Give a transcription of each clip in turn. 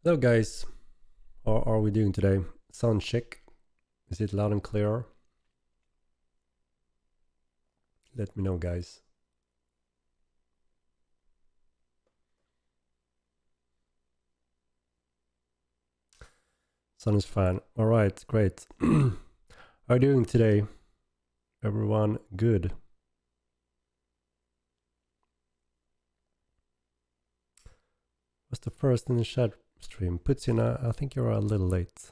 Hello guys, how are we doing today? Sound check. Is it loud and clear? Let me know guys. Sound is fine. Alright, great. How are you doing today? Everyone good? What's the first in the chat stream? Puts in I think you're a little late.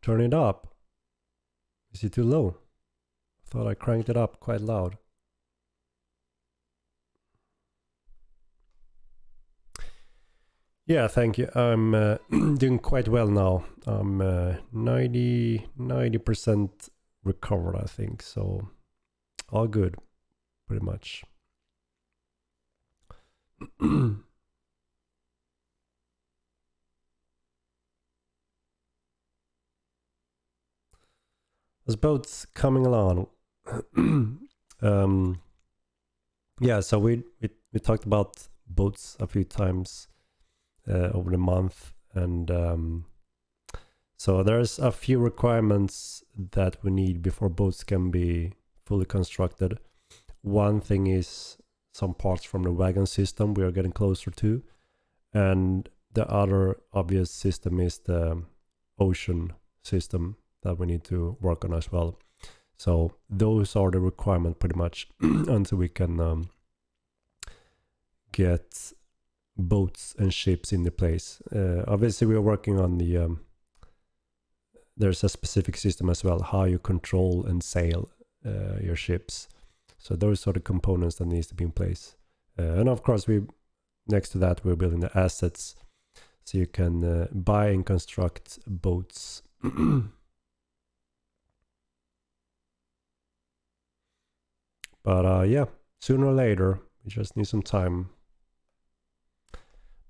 Turn it up. Is it too low? Thought I cranked it up quite loud. Yeah, thank you. I'm doing quite well now. I'm 90% recovered, I think. So all good, pretty much. There's boats coming along. Yeah, so we talked about boats a few times over the month, and so there's a few requirements that we need before boats can be fully constructed. One thing is some parts from the wagon system we are getting closer to, and the other obvious system is the ocean system that we need to work on as well. So those are the requirements pretty much until we can get boats and ships into place. Obviously we are working on the there's a specific system as well, how you control and sail your ships. So those are the components that needs to be in place. And of course next to that we're building the assets so you can buy and construct boats. But yeah, sooner or later, we just need some time.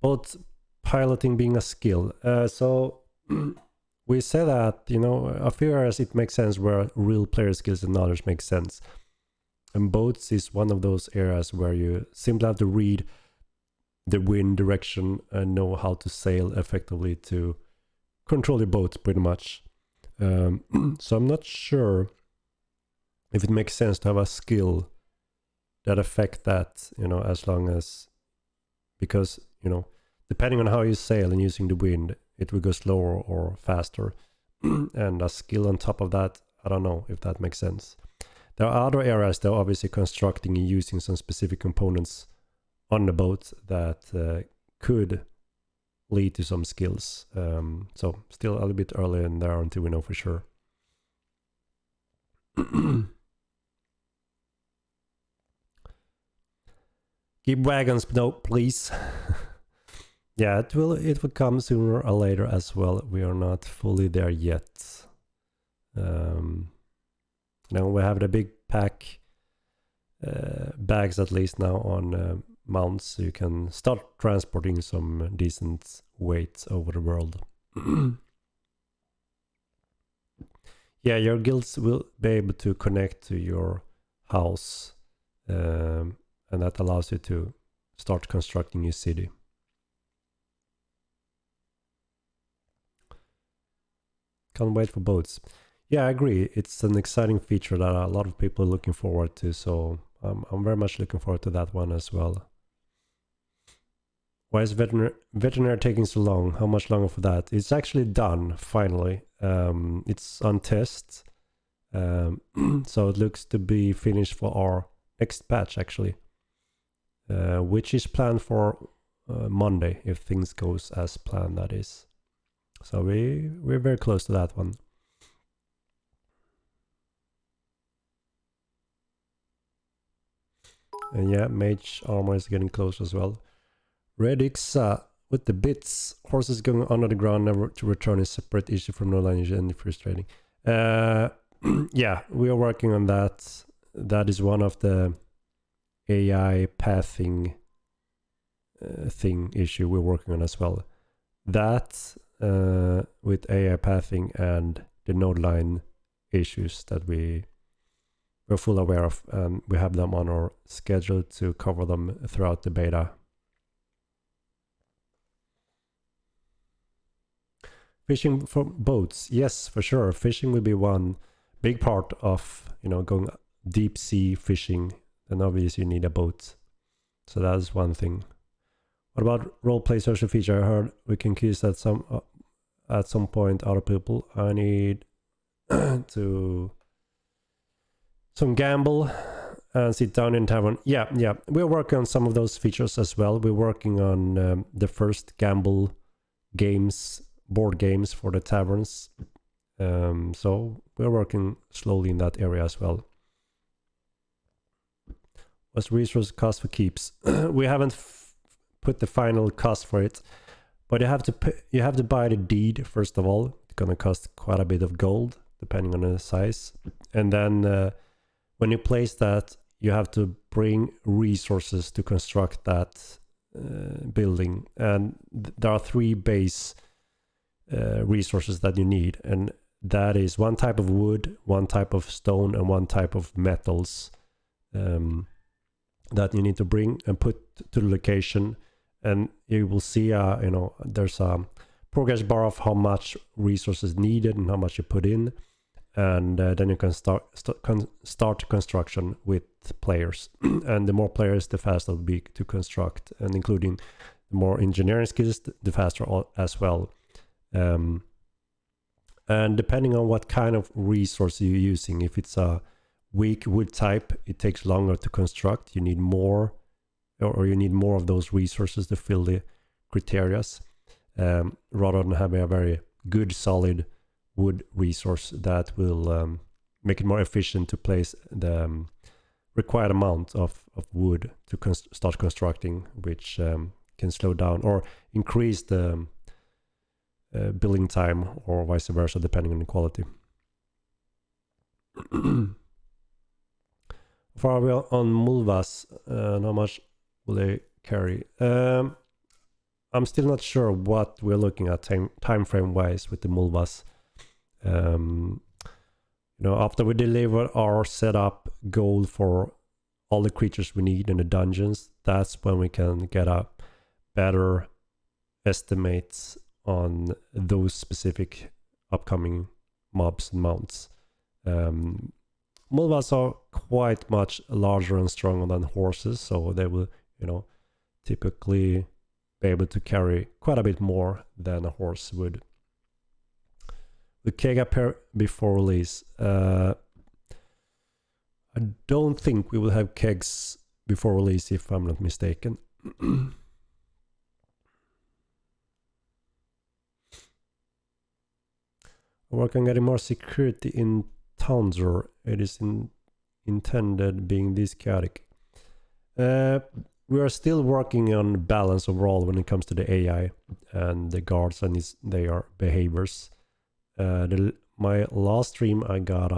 Boat piloting being a skill. So we say that, you know, a few areas it makes sense where real player skills and knowledge makes sense. And boats is one of those areas where you simply have to read the wind direction and know how to sail effectively to control your boat pretty much. So I'm not sure if it makes sense to have a skill that affect that, you know, as long as, because, you know, depending on how you sail and using the wind, it will go slower or faster. And a skill on top of that, I don't know if that makes sense. There are other areas though, obviously constructing and using some specific components on the boat that could lead to some skills. So still a little bit early in there until we know for sure. Keep wagons, no, please. Yeah, it will come sooner or later as well. We are not fully there yet. Now we have the big pack bags at least now on mounts, so you can start transporting some decent weight over the world. Yeah, your guilds will be able to connect to your house, and that allows you to start constructing your city. Can't wait for boats. Yeah, I agree. It's an exciting feature that a lot of people are looking forward to, so I'm very much looking forward to that one as well. Why is veterinary taking so long? How much longer for that? It's actually done, finally. It's on test. So it looks to be finished for our next batch, actually. Which is planned for Monday, if things goes as planned, that is. So we're very close to that one. And yeah, mage armor is getting close as well. Redix with the bits. Horses going under the ground, never to return is separate issue from normalization and frustrating. Yeah, we are working on that. That is one of the AI pathing thing issue we're working on as well. That with AI pathing and the node line issues that we're full aware of, and we have them on our schedule to cover them throughout the beta. Fishing for boats, yes, for sure. Fishing will be one big part of, you know, going deep sea fishing. And obviously you need a boat. So that's one thing. What about roleplay social feature? I heard we can kiss at some point other people. I need to some gamble and sit down in tavern. Yeah, we're working on some of those features as well. We're working on the first gamble games, board games for the taverns. So we're working slowly in that area as well. What's resource cost for keeps? We haven't put the final cost for it, but you have to buy the deed first of all. It's gonna cost quite a bit of gold depending on the size, and then when you place that, you have to bring resources to construct that building, and there are 3 base resources that you need, and that is 1 type of wood, 1 type of stone, and 1 type of metals that you need to bring and put to the location. And you will see you know, there's a progress bar of how much resources needed and how much you put in, and then you can start construction with players. And the more players, the faster it will be to construct, and including the more engineering skills, the faster as well. And depending on what kind of resource you're using, if it's a weak wood type, it takes longer to construct. You need more, or you need more of those resources to fill the criterias, rather than having a very good solid wood resource that will make it more efficient to place the required amount of wood to start constructing, which can slow down or increase the building time, or vice versa, depending on the quality. Far we are on Mulvas, and how much will they carry? I'm still not sure what we're looking at time frame wise with the Mulvas. You know, after we deliver our setup goal for all the creatures we need in the dungeons, that's when we can get a better estimates on those specific upcoming mobs and mounts. Mulvas are quite much larger and stronger than horses, so they will, you know, typically be able to carry quite a bit more than a horse would. The keg appear before release. I don't think we will have kegs before release, if I'm not mistaken. Work on getting more security in Townsor. It is intended being this chaotic. We are still working on balance overall when it comes to the AI and the guards and their behaviors. My last stream, I got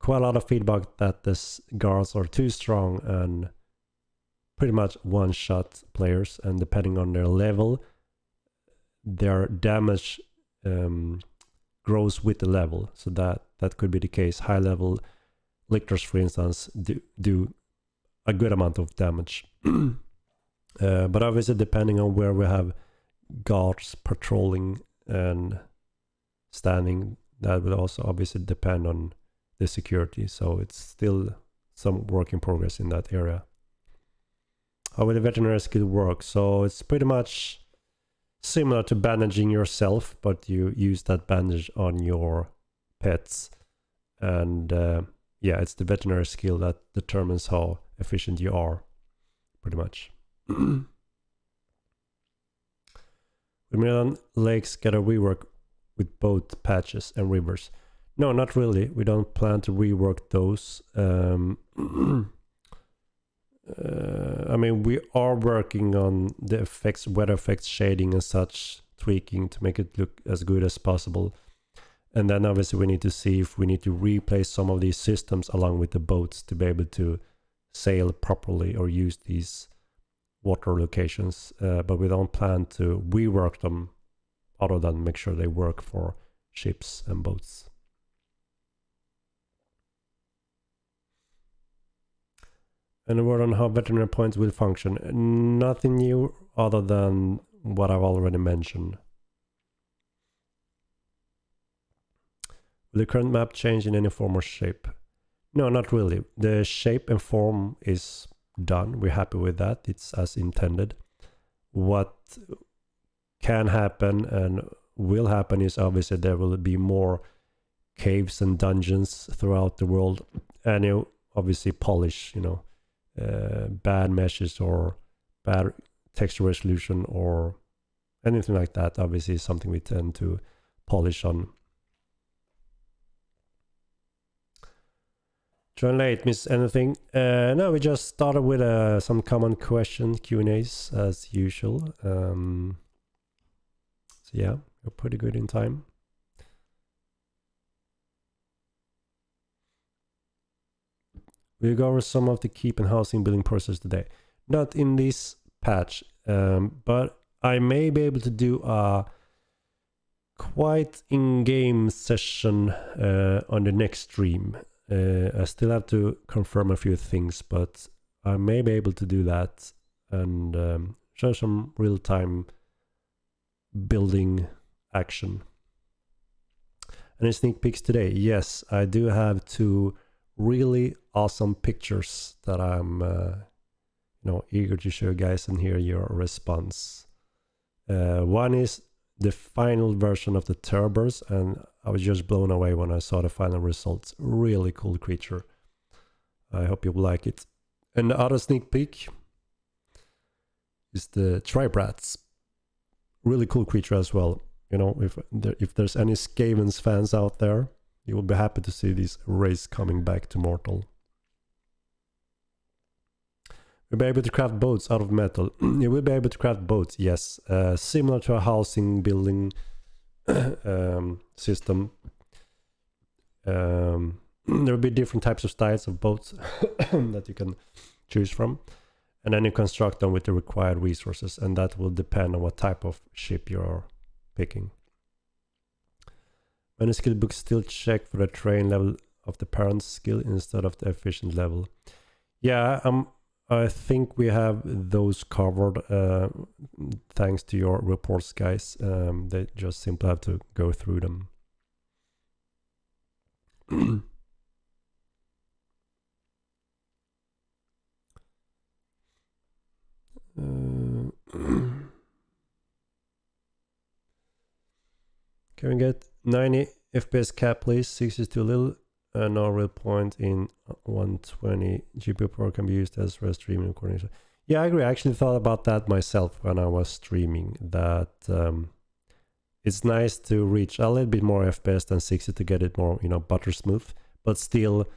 quite a lot of feedback that the guards are too strong and pretty much one-shot players, and depending on their level, their damage grows with the level. So that could be the case. High level lictors, for instance, do a good amount of damage. But obviously, depending on where we have guards patrolling and standing, that will also obviously depend on the security. So it's still some work in progress in that area. How will the veterinary skill work? So it's pretty much similar to bandaging yourself, but you use that bandage on your pets. And yeah, it's the veterinary skill that determines how efficient you are, pretty much. Vermilion lakes get a rework with both patches and rivers. No, not really. We don't plan to rework those. I mean, we are working on the effects, weather effects, shading and such, tweaking to make it look as good as possible. And then obviously we need to see if we need to replace some of these systems along with the boats to be able to sail properly or use these water locations. But we don't plan to rework them other than make sure they work for ships and boats. And a word on how veterinary points will function. Nothing new other than what I've already mentioned. Will the current map change in any form or shape? No, not really. The shape and form is done. We're happy with that. It's as intended. What can happen and will happen is obviously there will be more caves and dungeons throughout the world, and you obviously polish, bad meshes or bad texture resolution or anything like that. Obviously is something we tend to polish on. Join late, miss anything? No, we just started with some common question Q&As as usual. So yeah, we're pretty good in time. We'll go over some of the keep and housing building process today. Not in this patch, but I may be able to do a quite in-game session on the next stream. I still have to confirm a few things, but I may be able to do that and show some real-time building action. Any sneak peeks today? Yes, I do have 2 really awesome pictures that I'm eager to show you guys and hear your response. One is the final version of the Turbers, and I was just blown away when I saw the final results. Really cool creature. I hope you will like it. And the other sneak peek is the Tribrats. Really cool creature as well. If there's any Skavens fans out there, you will be happy to see this race coming back to Mortal. You'll be able to craft boats out of metal. You will be able to craft boats, yes. Similar to a housing building system. There will be different types of styles of boats that you can choose from. And then you construct them with the required resources, and that will depend on what type of ship you're picking. Many skill books still check for the train level of the parent skill instead of the efficient level. Yeah, I think we have those covered thanks to your reports, guys. They just simply have to go through them. Can we get 90 FPS cap, please? 60 is too little. No real point in 120. GPU power can be used as for streaming recording. Yeah, I agree. I actually thought about that myself when I was streaming. That it's nice to reach a little bit more FPS than 60 to get it more, butter smooth, but still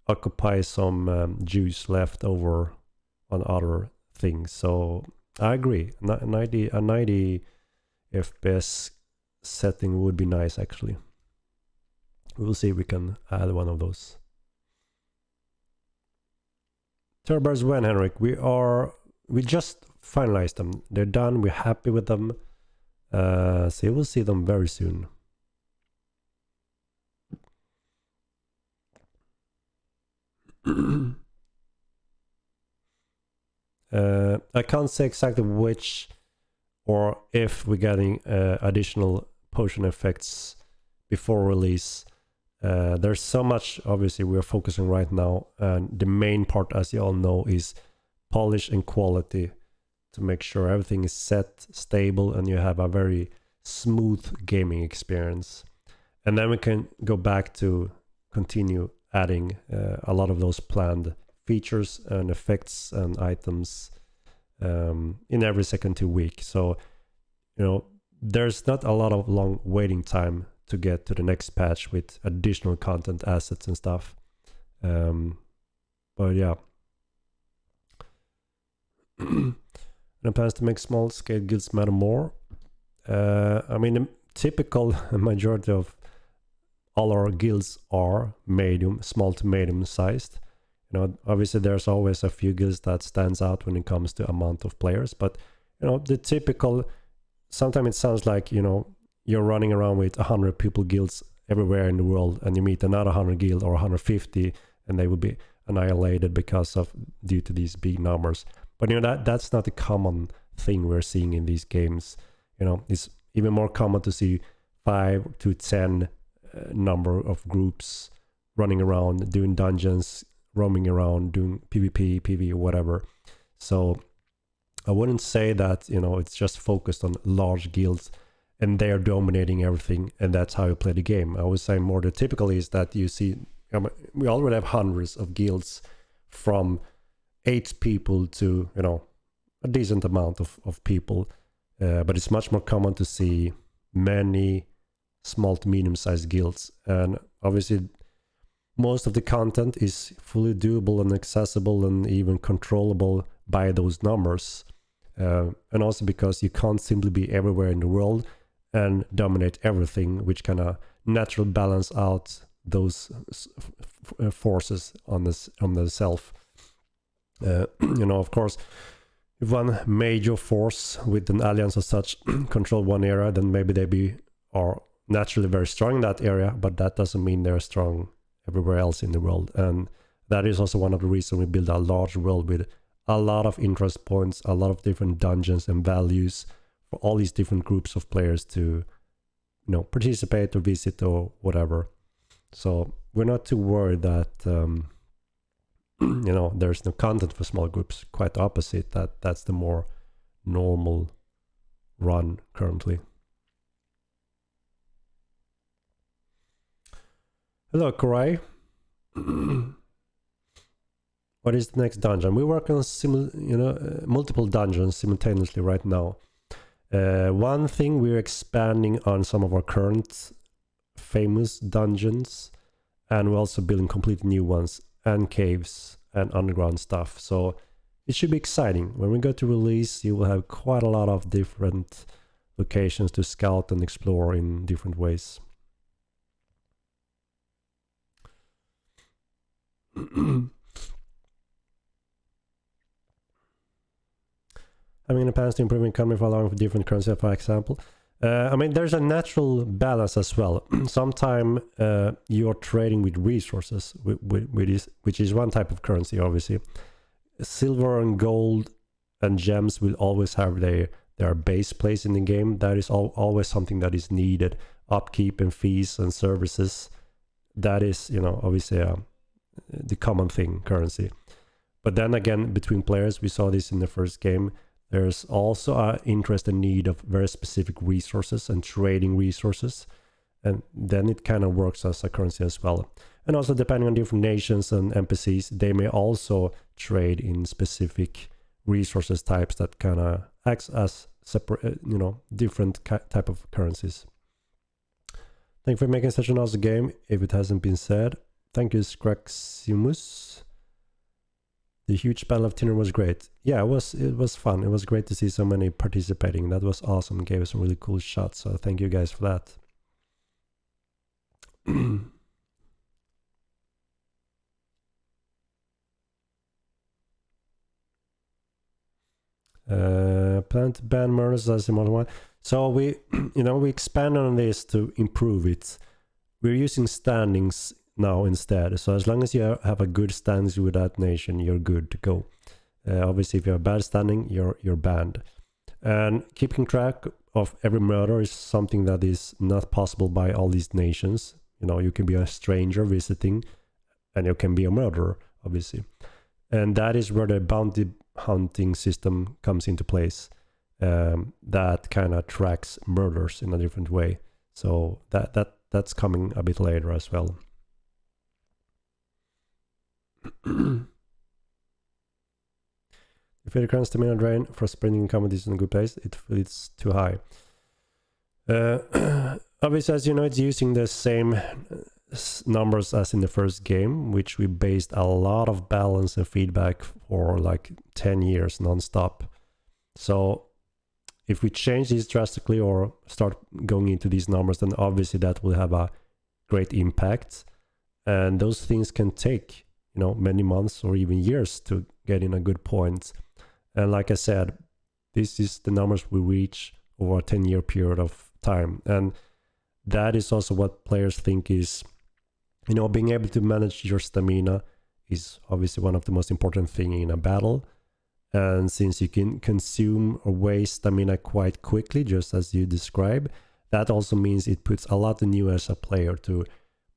occupy some juice left over on other things. So I agree. A 90 FPS setting would be nice, actually. We'll see if we can add one of those. Turbars when, Henrik? We just finalized them. They're done. We're happy with them. So you will see them very soon. I can't say exactly which or if we're getting additional potion effects before release. There's so much, obviously, we're focusing right now, and the main part, as you all know, is polish and quality to make sure everything is set, stable, and you have a very smooth gaming experience. And then we can go back to continue adding a lot of those planned features and effects and items in every second 2 week. So, there's not a lot of long waiting time to get to the next patch with additional content, assets and stuff. But yeah. And plans to make small scale guilds matter more. I mean, the typical majority of all our guilds are small to medium sized. Obviously there's always a few guilds that stands out when it comes to amount of players, but the typical, sometimes it sounds like you're running around with 100 people guilds everywhere in the world, and you meet another 100 guild or 150, and they will be annihilated due to these big numbers. But that's not a common thing we're seeing in these games. It's even more common to see 5 to 10 number of groups running around, doing dungeons, roaming around, doing PvP, PvE, whatever. So I wouldn't say that, you know, it's just focused on large guilds and they are dominating everything and that's how you play the game. I would say more the typical is that you see, we already have hundreds of guilds from 8 people to, you know, a decent amount of people. But it's much more common to see many small to medium-sized guilds. And obviously, most of the content is fully doable and accessible and even controllable by those numbers. And also because you can't simply be everywhere in the world and dominate everything, which kind of naturally balance out those forces on the self. You know, of course, if one major force with an alliance or such control one area, then maybe they are naturally very strong in that area, but that doesn't mean they're strong everywhere else in the world. And that is also one of the reasons we build a large world with a lot of interest points, a lot of different dungeons and values for all these different groups of players to, you know, participate or visit or whatever. So we're not too worried that you know, there's no content for small groups. Quite the opposite. That's the more normal run currently. Hello, Korai. What is the next dungeon? We work on multiple dungeons simultaneously right now. One thing, we're expanding on some of our current famous dungeons, and we're also building completely new ones, and caves and underground stuff. So it should be exciting. When we go to release, you will have quite a lot of different locations to scout and explore in different ways. Having the plans to improve economy for allowing for different currency, for example. I mean, there's a natural balance as well. Sometimes you're trading with resources, which is one type of currency, obviously. Silver and gold and gems will always have their base place in the game. That is always something that is needed. Upkeep and fees and services. That is, you know, obviously the common thing, currency. But then again, between players, we saw this in the first game. There's also an interest and need of very specific resources and trading resources. And then it kind of works as a currency as well. And also depending on different nations and NPCs, they may also trade in specific resources types that kind of acts as separate, you know, different type of currencies. Thank you for making such an awesome game, if it hasn't been said. Thank you, Scraximus. The huge Battle of Tinder was great. Yeah, it was fun. It was great to see so many participating. That was awesome. Gave us some really cool shots. So thank you guys for that. Plan to ban murders as in Modern 1. So we expand on this to improve it. We're using standings now instead. So as long as you have a good standings with that nation, you're good to go. Obviously, if you have bad standing, you're banned. And keeping track of every murder is something that is not possible by all these nations. You know, you can be a stranger visiting, and you can be a murderer, obviously. And that is where the bounty hunting system comes into place. That kind of tracks murders in a different way. So that's coming a bit later as well. If it current stamina drain for sprinting comedies in a good place, it's too high. Obviously, as you know, it's using the same numbers as in the first game, which we based a lot of balance and feedback for like 10 years non-stop. So if we change these drastically or start going into these numbers, then obviously that will have a great impact. And those things can take, you know, many months or even years to get in a good point. And like I said, this is the numbers we reach over a 10-year period of time. And that is also what players think is, you know, being able to manage your stamina is obviously one of the most important things in a battle. And since you can consume or waste stamina quite quickly, just as you describe, that also means it puts a lot on you as a player to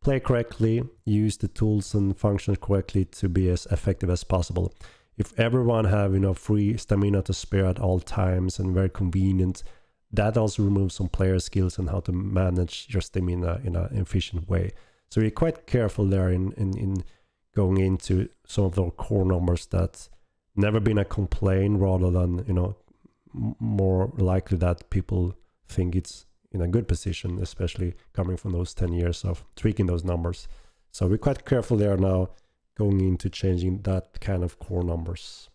play correctly, use the tools and functions correctly to be as effective as possible. If everyone have free stamina to spare at all times and very convenient, that also removes some player skills and how to manage your stamina in an efficient way. So we're quite careful there in going into some of the core numbers that never been a complaint, rather than more likely that people think it's in a good position, especially coming from those 10 years of tweaking those numbers. So we're quite careful there now going into changing that kind of core numbers.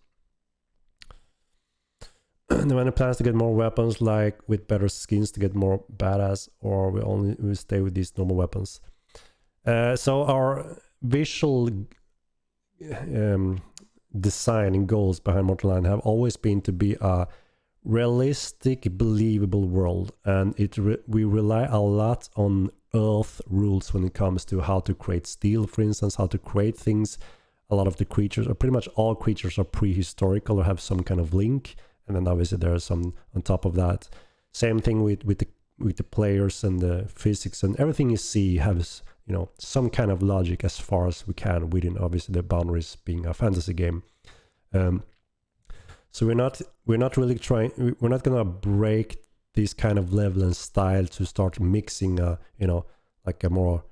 And when it plans to get more weapons, like with better skins to get more badass, or we stay with these normal weapons. So our visual design and goals behind Mortal Line have always been to be a realistic, believable world, and we rely a lot on Earth rules when it comes to how to create steel, for instance, how to create things. A lot of the creatures, or pretty much all creatures, are prehistorical or have some kind of link, and then obviously there are some on top of that. Same thing with the players and the physics, and everything you see has some kind of logic as far as we can within obviously the boundaries being a fantasy game. So we're not gonna break this kind of level and style to start mixing like a more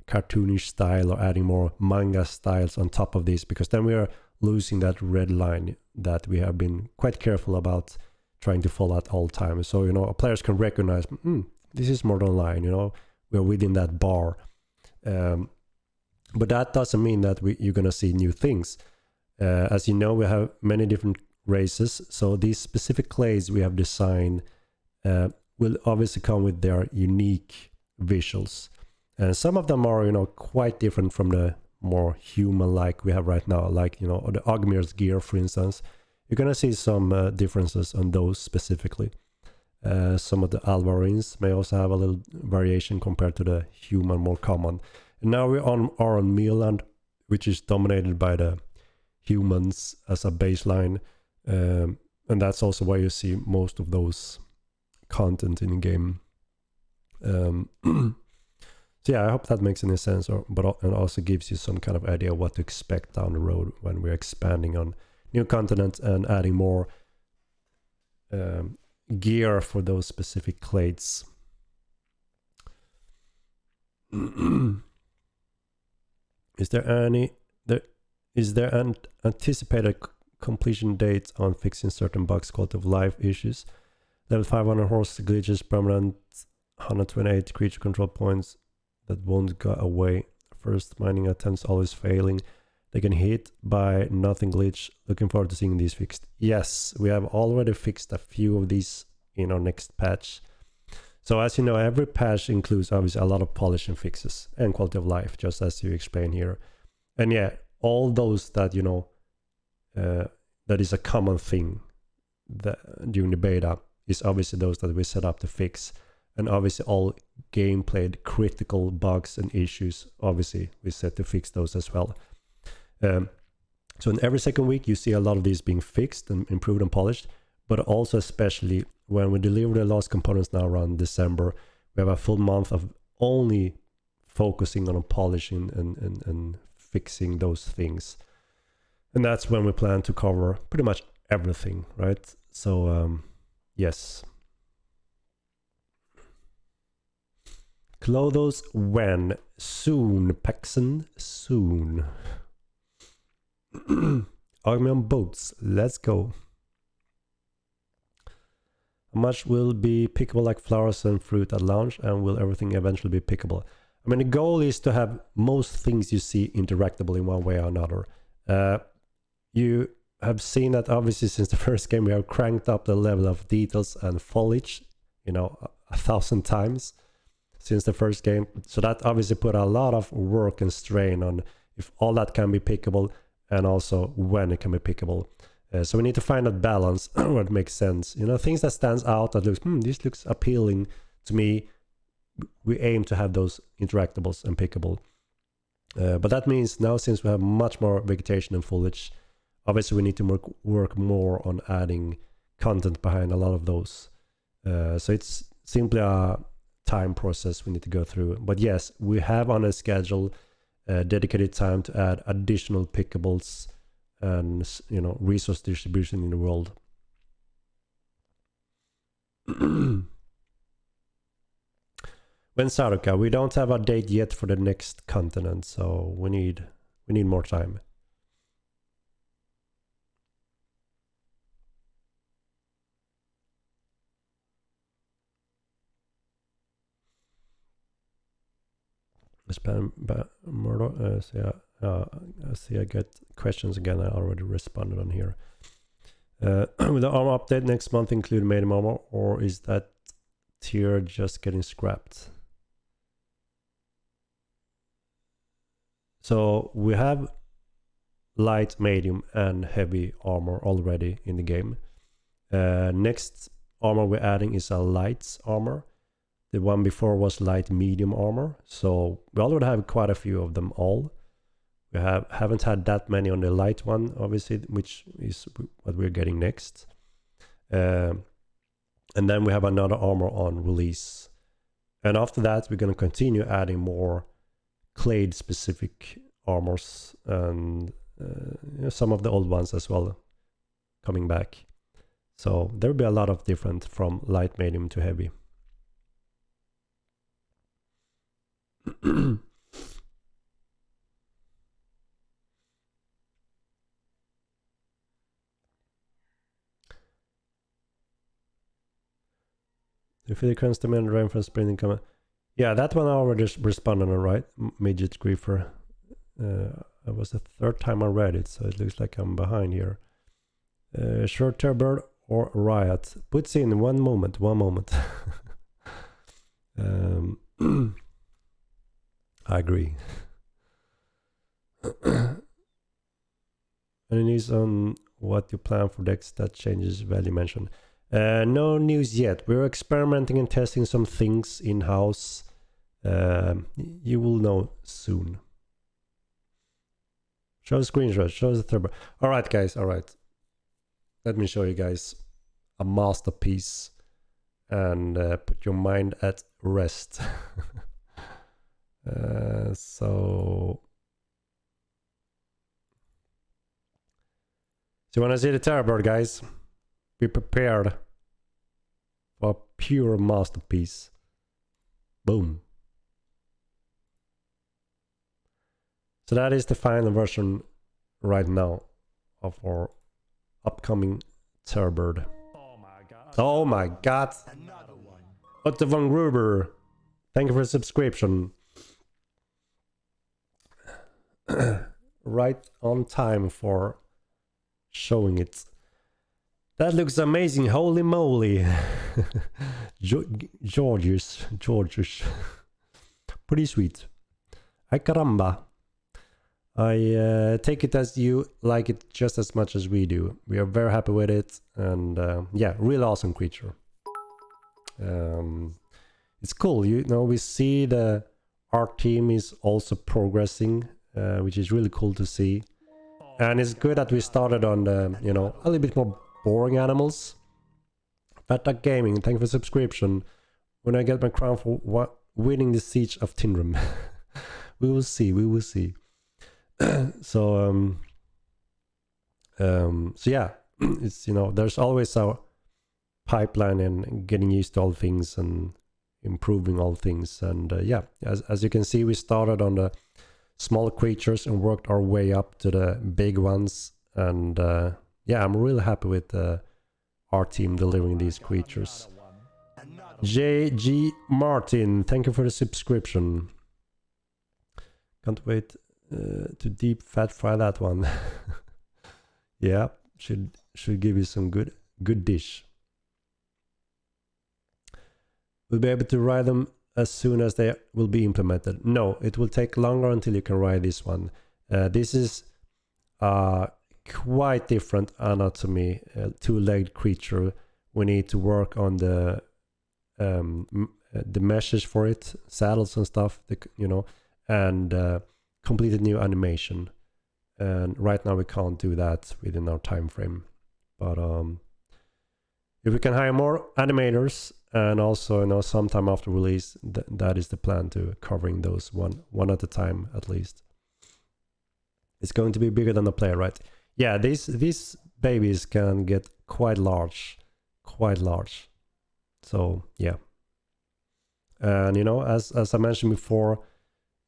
cartoonish style or adding more manga styles on top of this, because then we are losing that red line that we have been quite careful about trying to follow at all times. So players can recognize this is Mortal Line, we're within that bar. But that doesn't mean that you're gonna see new things. As you know, we have many different races, so these specific clades we have designed will obviously come with their unique visuals, and some of them are quite different from the more human-like we have right now, like the Ogmir's gear, for instance. You're gonna see some differences on those specifically. Some of the Alvarines may also have a little variation compared to the human, more common. And now we are on Milan, which is dominated by the humans as a baseline, and that's also why you see most of those content in the game. So yeah, I hope that makes any sense, and also gives you some kind of idea what to expect down the road when we're expanding on new continents and adding more gear for those specific clades. Is there an anticipated completion date on fixing certain bugs, quality of life issues? Level 500 horse glitches, permanent 128 creature control points that won't go away. First mining attempts always failing. They can hit by nothing glitch. Looking forward to seeing these fixed. Yes, we have already fixed a few of these in our next patch. So as you know, every patch includes obviously a lot of polish and fixes and quality of life, just as you explain here. And yeah, all those that that is a common thing during the beta is obviously those that we set up to fix. And obviously all gameplay critical bugs and issues, obviously we set to fix those as well. So in every second week you see a lot of these being fixed and improved and polished, but also especially when we deliver the last components now around December, we have a full month of only focusing on polishing and fixing those things. And that's when we plan to cover pretty much everything, right? So yes. Clothes when? Soon, Paxson, soon. Augment boats, let's go. How much will be pickable like flowers and fruit at launch, and will everything eventually be pickable? I mean, the goal is to have most things you see interactable in one way or another. You have seen that obviously since the first game we have cranked up the level of details and foliage, 1,000 times since the first game. So that obviously put a lot of work and strain on if all that can be pickable and also when it can be pickable. So we need to find that balance where it makes sense. Things that stands out, that looks, this looks appealing to me. We aim to have those interactables and pickable. But that means now, since we have much more vegetation and foliage, obviously we need to work more on adding content behind a lot of those. So it's simply a time process we need to go through. But yes, we have on a schedule dedicated time to add additional pickables and resource distribution in the world. When Saruka, we don't have a date yet for the next continent, so we need more time. Murder. See, I get questions again. I already responded on here. Will the armor update next month include medium armor, or is that tier just getting scrapped? So we have light, medium, and heavy armor already in the game. Next armor we're adding is a light armor. The one before was light medium armor, so we already have quite a few of them all. We haven't had that many on the light one, obviously, which is what we're getting next. And then we have another armor on release. And after that, we're going to continue adding more clade specific armors and some of the old ones as well coming back. So there will be a lot of different from light, medium to heavy. If the current demand rain from sprinting comment. Yeah, that one I already responded on, right? Midget Griefer. It was the third time I read it, so it looks like I'm behind here. Short Turbird or Riot? Puts in one moment. I agree. Any news on what you plan for decks that changes value mentioned? No news yet. We're experimenting and testing some things in-house. You will know soon. Show the screenshot. Show the turbo. Alright guys, alright. Let me show you guys a masterpiece and put your mind at rest. So you want to see the Terrorbird, guys? Be prepared for a pure masterpiece. Boom. So that is the final version right now of our upcoming Terrorbird. Oh my god. Otto von Gruber. Thank you for the subscription. Right on time for showing it. That looks amazing. Holy moly. Georgius. Pretty sweet. Ay caramba. I take it as you like it just as much as we do. We are very happy with it, and yeah, real awesome creature. It's cool, you know, we see the art team is also progressing, which is really cool to see. And it's good that we started on the, you know, a little bit more boring animals. Fat Duck Gaming, thank you for subscription. When I get my crown for winning the Siege of Tindrum. we will see. So yeah, it's, you know, there's always a pipeline and getting used to all things and improving all things. And yeah, as you can see, we started on the small creatures and worked our way up to the big ones. And yeah, I'm really happy with our team delivering these creatures. JG Martin, thank you for the subscription. Can't wait to deep fat fry that one. Yeah, should give you some good dish. We'll be able to ride them as soon as they will be implemented. No, it will take longer until you can ride this one. This is quite different anatomy, two-legged creature. We need to work on the meshes for it, saddles and stuff, you know, and complete a new animation. And right now we can't do that within our time frame. But if we can hire more animators and also, you know, sometime after release, that is the plan, to covering those one at a time at least. It's going to be bigger than the player, right? Yeah, these babies can get quite large. So yeah, and you know, as I mentioned before,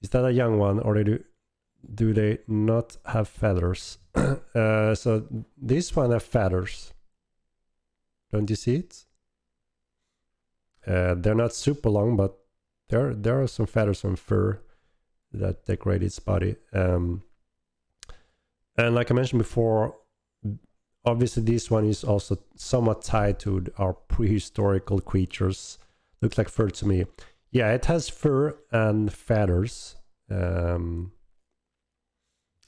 is that a young one, or do they not have feathers? So this one have feathers. Don't you see it? They're not super long, but there are some feathers and fur that decorate its body. And like I mentioned before, obviously this one is also somewhat tied to our prehistorical creatures. Looks like fur to me. Yeah, it has fur and feathers. And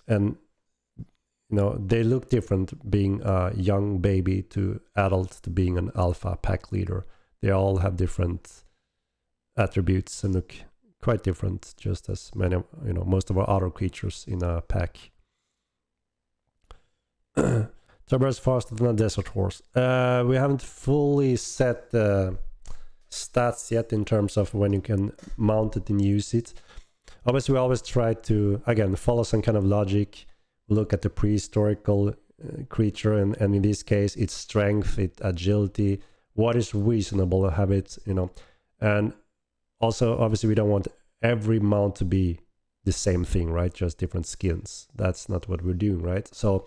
you know, they look different, being a young baby to adult to being an alpha pack leader. They all have different attributes and look quite different, just as many, you know, most of our other creatures in a pack. Traverse faster than a desert horse. We haven't fully set the stats yet in terms of when you can mount it and use it. Obviously, we always try to, again, follow some kind of logic, look at the prehistorical creature, and in this case, its strength, its agility, what is reasonable to have it, you know. And also, obviously, we don't want every mount to be the same thing, right? Just different skins. That's not what we're doing, right? So,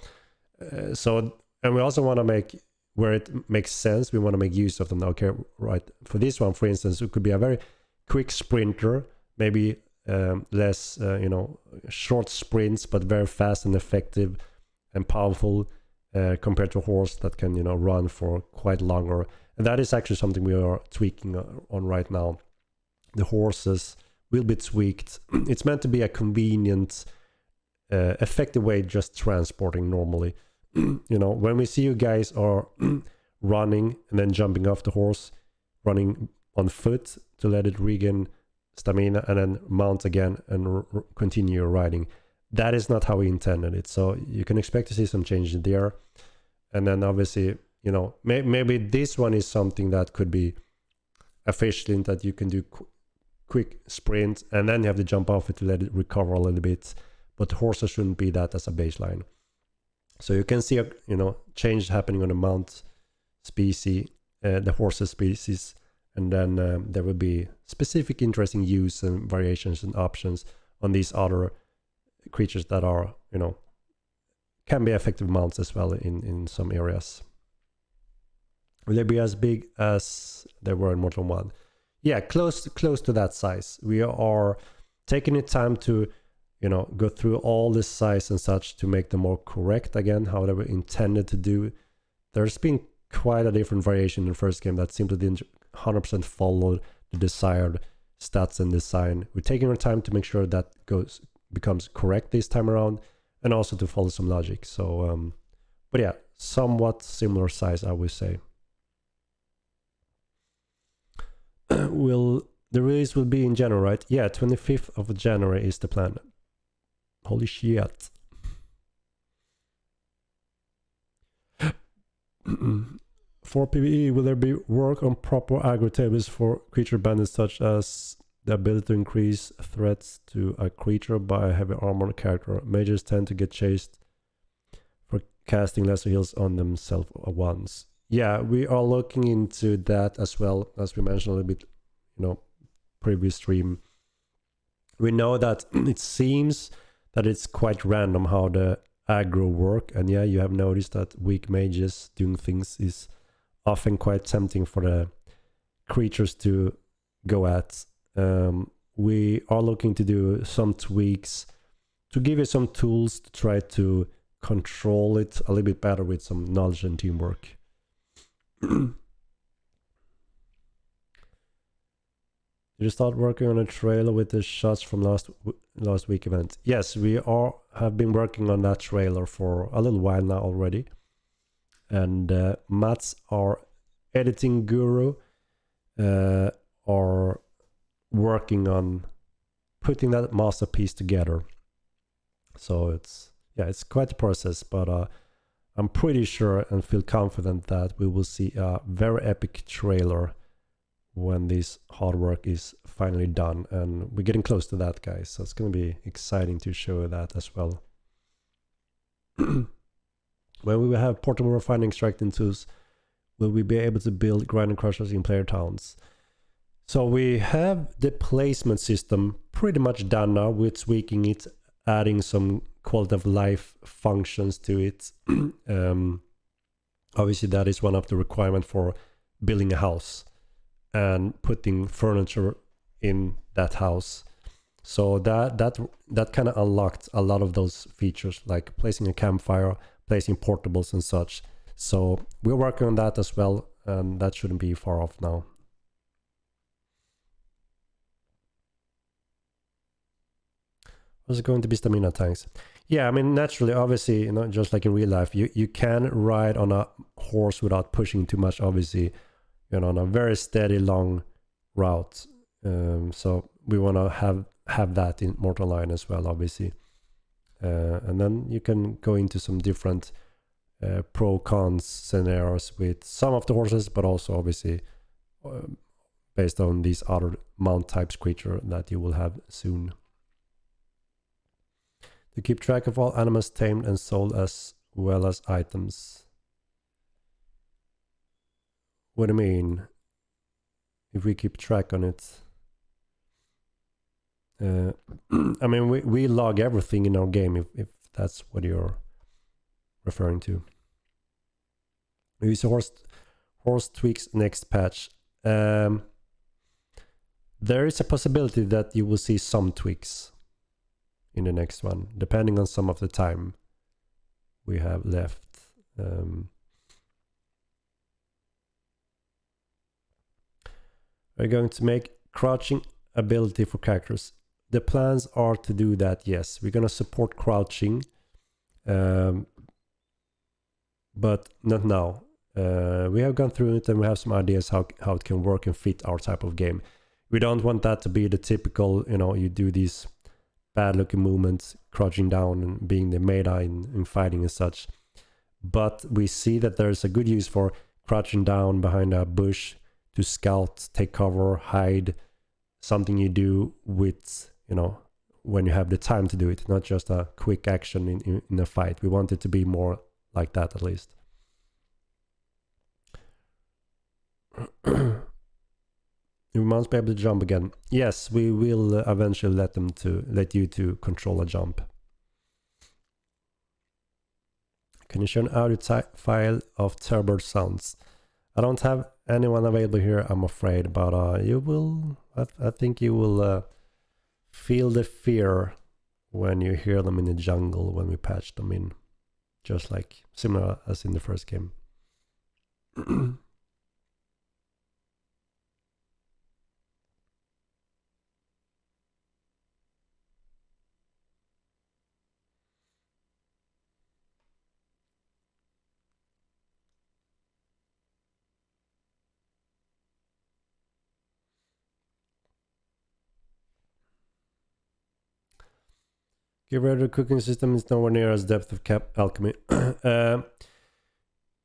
and we also want to make, where it makes sense, we want to make use of them. Okay, right. For this one, for instance, it could be a very quick sprinter, maybe less, you know, short sprints, but very fast and effective and powerful compared to a horse that can, you know, run for quite longer. And that is actually something we are tweaking on right now. The horses will be tweaked. It's meant to be a convenient, effective way just transporting normally. You know, when we see you guys are running and then jumping off the horse, running on foot to let it regain stamina and then mount again and continue riding, that is not how we intended it. So you can expect to see some changes there. And then obviously, you know, maybe this one is something that could be efficient, that you can do quick sprint and then you have to jump off it to let it recover a little bit, but horses shouldn't be that as a baseline. So you can see a, you know, change happening on the mount species, the horses species, and then there will be specific interesting use and variations and options on these other creatures that are, you know, can be effective mounts as well in some areas. Will they be as big as they were in Mortal 1? Yeah, close to that size. We are taking the time to, you know, go through all the size and such to make them more correct, again, how they were intended to do. There's been quite a different variation in the first game that simply didn't 100% follow the desired stats and design. We're taking our time to make sure that becomes correct this time around, and also to follow some logic. So, but yeah, somewhat similar size, I would say. The release will be in January, right? Yeah, 25th of January is the plan. Holy shit. For PvE, will there be work on proper aggro tables for creature bandits, such as the ability to increase threats to a creature by a heavy armored character? Mages tend to get chased for casting lesser heals on themselves once. Yeah, we are looking into that as well, as we mentioned a little bit, you know, previous stream. We know that it seems that it's quite random how the aggro work, and yeah, you have noticed that weak mages doing things is often quite tempting for the creatures to go at. We are looking to do some tweaks to give you some tools to try to control it a little bit better with some knowledge and teamwork. Did you start working on a trailer with the shots from last week event? Yes, we have been working on that trailer for a little while now already. And Mats, our editing guru, are working on putting that masterpiece together. So it's quite a process, but I'm pretty sure and feel confident that we will see a very epic trailer when this hard work is finally done, and we're getting close to that, guys, so it's going to be exciting to show that as well. When we will have portable refining extracting tools, will we be able to build grinding crushers in player towns? So we have the placement system pretty much done now. We're tweaking it, adding some quality of life functions to it. Obviously that is one of the requirements for building a house and putting furniture in that house. So that kind of unlocked a lot of those features, like placing a campfire, placing portables and such. So we're working on that as well, and that shouldn't be far off now. What's going to be stamina tanks? Yeah, I mean, naturally, obviously, you know, just like in real life, you can ride on a horse without pushing too much, obviously, you know, on a very steady, long route. So we want to have that in Mortal Line as well, obviously. And then you can go into some different pro-cons scenarios with some of the horses, but also obviously based on these other mount types creature that you will have soon. To keep track of all animals tamed and sold as well as items. What do you mean? If we keep track on it? I mean, we log everything in our game, if that's what you're referring to. We use horse tweaks next patch. There is a possibility that you will see some tweaks in the next one, depending on some of the time we have left. We're going to make crouching ability for characters. The plans are to do that, yes. We're going to support crouching, but not now. We have gone through it and we have some ideas how it can work and fit our type of game. We don't want that to be the typical, you know, you do these bad looking movements, crouching down and being the meta in fighting and such. But we see that there's a good use for crouching down behind a bush to scout, take cover, hide. Something you do with, you know, when you have the time to do it, not just a quick action in a fight. We want it to be more like that, at least. You must be able to jump again. Yes, we will eventually let you to control a jump. Can you show an audio file of turbulent sounds? I don't have anyone available here, I'm afraid, but you will. I think you will feel the fear when you hear them in the jungle when we patch them in, just like similar as in the first game. Get rid of the cooking system is nowhere near as depth of cap alchemy.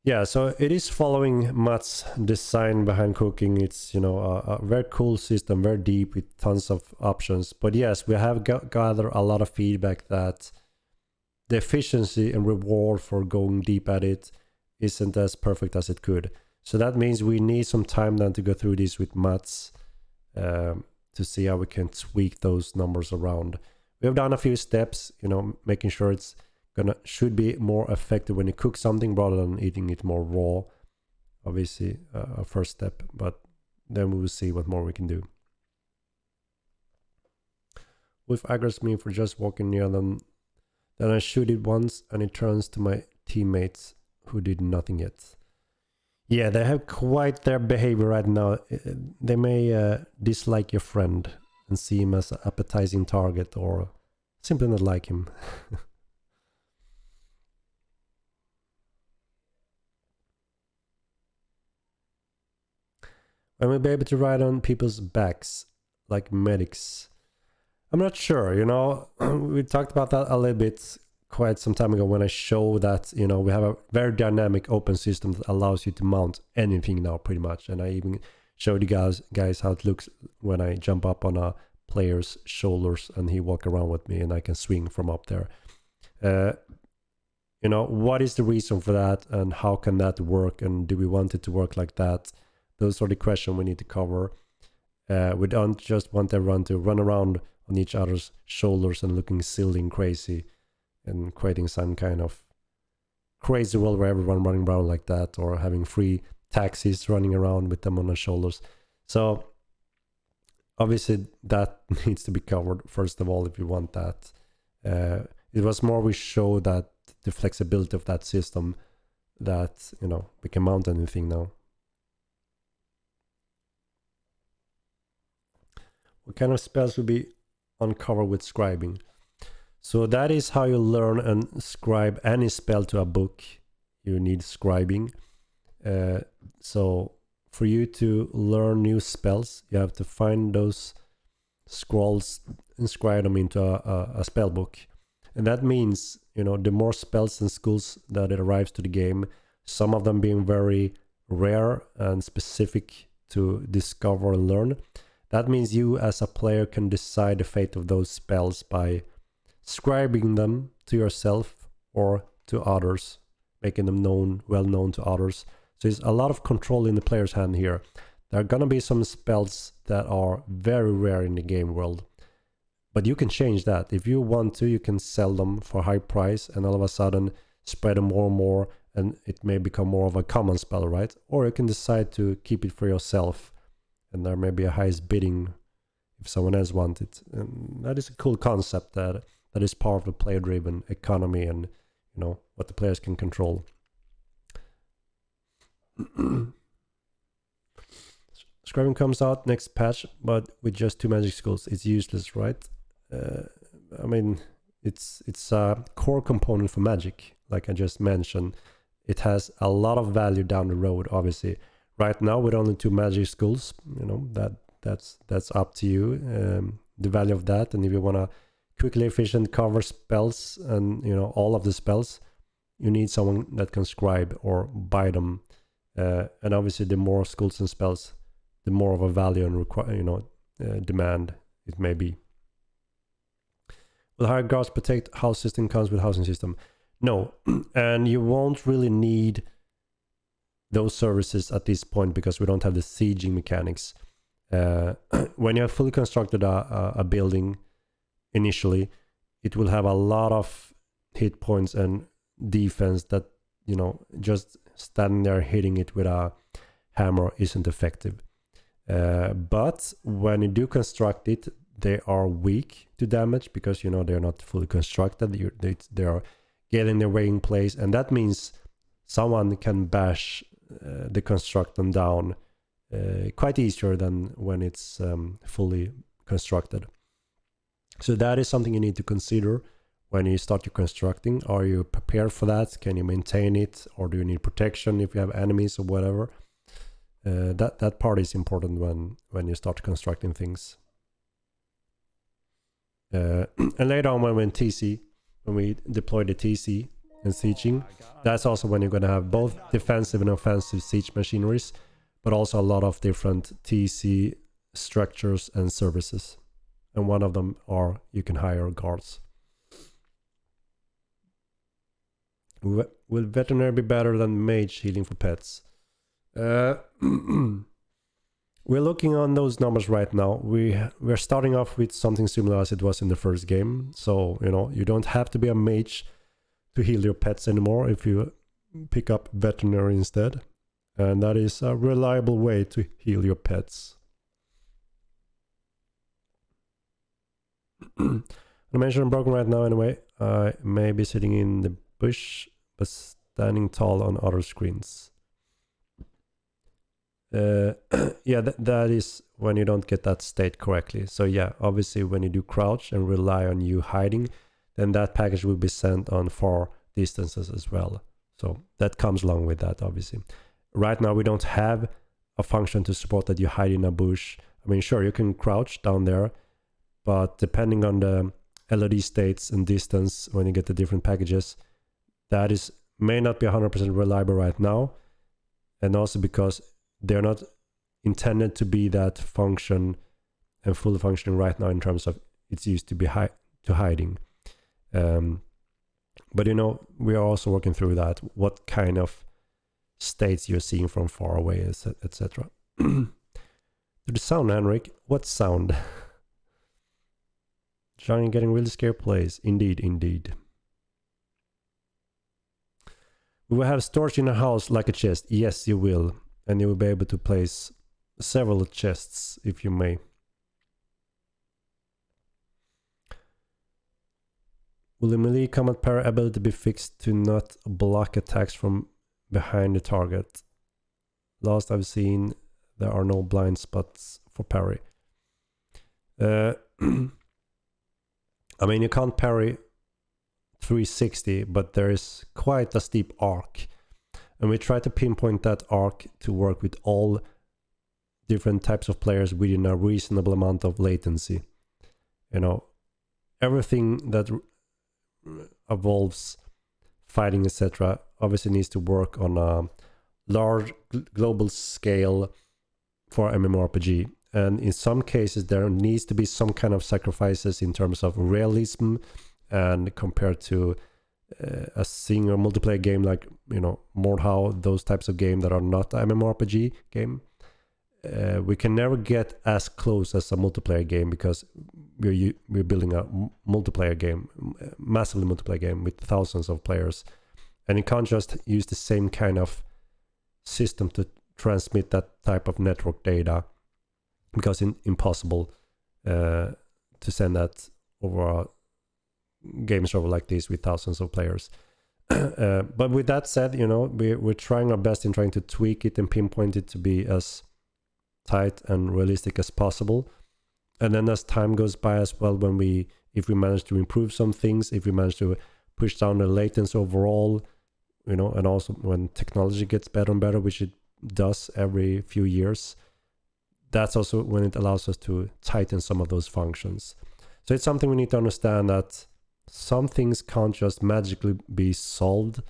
Yeah, so it is following Matt's design behind cooking. It's, you know, a very cool system, very deep with tons of options. But yes, we have gathered a lot of feedback that the efficiency and reward for going deep at it isn't as perfect as it could. So that means we need some time then to go through this with Mats to see how we can tweak those numbers around. We have done a few steps, you know, making sure it's should be more effective when you cook something rather than eating it more raw. Obviously, a first step, but then we will see what more we can do. Wolf aggroes me for just walking near them. Then I shoot it once and it turns to my teammates who did nothing yet. Yeah, they have quite their behavior right now. They may dislike your friend and see him as an appetizing target, or simply not like him. When we'll be able to ride on people's backs like medics, I'm not sure, you know. We talked about that a little bit quite some time ago when I showed that, you know, we have a very dynamic open system that allows you to mount anything now pretty much, and I even showed you guys how it looks when I jump up on a player's shoulders and he walk around with me and I can swing from up there. You know, what is the reason for that and how can that work, and do we want it to work like that? Those are the questions we need to cover. We don't just want everyone to run around on each other's shoulders and looking silly and crazy and creating some kind of crazy world where everyone running around like that, or having free taxis running around with them on their shoulders. So obviously that needs to be covered first of all if you want that. It was more we show that the flexibility of that system, that, you know, we can mount anything now. What kind of spells will be uncovered with scribing? So that is how you learn and scribe any spell to a book. You need scribing. So for you to learn new spells, you have to find those scrolls and scribe them into a spell book. And that means, you know, the more spells and skills that it arrives to the game, some of them being very rare and specific to discover and learn, that means you as a player can decide the fate of those spells by scribing them to yourself or to others, making them well known to others. So there's a lot of control in the player's hand here. There are gonna be some spells that are very rare in the game world, but you can change that. If you want to, you can sell them for a high price and all of a sudden spread them more and more, and it may become more of a common spell, right? Or you can decide to keep it for yourself, and there may be a highest bidding if someone else wants it. And that is a cool concept that is part of the player-driven economy, and, you know, what the players can control. Scribing comes out next patch, but with just 2 magic schools, it's useless, right? I mean, it's a core component for magic, like I just mentioned. It has a lot of value down the road, obviously. Right now, with only 2 magic schools, you know, that's up to you, the value of that. And if you want to quickly, efficient cover spells and, you know, all of the spells, you need someone that can scribe or buy them. And obviously, the more schools and spells, the more of a value and demand it may be. Will higher guards protect house system comes with housing system? No, and you won't really need those services at this point because we don't have the sieging mechanics. When you have fully constructed a building initially, it will have a lot of hit points and defense that, you know, just standing there hitting it with a hammer isn't effective. But when you do construct it, they are weak to damage because, you know, they're not fully constructed. They are getting their way in place, and that means someone can bash the construction down quite easier than when it's fully constructed. So that is something you need to consider when you start your constructing. Are you prepared for that? Can you maintain it, or do you need protection if you have enemies or whatever? That part is important when you start constructing things. And later on when we deploy the TC and sieging, that's also when you're going to have both defensive and offensive siege machineries, but also a lot of different TC structures and services. And one of them are you can hire guards. Will veterinary be better than mage healing for pets? We're looking on those numbers right now. We're starting off with something similar as it was in the first game. So, you know, you don't have to be a mage to heal your pets anymore if you pick up veterinary instead. And that is a reliable way to heal your pets. Animation broken right now anyway. I may be sitting in the bush but standing tall on other screens. Yeah, that is when you don't get that state correctly. So yeah, obviously when you do crouch and rely on you hiding, then that package will be sent on far distances as well. So that comes along with that, obviously. Right now we don't have a function to support that you hide in a bush. I mean, sure, you can crouch down there, but depending on the LOD states and distance when you get the different packages, that may not be 100% reliable right now. And also because they're not intended to be that function and fully functioning right now in terms of it's used to be to hiding. But you know, we are also working through that. What kind of states you're seeing from far away, etc. To the sound, Henrik. What sound? Johnny getting really scared place. Indeed, indeed. We will have storage in a house like a chest. Yes, you will. And you will be able to place several chests, if you may. Will the melee combat parry ability be fixed to not block attacks from behind the target? Last I've seen, there are no blind spots for parry. I mean, you can't parry 360, but there is quite a steep arc. And we try to pinpoint that arc to work with all different types of players within a reasonable amount of latency. You know, everything that evolves fighting, etc., obviously needs to work on a large global scale for MMORPG. And in some cases, there needs to be some kind of sacrifices in terms of realism, and compared to a single multiplayer game like, you know, Mordhau, those types of games that are not a MMORPG game, we can never get as close as a multiplayer game, because we're building a multiplayer game, massively multiplayer game with thousands of players, and you can't just use the same kind of system to transmit that type of network data, because it's impossible to send that over a game server like this with thousands of players. But with that said, you know, we're trying our best in trying to tweak it and pinpoint it to be as tight and realistic as possible. And then as time goes by as well, if we manage to improve some things, if we manage to push down the latency overall, you know, and also when technology gets better and better, which it does every few years, that's also when it allows us to tighten some of those functions. So it's something we need to understand, that some things can't just magically be solved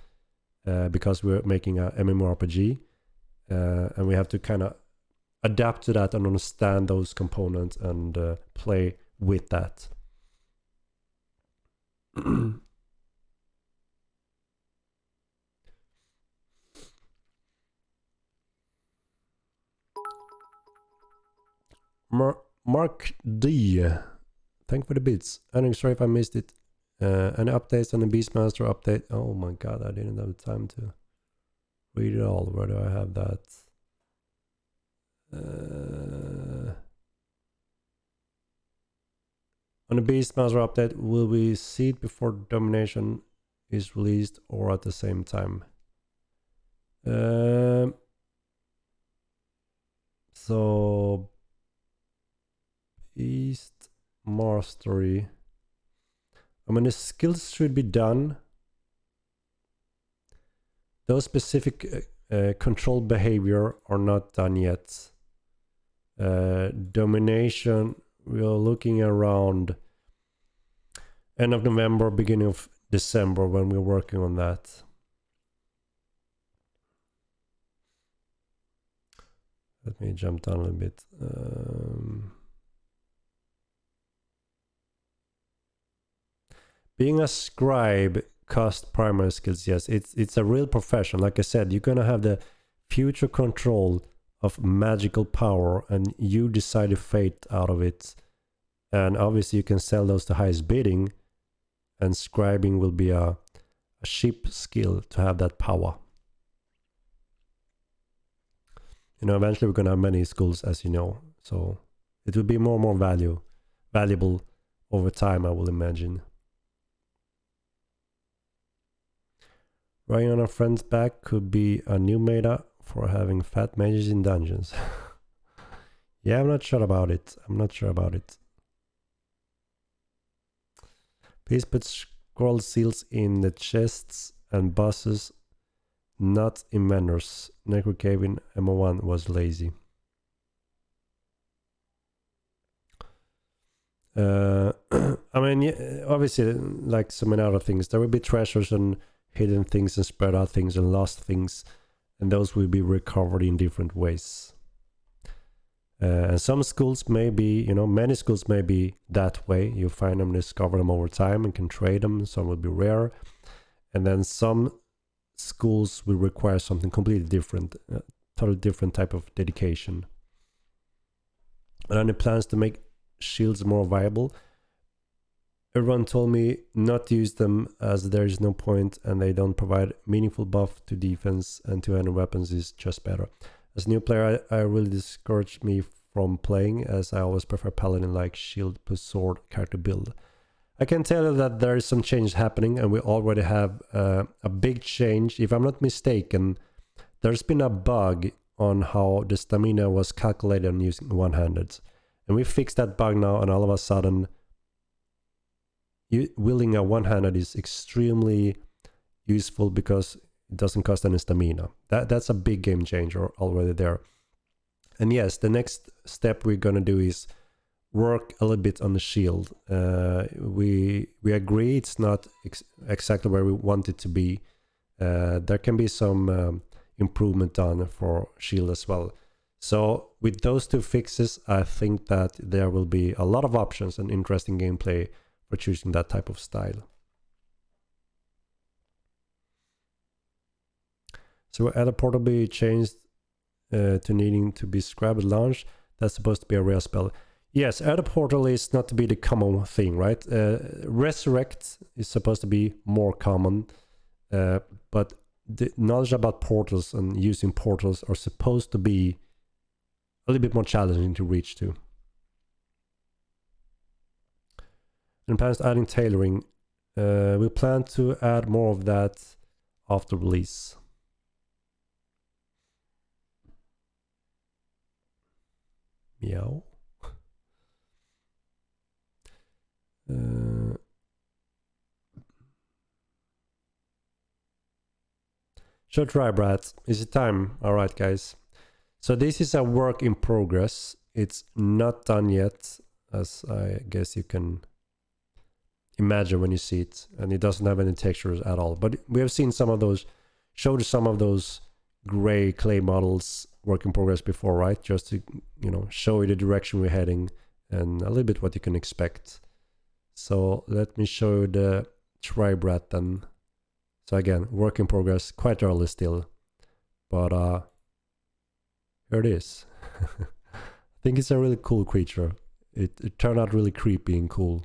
because we're making a MMORPG, and we have to kind of adapt to that and understand those components and play with that. Mark D, thank you for the bits. I'm sorry if I missed it. Any updates on the Beastmaster update? Oh my god, I didn't have time to read it all. Where do I have that? On the Beastmaster update, will we see it before Domination is released or at the same time? So Beast Mastery, I mean, the skills should be done. Those specific control behavior are not done yet. Domination, we are looking around end of November, beginning of December when we're working on that. Let me jump down a little bit. Being a scribe costs primary skills. Yes, it's a real profession. Like I said, you're gonna have the future control of magical power, and you decide the fate out of it. And obviously, you can sell those to highest bidding, and scribing will be a cheap skill to have that power. You know, eventually we're gonna have many schools, as you know, so it will be more and more valuable over time, I will imagine. Riding on a friend's back could be a new meta for having fat mages in dungeons. Yeah, I'm not sure about it. Please put scroll seals in the chests and bosses, not in vendors. Necro Cave in MO1 was lazy. I mean, yeah, obviously, like so many other things, there will be treasures and hidden things and spread out things and lost things, and those will be recovered in different ways. And some schools may be, you know, many schools may be that way. You find them, discover them over time and can trade them. Some will be rare. And then some schools will require something completely different, totally different type of dedication. And any plans to make shields more viable? Everyone told me not to use them as there is no point and they don't provide meaningful buff to defense, and two-handed weapons is just better. As a new player, I really discouraged me from playing, as I always prefer paladin like shield plus sword character build. I can tell you that there is some change happening, and we already have a big change. If I'm not mistaken, there's been a bug on how the stamina was calculated on using one-handed. And we fixed that bug now, and all of a sudden wielding a one-handed is extremely useful because it doesn't cost any stamina. That's a big game changer already there. And yes, the next step we're gonna do is work a little bit on the shield. We agree it's not exactly where we want it to be. There can be some improvement done for shield as well. So with those two fixes, I think that there will be a lot of options and interesting gameplay for choosing that type of style. So Adaptation be changed to needing to be scrapped at launch. That's supposed to be a rare spell. Yes, Adaptation is not to be the common thing, right? Resurrect is supposed to be more common, but the knowledge about portals and using portals are supposed to be a little bit more challenging to reach to. And plans adding tailoring. We plan to add more of that after release. Meow. Should try, Brad. Is it time? All right, guys. So this is a work in progress. It's not done yet, as I guess you can imagine when you see it, and it doesn't have any textures at all. But we have seen some of those, showed some of those gray clay models work in progress before, right? Just to, you know, show you the direction we're heading and a little bit what you can expect. So let me show you the Tribrat then. So again, work in progress, quite early still, but here it is. I think it's a really cool creature. It turned out really creepy and cool.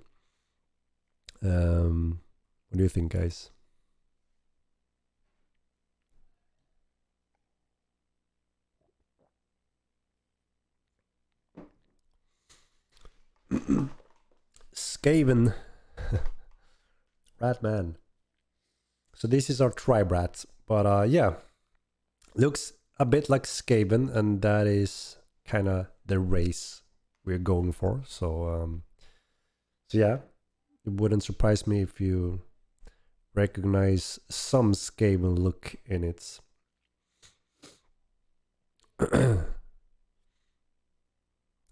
What do you think, guys? Skaven Batman. So this is our Tribrat, but yeah, looks a bit like Skaven, and that is kind of the race we're going for. So yeah, it wouldn't surprise me if you recognize some Skaven look in it.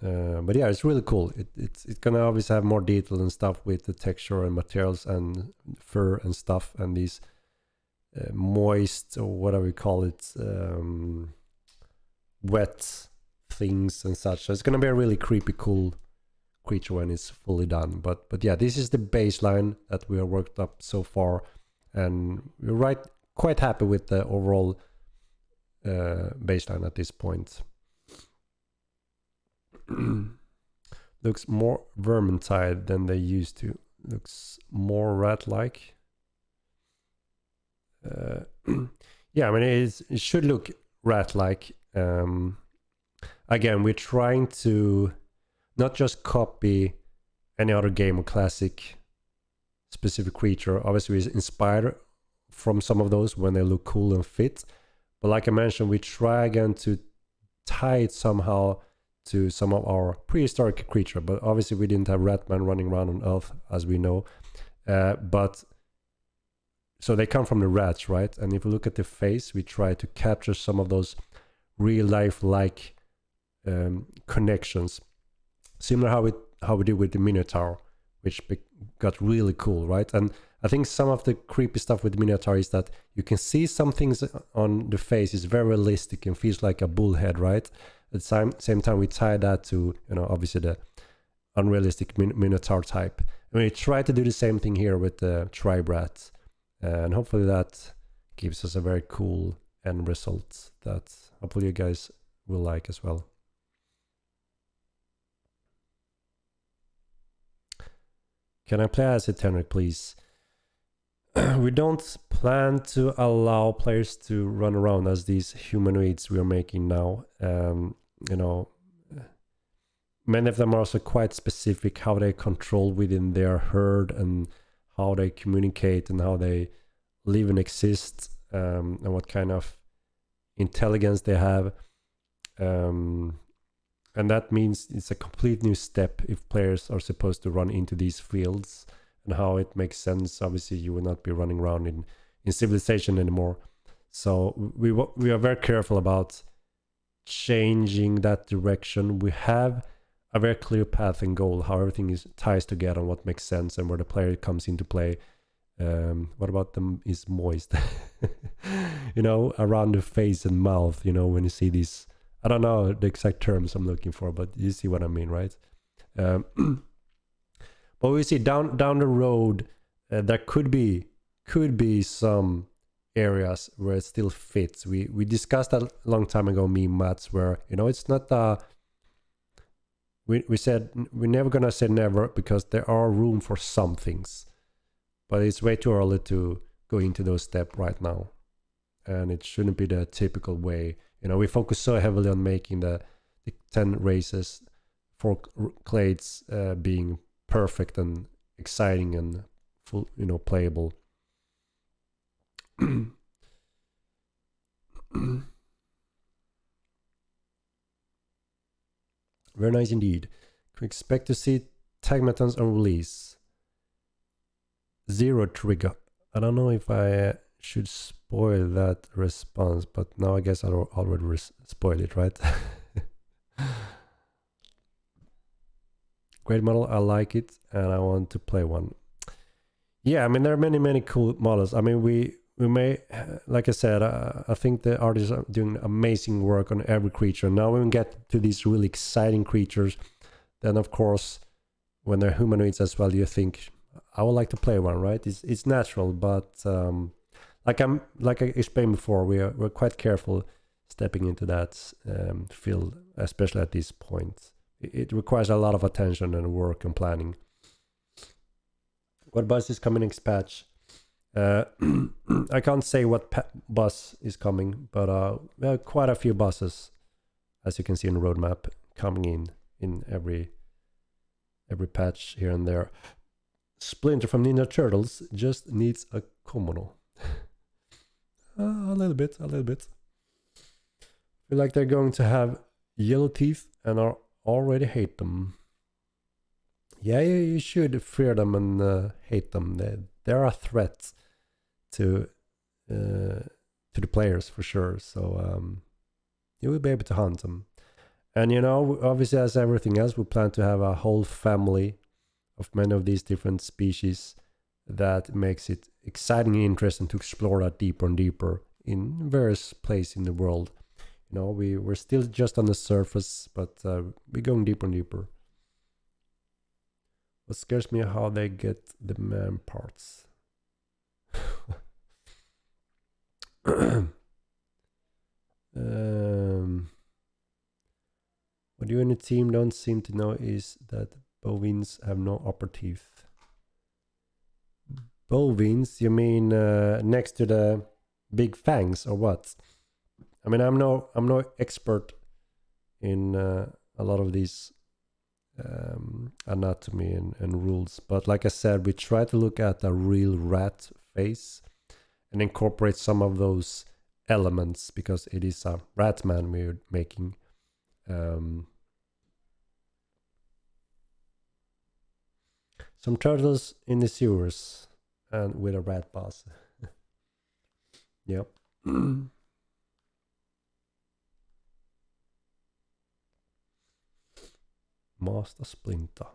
But yeah, it's really cool. It's gonna obviously have more detail and stuff with the texture and materials and fur and stuff, and these moist, or whatever you call it, wet things and such. So it's gonna be a really creepy, cool creature when it's fully done. But yeah, this is the baseline that we have worked up so far, and we're quite happy with the overall baseline at this point. Looks more vermintide than they used to. Looks more rat-like. Yeah, I mean, it should look rat-like. Again, we're trying to not just copy any other game or classic specific creature. Obviously, we're inspired from some of those when they look cool and fit. But like I mentioned, we try again to tie it somehow to some of our prehistoric creature. But obviously, we didn't have Ratman running around on Earth, as we know. But so they come from the rats, right? And if you look at the face, we try to capture some of those real life-like connections, similar how we did with the Minotaur, which got really cool, right? And I think some of the creepy stuff with the Minotaur is that you can see some things on the face is very realistic and feels like a bull head, right? at the same time we tie that to, you know, obviously the unrealistic Minotaur type. And we try to do the same thing here with the Tribe Rat, and hopefully that gives us a very cool end result that hopefully you guys will like as well. Can I play as a Tenric, please? We don't plan to allow players to run around as these humanoids we are making now. You know, many of them are also quite specific how they control within their herd and how they communicate and how they live and exist, and what kind of intelligence they have. And that means it's a complete new step if players are supposed to run into these fields, and how it makes sense. Obviously, you will not be running around in Civilization anymore. So we are very careful about changing that direction. We have a very clear path and goal, how everything ties together and what makes sense and where the player comes into play. What about them is moist? You know, around the face and mouth, you know, when you see these, I don't know the exact terms I'm looking for, but you see what I mean, right? But we see down the road, there could be some areas where it still fits. We discussed that a long time ago, me and Mats, where, you know, it's not we said we're never gonna say never, because there are room for some things, but it's way too early to go into those steps right now, and it shouldn't be the typical way. You know, we focus so heavily on making the 10 races for clades being perfect and exciting and full, you know, playable. Very nice indeed. Can we expect to see Tagmatons on release? 0 trigger. I don't know if I should spoil that response, but now I guess I already spoiled it, right? Great model, I like it, and I want to play one. Yeah, I mean, there are many cool models. I mean, we may, like I said, I think the artists are doing amazing work on every creature. Now when we get to these really exciting creatures, then of course, when they're humanoids as well, you think, I would like to play one, right? It's natural, but like I explained before, we're quite careful stepping into that field, especially at this point. It requires a lot of attention and work and planning. What bus is coming next patch? I can't say what bus is coming, but there are quite a few buses, as you can see in the roadmap, coming in every patch here and there. Splinter from Ninja Turtles just needs a Komodo. A little bit. I feel like they're going to have yellow teeth and I already hate them. Yeah, you should fear them and hate them. They're a threat to the players for sure. So you will be able to hunt them. And you know, obviously, as everything else, we plan to have a whole family of many of these different species. That makes it exciting and interesting to explore that deeper and deeper in various places in the world. You know, we're still just on the surface, but we're going deeper and deeper. What scares me how they get the man parts. What you and the team don't seem to know is that bovines have no upper teeth. Bovines? You mean next to the big fangs or what? I mean, I'm no expert in a lot of these anatomy and rules, but like I said, we try to look at a real rat face and incorporate some of those elements because it is a rat man we're making. Some turtles in the sewers and with a rat boss. Yep. Master Splinter.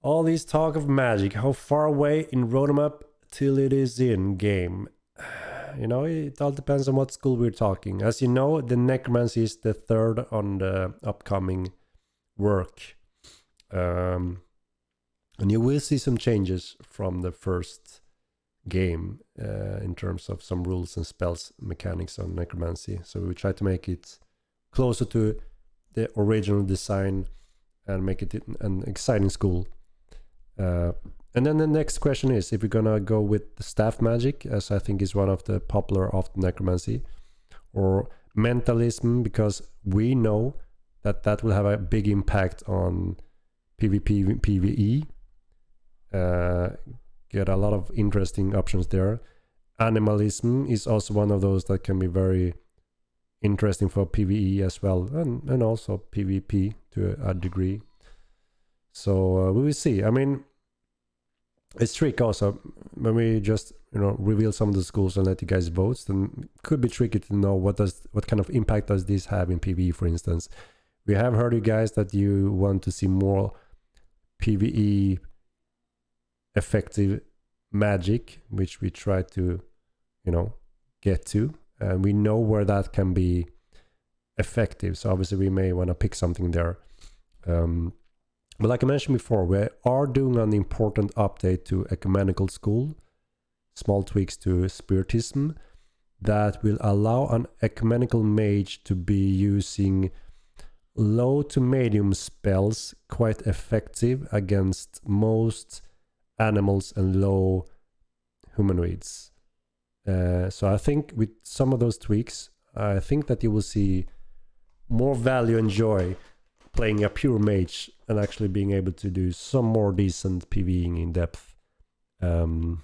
All this talk of magic, how far away in roadmap till it is in game? you know, it all depends on what school we're talking. As you know, the necromancy is the third on the upcoming work. And you will see some changes from the first game in terms of some rules and spells mechanics on necromancy. So we try to make it closer to the original design and make it an exciting school. And then the next question is if we're gonna go with the staff magic, as I think is one of the popular of the necromancy, or mentalism, because we know that that will have a big impact on PvP, PvE. Get a lot of interesting options there. Animalism is also one of those that can be very interesting for PvE as well, and also PvP to a degree. So we will see. I mean, it's tricky also when we just reveal some of the schools and let you guys vote. Then it could be tricky to know what kind of impact does this have in PvE, for instance. We have heard you guys that you want to see more PvE effective magic, which we try to get to, and we know where that can be effective. So obviously we may want to pick something there. But like I mentioned before, we are doing an important update to Ecumenical School, small tweaks to Spiritism, that will allow an Ecumenical Mage to be using low to medium spells quite effective against most animals and low humanoids. So I think with some of those tweaks, I think that you will see more value and joy playing a pure mage and actually being able to do some more decent PvEing in depth. And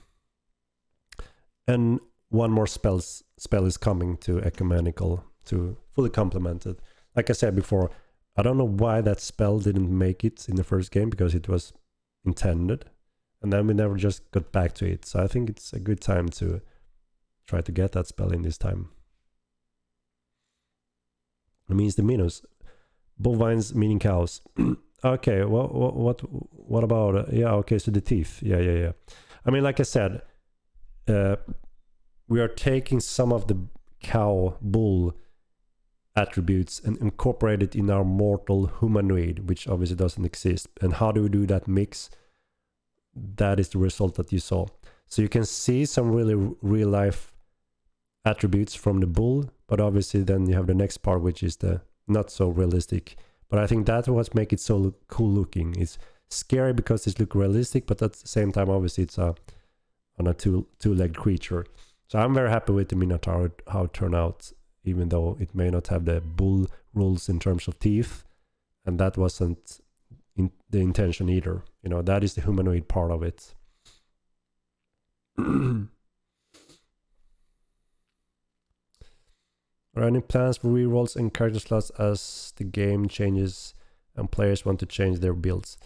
one more spell is coming to Ecumenical to fully complement it. Like I said before, I don't know why that spell didn't make it in the first game, because it was intended, and then we never just got back to it. So I think it's a good time to try to get that spell in this time. It means the minus. Bovines meaning cows. Okay, well, what about yeah, okay, so the teeth. Yeah. I mean, like I said, we are taking some of the cow bull attributes and incorporate it in our mortal humanoid, which obviously doesn't exist. And how do we do that mix? That is the result that you saw. So you can see some really real life attributes from the bull, but obviously then you have the next part, which is the not so realistic. But I think that's what makes it so cool looking. It's scary because it looks realistic, but at the same time, obviously it's on a two-legged creature. So I'm very happy with the Minotaur, how it turned out, even though it may not have the bull rules in terms of teeth, and that wasn't the intention either. That is the humanoid part of it. Are any plans for rerolls and character slots as the game changes and players want to change their builds?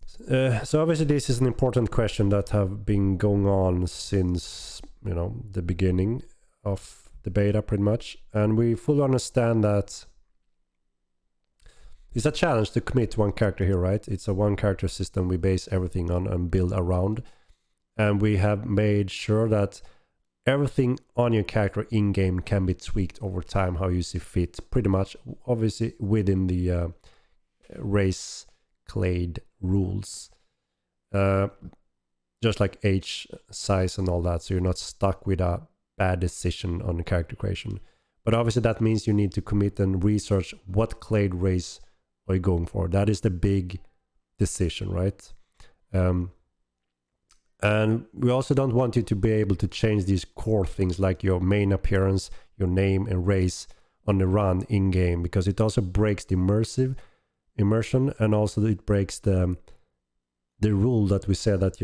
So obviously this is an important question that have been going on since the beginning of the beta pretty much, and we fully understand that it's a challenge to commit to one character here, right? It's a one character system we base everything on and build around, and we have made sure that everything on your character in-game can be tweaked over time how you see fit, pretty much, obviously within the race clade rules, just like age, size and all that, so you're not stuck with a bad decision on the character creation. But obviously that means you need to commit and research what clade race are you going for. That is the big decision, right? And we also don't want you to be able to change these core things like your main appearance, your name and race on the run in-game, because it also breaks the immersion, and also it breaks the rule that we said that,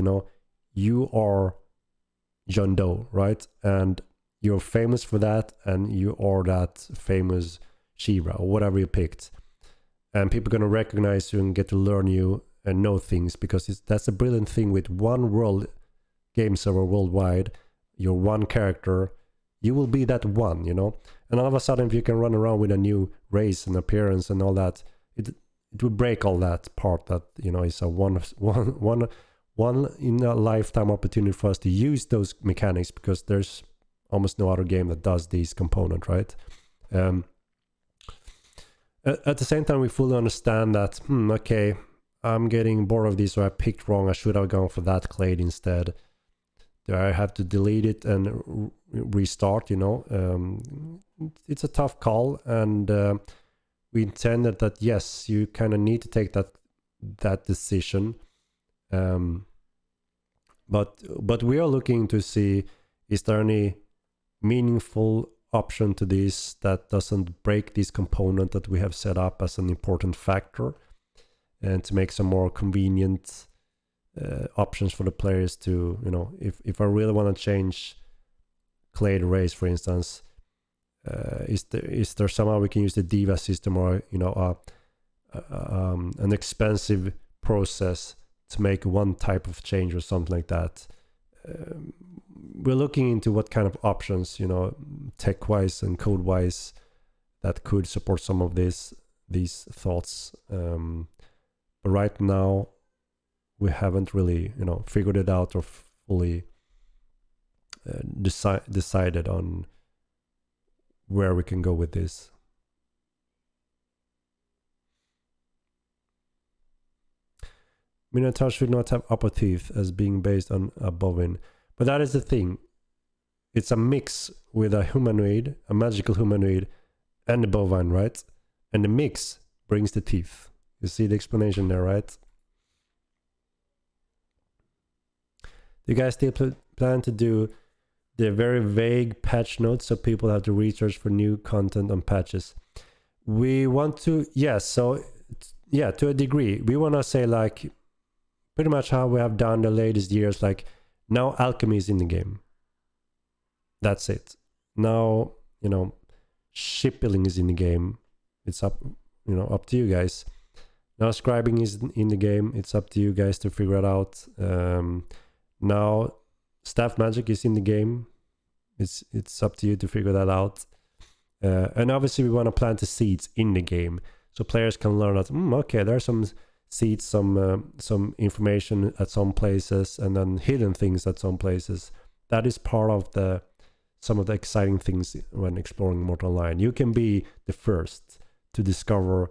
you are John Doe, right? And you're famous for that, and you are that famous Shira or whatever you picked. And people are going to recognize you and get to learn you and know things, because that's a brilliant thing with one world game server worldwide. You're one character, you will be that one, and all of a sudden if you can run around with a new race and appearance and all that, it will break all that part that is a one in a lifetime opportunity for us to use those mechanics, because there's almost no other game that does these components, right? At the same time, we fully understand that, okay, I'm getting bored of this, or I picked wrong, I should have gone for that clade instead. Do I have to delete it and restart, it's a tough call, and we intended that, yes, you kind of need to take that decision. But we are looking to see, is there any meaningful option to this that doesn't break this component that we have set up as an important factor, and to make some more convenient options for the players to, if I really want to change clade arrays, for instance, is there somehow we can use the Diva system, or an expensive process to make one type of change or something like that. We're looking into what kind of options, tech-wise and code-wise, that could support some of these thoughts. But right now, we haven't really, figured it out or fully decided on where we can go with this. Minotaur should not have upper teeth as being based on a bovine. But that is the thing. It's a mix with a humanoid, a magical humanoid, and a bovine, right? And the mix brings the teeth. You see the explanation there, right? Do you guys still plan to do the very vague patch notes so people have to research for new content on patches? We want to, yes, so yeah, to a degree. We want to say, like, pretty much how we have done the latest years, like, now alchemy is in the game. That's it. Now, shipbuilding is in the game. It's up to you guys. Now scribing is in the game. It's up to you guys to figure it out. Now staff magic is in the game. It's up to you to figure that out. And obviously we want to plant the seeds in the game, so players can learn that, okay, there's some seeds, some information at some places, and then hidden things at some places. That is part of some of the exciting things when exploring Mortal Online. You can be the first to discover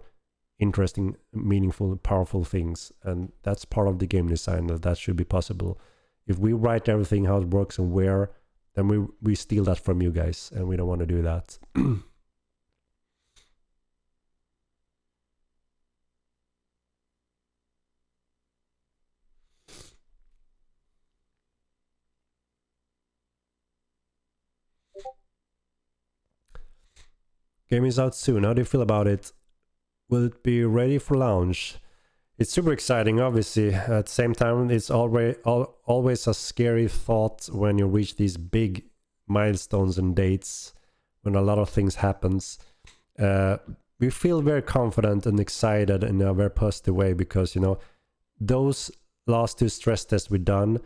interesting, meaningful, powerful things, and that's part of the game design, that should be possible. If we write everything how it works and where, then we steal that from you guys, and we don't want to do that. Game is out soon. How do you feel about it? Will it be ready for launch? It's super exciting, obviously. At the same time, it's always a scary thought when you reach these big milestones and dates, when a lot of things happens. We feel very confident and excited in a very positive way, because, those last 2 stress tests we've done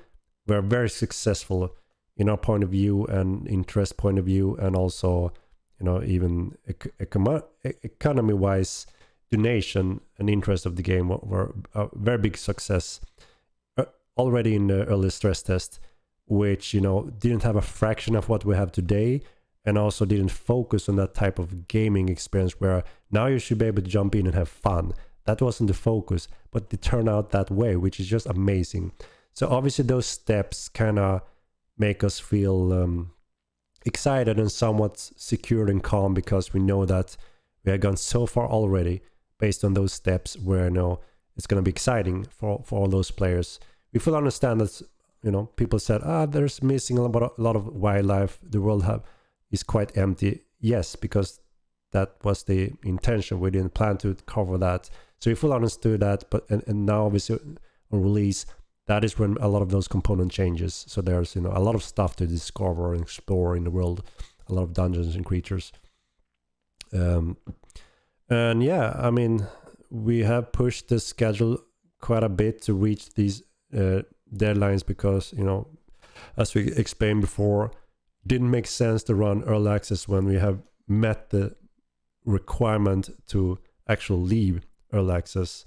were very successful in our point of view and interest point of view, and also, even economy-wise, donation and interest of the game were a very big success already in the early stress test, which, didn't have a fraction of what we have today, and also didn't focus on that type of gaming experience where now you should be able to jump in and have fun. That wasn't the focus, but it turned out that way, which is just amazing. So obviously those steps kind of make us feel excited and somewhat secure and calm, because we know that we have gone so far already based on those steps, where it's going to be exciting for all those players. We fully understand that, people said, there's missing a lot of wildlife, the world is quite empty. Yes, because that was the intention. We didn't plan to cover that, so we fully understood that. But and now obviously on release, that is when a lot of those component changes. So there's a lot of stuff to discover and explore in the world, a lot of dungeons and creatures. And yeah, I mean, we have pushed the schedule quite a bit to reach these deadlines, because, as we explained before, didn't make sense to run early access when we have met the requirement to actually leave early access.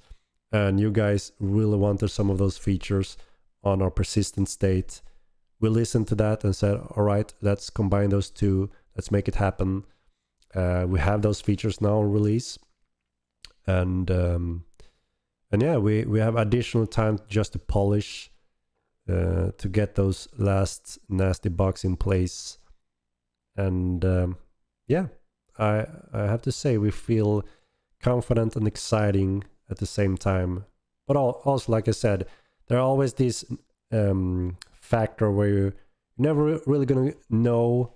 And you guys really wanted some of those features on our persistent state, we listened to that and said, all right, let's combine those two, let's make it happen. We have those features now on release, and yeah, we have additional time just to polish, to get those last nasty bugs in place. And yeah, I have to say we feel confident and exciting at the same time. But also, like I said, there are always this factor where you're never really gonna know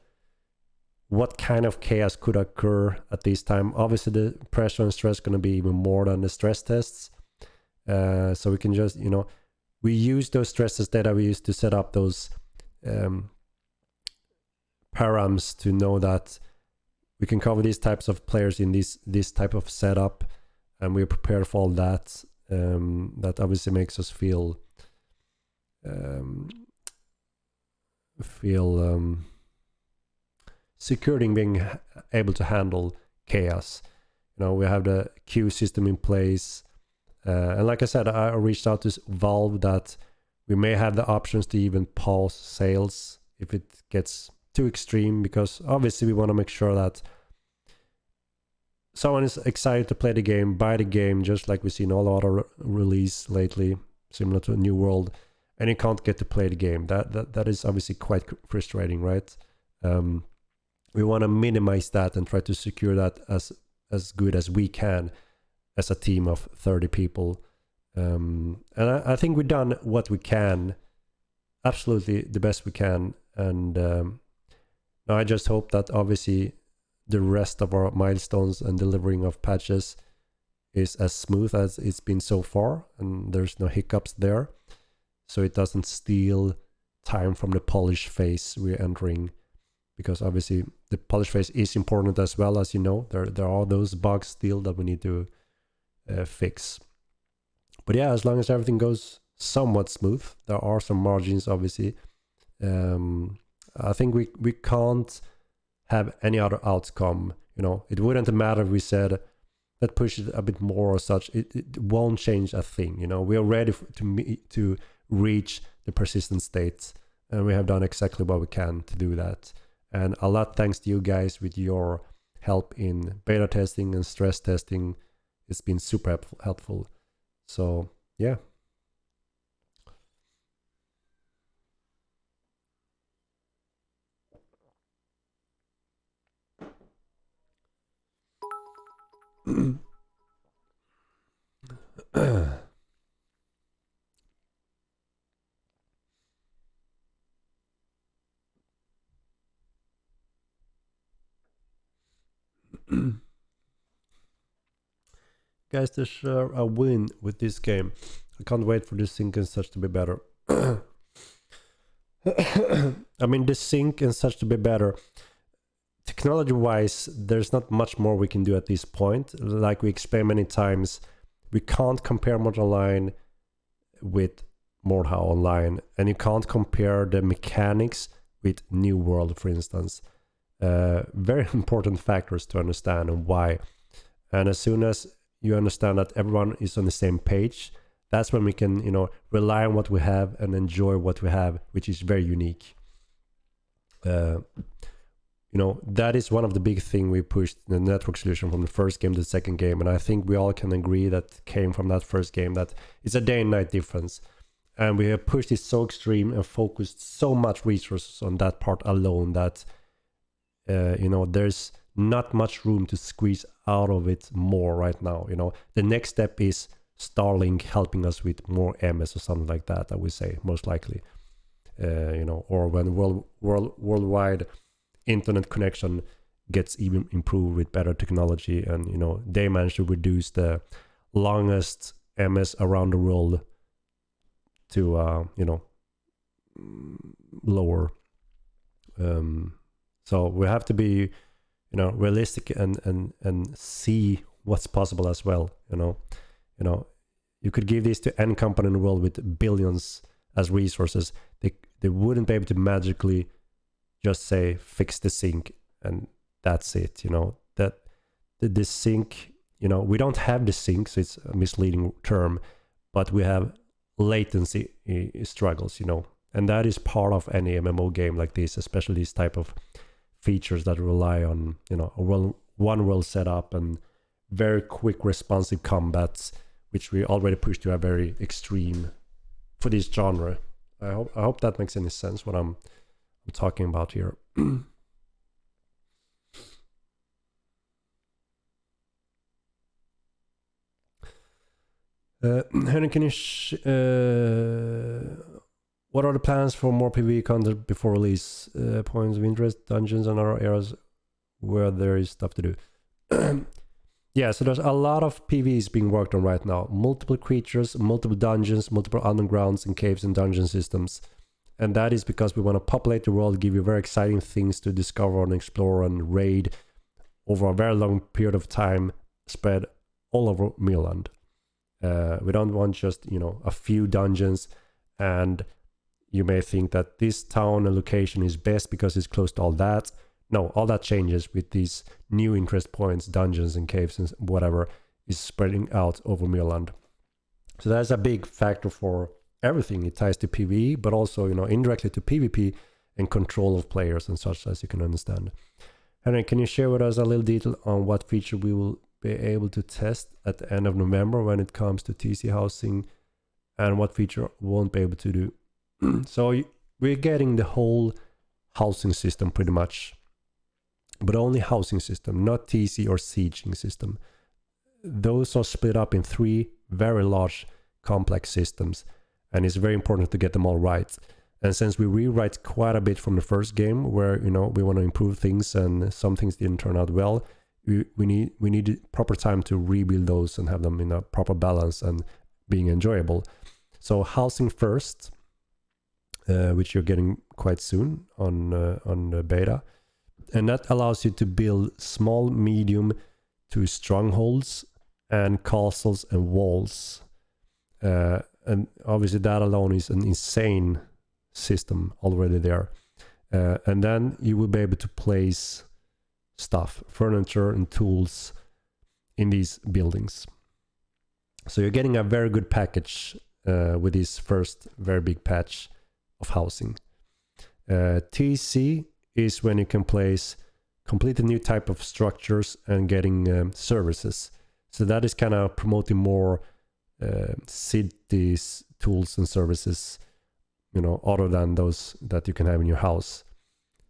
what kind of chaos could occur at this time. Obviously, the pressure and stress is going to be even more than the stress tests. So we can just, we use those stress test data we use to set up those params to know that we can cover these types of players in this type of setup, and we're prepared for all that. That obviously makes us feel secure in being able to handle chaos. We have the queue system in place, and like I said, I reached out to Valve that we may have the options to even pause sales if it gets too extreme, because obviously we want to make sure that someone is excited to play the game, buy the game, just like we've seen all other release lately, similar to New World, and you can't get to play the game. That is obviously quite frustrating, right? We want to minimize that and try to secure that as good as we can as a team of 30 people. And I think we've done what we can, absolutely the best we can. And now I just hope that obviously the rest of our milestones and delivering of patches is as smooth as it's been so far, and there's no hiccups there, so it doesn't steal time from the polish phase we're entering. Because obviously the polish phase is important as well, as you know. There are those bugs still that we need to fix. But yeah, as long as everything goes somewhat smooth, there are some margins obviously. I think we can't have any other outcome. It wouldn't matter if we said that push it a bit more or such. It won't change a thing. We are ready to reach the persistent state, and we have done exactly what we can to do that. And a lot thanks to you guys with your help in beta testing and stress testing. It's been super helpful. So yeah. Guys, there's a win with this game. I can't wait for the sync and such to be better. I mean, the sync and such to be better. Technology-wise, there's not much more we can do at this point. Like we explained many times, we can't compare Mod Online with Mordhau Online, and you can't compare the mechanics with New World, for instance. Very important factors to understand and why. And as soon as you understand that everyone is on the same page, that's when we can, rely on what we have and enjoy what we have, which is very unique. That is one of the big things we pushed the network solution from the first game to the second game, and I think we all can agree that came from that first game that it's a day and night difference, and we have pushed it so extreme and focused so much resources on that part alone that there's not much room to squeeze out of it more right now. The next step is Starlink helping us with more MS or something like that, I would say, most likely. Or when worldwide internet connection gets even improved with better technology, and they manage to reduce the longest MS around the world to lower. So we have to be realistic and see what's possible as well. You could give this to any company in the world with billions as resources. They wouldn't be able to magically just say fix the sync and that's it. That the sync, we don't have the sync, so it's a misleading term, but we have latency struggles. And that is part of any MMO game like this, especially these type of features that rely on, you know, a one world setup and very quick responsive combats, which we already pushed to a very extreme for this genre. I hope that makes any sense what I'm talking about here. Henry, can you what are the plans for more PvE content before release? Points of interest, dungeons, and other areas where there is stuff to do. Yeah, so there's a lot of PvEs being worked on right now. Multiple creatures, multiple dungeons, multiple undergrounds and caves and dungeon systems. And that is because we want to populate the world, give you very exciting things to discover and explore and raid over a very long period of time, spread all over Mirland. We don't want just, you know, a few dungeons, and you may think that this town and location is best because it's close to all that. No, all that changes with these new interest points, dungeons and caves and whatever is spreading out over Mirland. So that's a big factor for everything. It ties to PvE, but also, you know, indirectly to PvP and control of players and such, as you can understand. Henrik, can you share with us a little detail on what feature we will be able to test at the end of November when it comes to TC housing, and what feature won't be able to do? So we're getting the whole housing system pretty much, but only housing system, not TC or sieging system. Those are split up in 3 very large complex systems, and it's very important to get them all right. And since we rewrite quite a bit from the first game, where, you know, we want to improve things and some things didn't turn out well, we need proper time to rebuild those and have them in a proper balance and being enjoyable. So housing first, which you're getting quite soon on the beta. And that allows you to build small, medium to strongholds and castles and walls. And obviously that alone is an insane system already there. And then you will be able to place stuff, furniture and tools in these buildings. So you're getting a very good package with this first very big patch of housing. TC is when you can place completely new type of structures and getting services. So that is kind of promoting more cities, tools and services, you know, other than those that you can have in your house.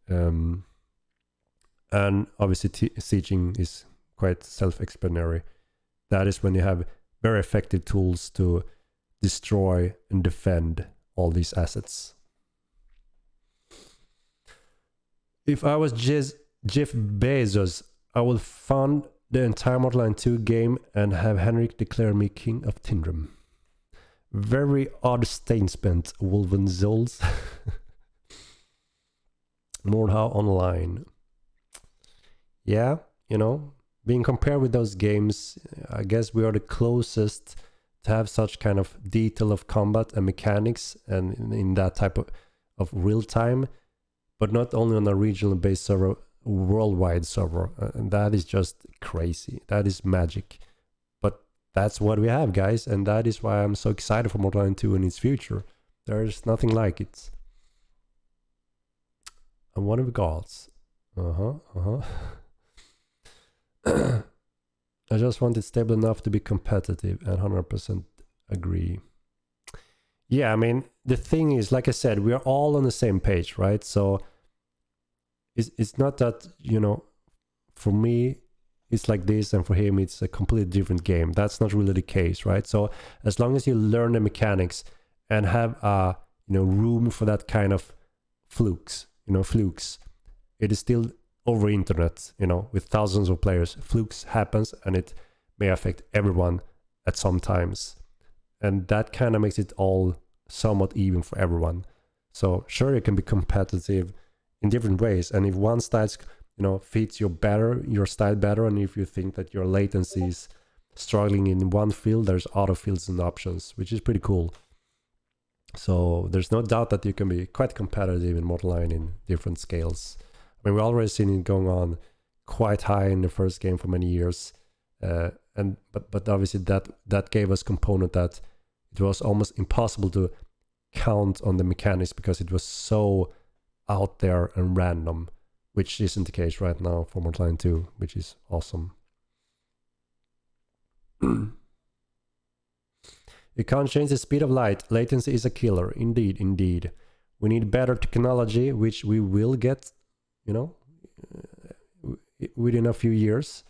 And obviously sieging is quite self-explanatory. That is when you have very effective tools to destroy and defend all these assets. If I was Jeff Bezos, I would fund the entire Mortal 2 game and have Henrik declare me king of Tindrum. Very odd statement, Wolvenzols. Mordhau Online. Yeah, you know, being compared with those games, I guess we are the closest to have such kind of detail of combat and mechanics and in that type of real time, but not only on a regional based server, worldwide server. And that is just crazy. That is magic. But that's what we have, guys, and that is why I'm so excited for Mortal 2 in its future. There's nothing like it. And one of the gods. I just want it stable enough to be competitive, and 100% agree. Yeah, I mean, the thing is, like I said, we are all on the same page, right? So it's not that, you know, for me it's like this and for him it's a completely different game. That's not really the case, right? So as long as you learn the mechanics and have a, you know, room for that kind of flukes, it is still over internet, you know, with thousands of players. Flukes happens and it may affect everyone at some times, and that kind of makes it all somewhat even for everyone. So sure, you can be competitive in different ways, and if one style, you know, fits your style better, and if you think that your latency is struggling in one field, there's other fields and options, which is pretty cool. So there's no doubt that you can be quite competitive in Mortal in different scales. I mean, we've already seen it going on quite high in the first game for many years, but obviously that gave us component that it was almost impossible to count on the mechanics because it was so out there and random, which isn't the case right now for Mortal 2, which is awesome. You can't change the speed of light. Latency is a killer. Indeed, indeed. We need better technology, which we will get, you know, within a few years.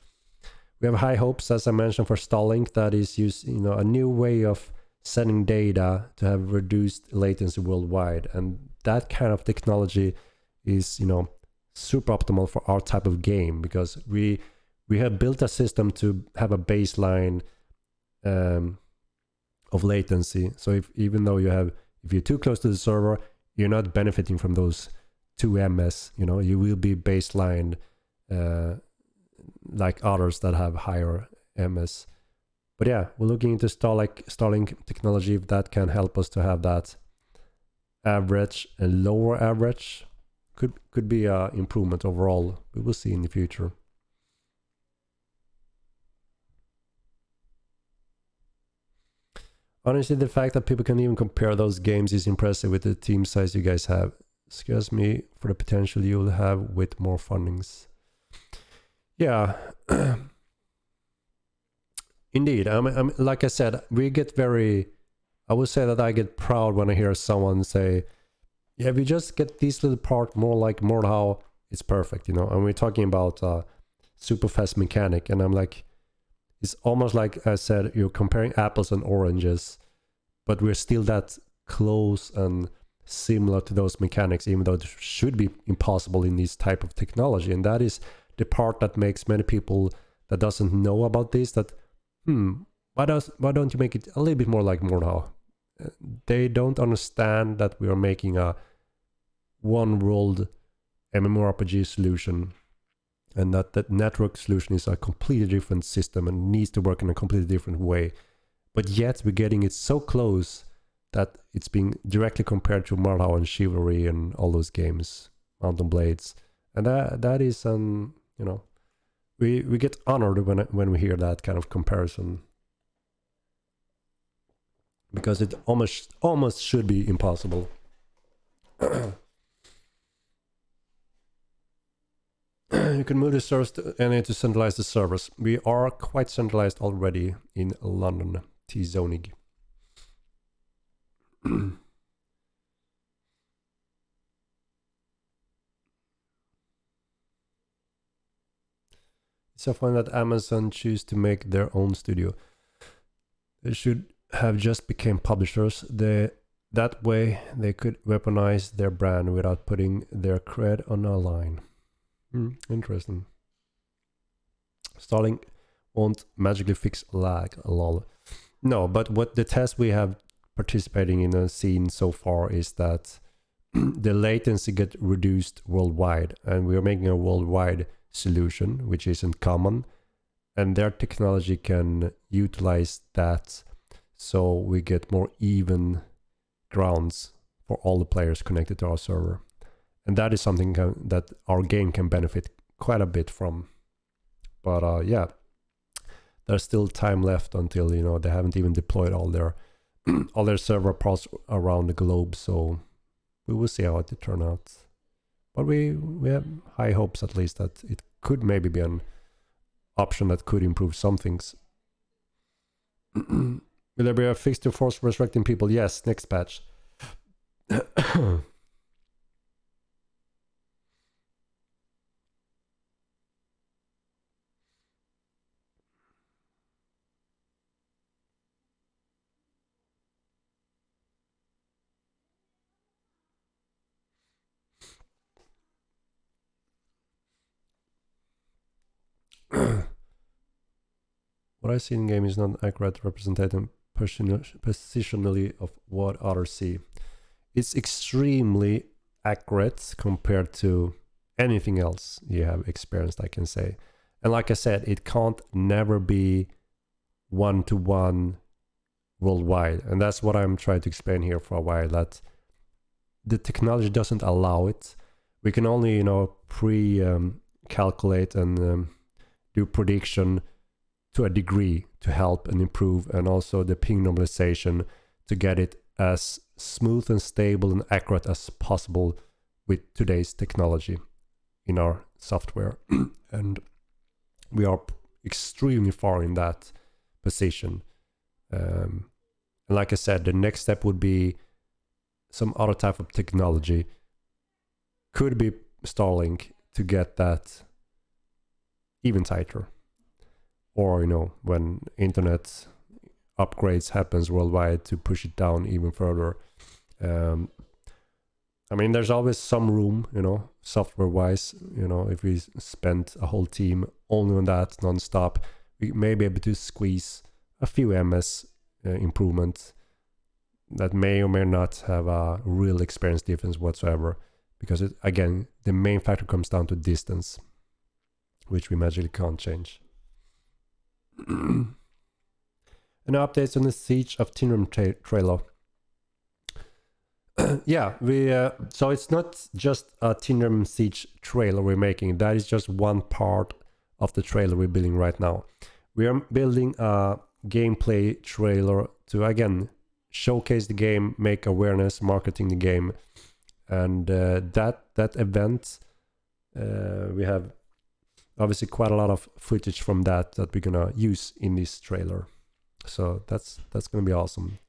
We have high hopes, as I mentioned, for Starlink, that is using, you know, a new way of sending data to have reduced latency worldwide. And that kind of technology is, you know, super optimal for our type of game, because we have built a system to have a baseline of latency. So if you're too close to the server, you're not benefiting from those 2 ms. You know, you will be baseline like others that have higher ms. But yeah, we're looking into Starlink technology, if that can help us to have that average and lower average. Could be a improvement overall. We will see in the future. Honestly, the fact that people can even compare those games is impressive with the team size you guys have. Scares me for the potential you'll have with more fundings. Yeah. Indeed. I'm like I said, I would say that I get proud when I hear someone say, yeah, if you just get this little part more like Mordhau, it's perfect, you know. And we're talking about super fast mechanic, and I'm like, it's almost like I said, you're comparing apples and oranges, but we're still that close and similar to those mechanics, even though it should be impossible in this type of technology. And that is the part that makes many people that doesn't know about this, that, why don't you make it a little bit more like Mordhau? They don't understand that we are making a one-world MMORPG solution, and that network solution is a completely different system and needs to work in a completely different way. But yet we're getting it so close that it's being directly compared to Mordhau and Chivalry and all those games, Mountain Blades. And that is, you know, we get honored when we hear that kind of comparison, because it almost should be impossible. You can move the servers and need to centralize the servers. We are quite centralized already in London, T-Zonig. It's so fun that Amazon choose to make their own studio. They should have just become publishers. That way they could weaponize their brand without putting their cred on a line. Interesting. Starlink won't magically fix lag, lol. No, but what the test we have participating in and seen so far is that the latency get reduced worldwide, and we are making a worldwide solution, which isn't common, and their technology can utilize that, so we get more even grounds for all the players connected to our server. And that is something that our game can benefit quite a bit from. But yeah, there's still time left until, you know, they haven't even deployed all their all their server parts around the globe. So we will see how it turns out. But we have high hopes, at least, that it could maybe be an option that could improve some things. Will there be a fix to force resurrecting people? Yes, next patch. What I see in game is not an accurate representation positionally of what others see. It's extremely accurate compared to anything else you have experienced, I can say. And like I said, it can't never be one-to-one worldwide. And that's what I'm trying to explain here for a while, that the technology doesn't allow it. We can only, you know, pre-calculate and do prediction to a degree to help and improve, and also the ping normalization to get it as smooth and stable and accurate as possible with today's technology in our software. And we are extremely far in that position. And like I said, the next step would be some other type of technology. Could be Starlink to get that even tighter. Or, when internet upgrades happens worldwide, to push it down even further. There's always some room, software wise, if we spend a whole team only on that nonstop, we may be able to squeeze a few ms improvements that may or may not have a real experience difference whatsoever, because again, the main factor comes down to distance, which we magically can't change. And updates on the Siege of Tinram trailer. Yeah, so it's not just a Tinram Siege trailer we're making. That is just one part of the trailer we're building right now. We are building a gameplay trailer to, again, showcase the game, make awareness, marketing the game. And that event, we have obviously quite a lot of footage from that we're gonna use in this trailer. So that's gonna be awesome.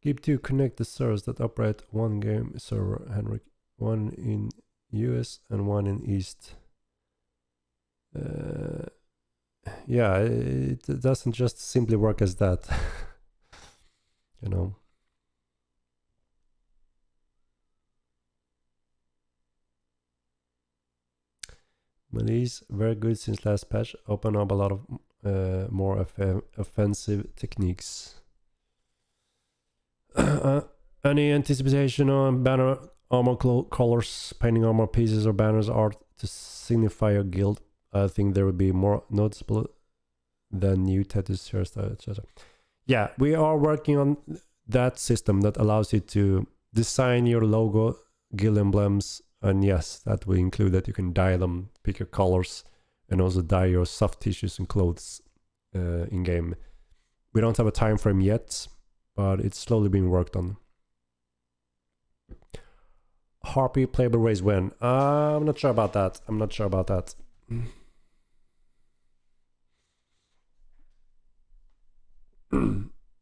Keep to connect the servers that operate one game server, Henrik. One in US and one in East. Yeah, it doesn't just simply work as that. Melee very good since last patch. Open up a lot of more offensive techniques. Any anticipation on banner armor colors, painting armor pieces or banners art to signify your guild? I think there would be more noticeable than new tattoos, hairstyle, etc. Yeah, we are working on that system that allows you to design your logo, guild emblems, and yes, that will include that you can dye them, pick your colors, and also dye your soft tissues and clothes in game. We don't have a time frame yet, but it's slowly being worked on. Harpy playable race when? I'm not sure about that.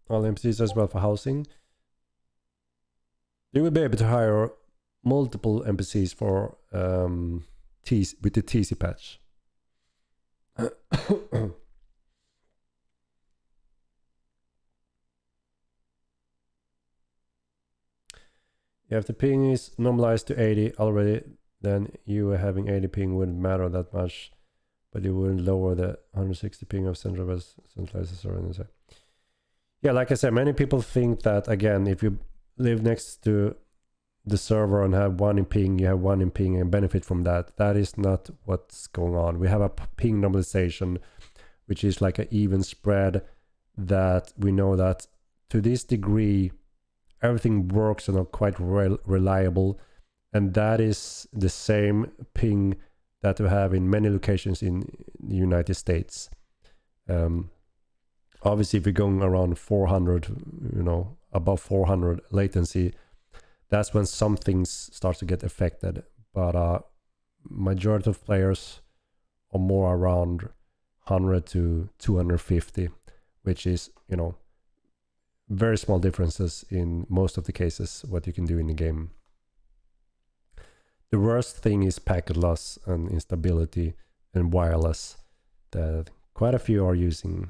All NPCs as well for housing. You will be able to hire multiple NPCs for with the TC patch. If the ping is normalized to 80 already, then you having 80 ping wouldn't matter that much, but you wouldn't lower the 160 ping of centralized server. Yeah, like I said, many people think that, again, if you live next to the server and have one in ping, you have one in ping and benefit from that. That is not what's going on. We have a ping normalization, which is like an even spread, that we know that to this degree, everything works and are quite reliable, and that is the same ping that we have in many locations in the United States. Obviously, if you're going around 400, above 400 latency, that's when some things start to get affected. But majority of players are more around 100 to 250, which is, very small differences in most of the cases what you can do in the game. The worst thing is packet loss and instability and wireless that quite a few are using.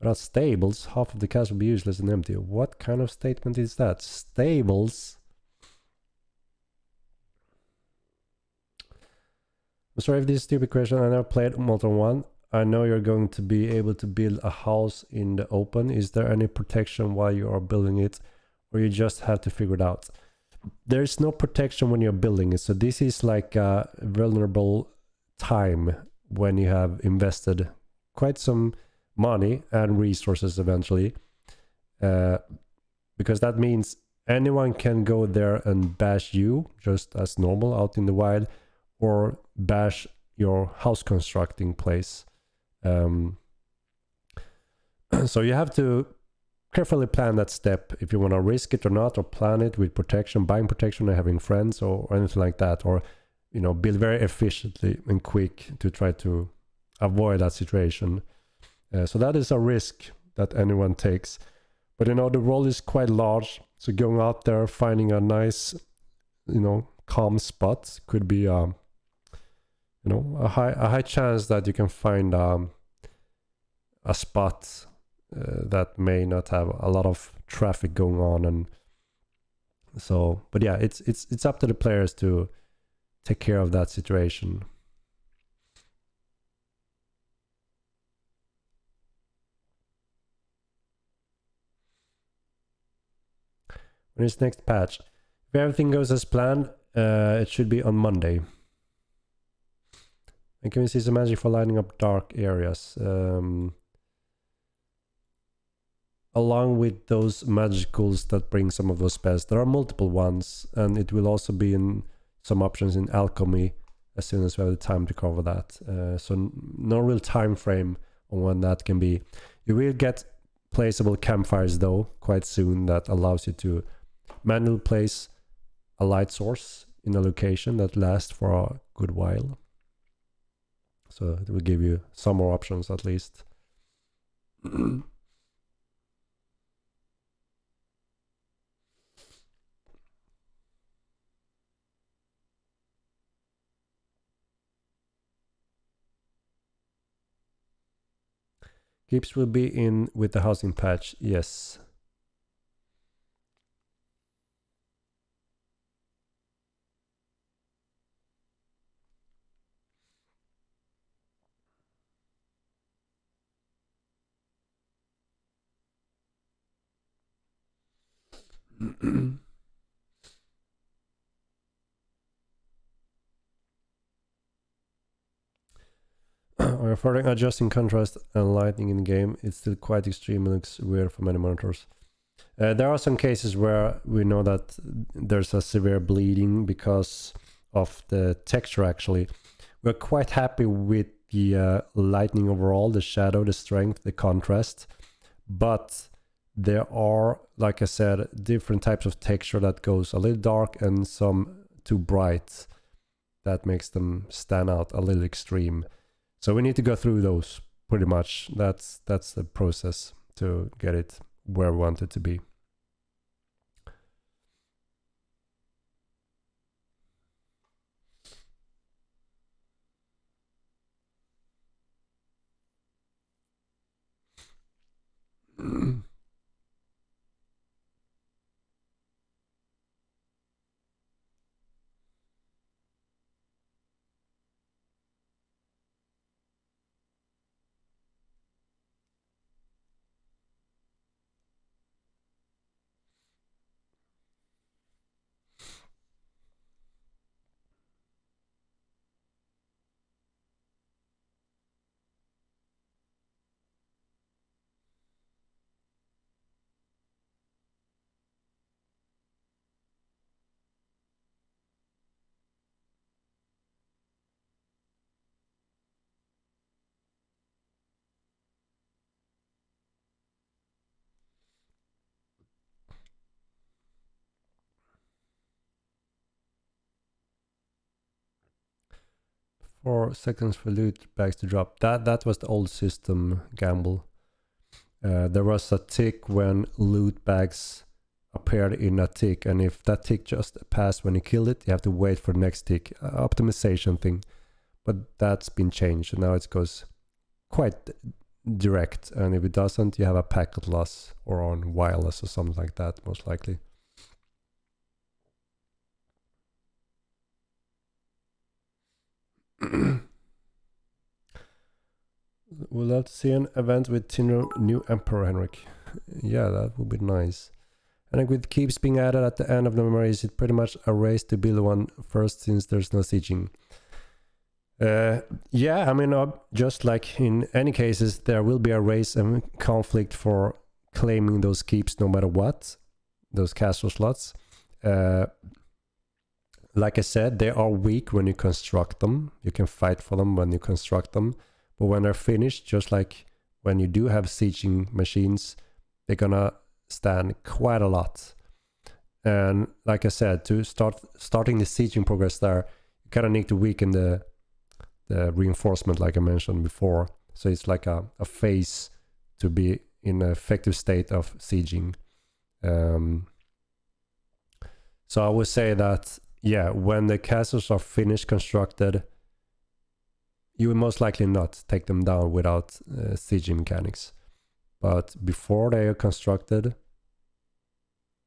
Without stables, half of the cast will be useless and empty. What kind of statement is that? Stables? I'm sorry if this is a stupid question. I never played Modern 1. I know you're going to be able to build a house in the open. Is there any protection while you are building it, or you just have to figure it out? There's no protection when you're building it. So this is like a vulnerable time when you have invested quite some money and resources eventually, because that means anyone can go there and bash you just as normal out in the wild, or bash your house constructing place. So you have to carefully plan that step if you want to risk it or not, or plan it with protection, buying protection, or having friends, or anything like that, or build very efficiently and quick to try to avoid that situation. So that is a risk that anyone takes, but the role is quite large, so going out there, finding a nice calm spot could be a high chance that you can find a spot that may not have a lot of traffic going on. And so, but yeah, it's up to the players to take care of that situation. When is next patch? If everything goes as planned, it should be on Monday. And can we see some magic for lighting up dark areas? Along with those magicals that bring some of those spells, there are multiple ones, and it will also be in some options in alchemy as soon as we have the time to cover that. So no real time frame on when that can be. You will get placeable campfires though quite soon that allows you to manually place a light source in a location that lasts for a good while. So it will give you some more options at least. Keeps will be in with the housing patch, yes. We're further adjusting contrast and lighting in game. It's still quite extreme and looks weird for many monitors. There are some cases where we know that there's a severe bleeding because of the texture actually. We're quite happy with the lighting overall, the shadow, the strength, the contrast. But there are, like I said, different types of texture that goes a little dark and some too bright. That makes them stand out a little extreme. So we need to go through those pretty much. That's the process to get it where we want it to be. Four seconds for loot bags to drop. That was the old system gamble. There was a tick when loot bags appeared in a tick, and if that tick just passed when you killed it, you have to wait for the next tick. Optimization thing. But that's been changed, and now it goes quite direct, and if it doesn't, you have a packet loss or on wireless or something like that, most likely. We'll love to see an event with Tinder new Emperor, Henrik. Yeah, that would be nice. And with keeps being added at the end of the memory, is it pretty much a race to build one first since there's no sieging? Yeah, I mean, just like in any cases, there will be a race and conflict for claiming those keeps no matter what, those castle slots. Uh, like I said, they are weak when you construct them. You can fight for them when you construct them. But when they're finished, just like when you do have sieging machines, they're gonna stand quite a lot. And like I said, to starting the sieging progress there, you kind of need to weaken the reinforcement, like I mentioned before. So it's like a phase to be in an effective state of sieging. So I would say that, yeah, when the castles are finished constructed, you will most likely not take them down without sieging mechanics. But before they are constructed,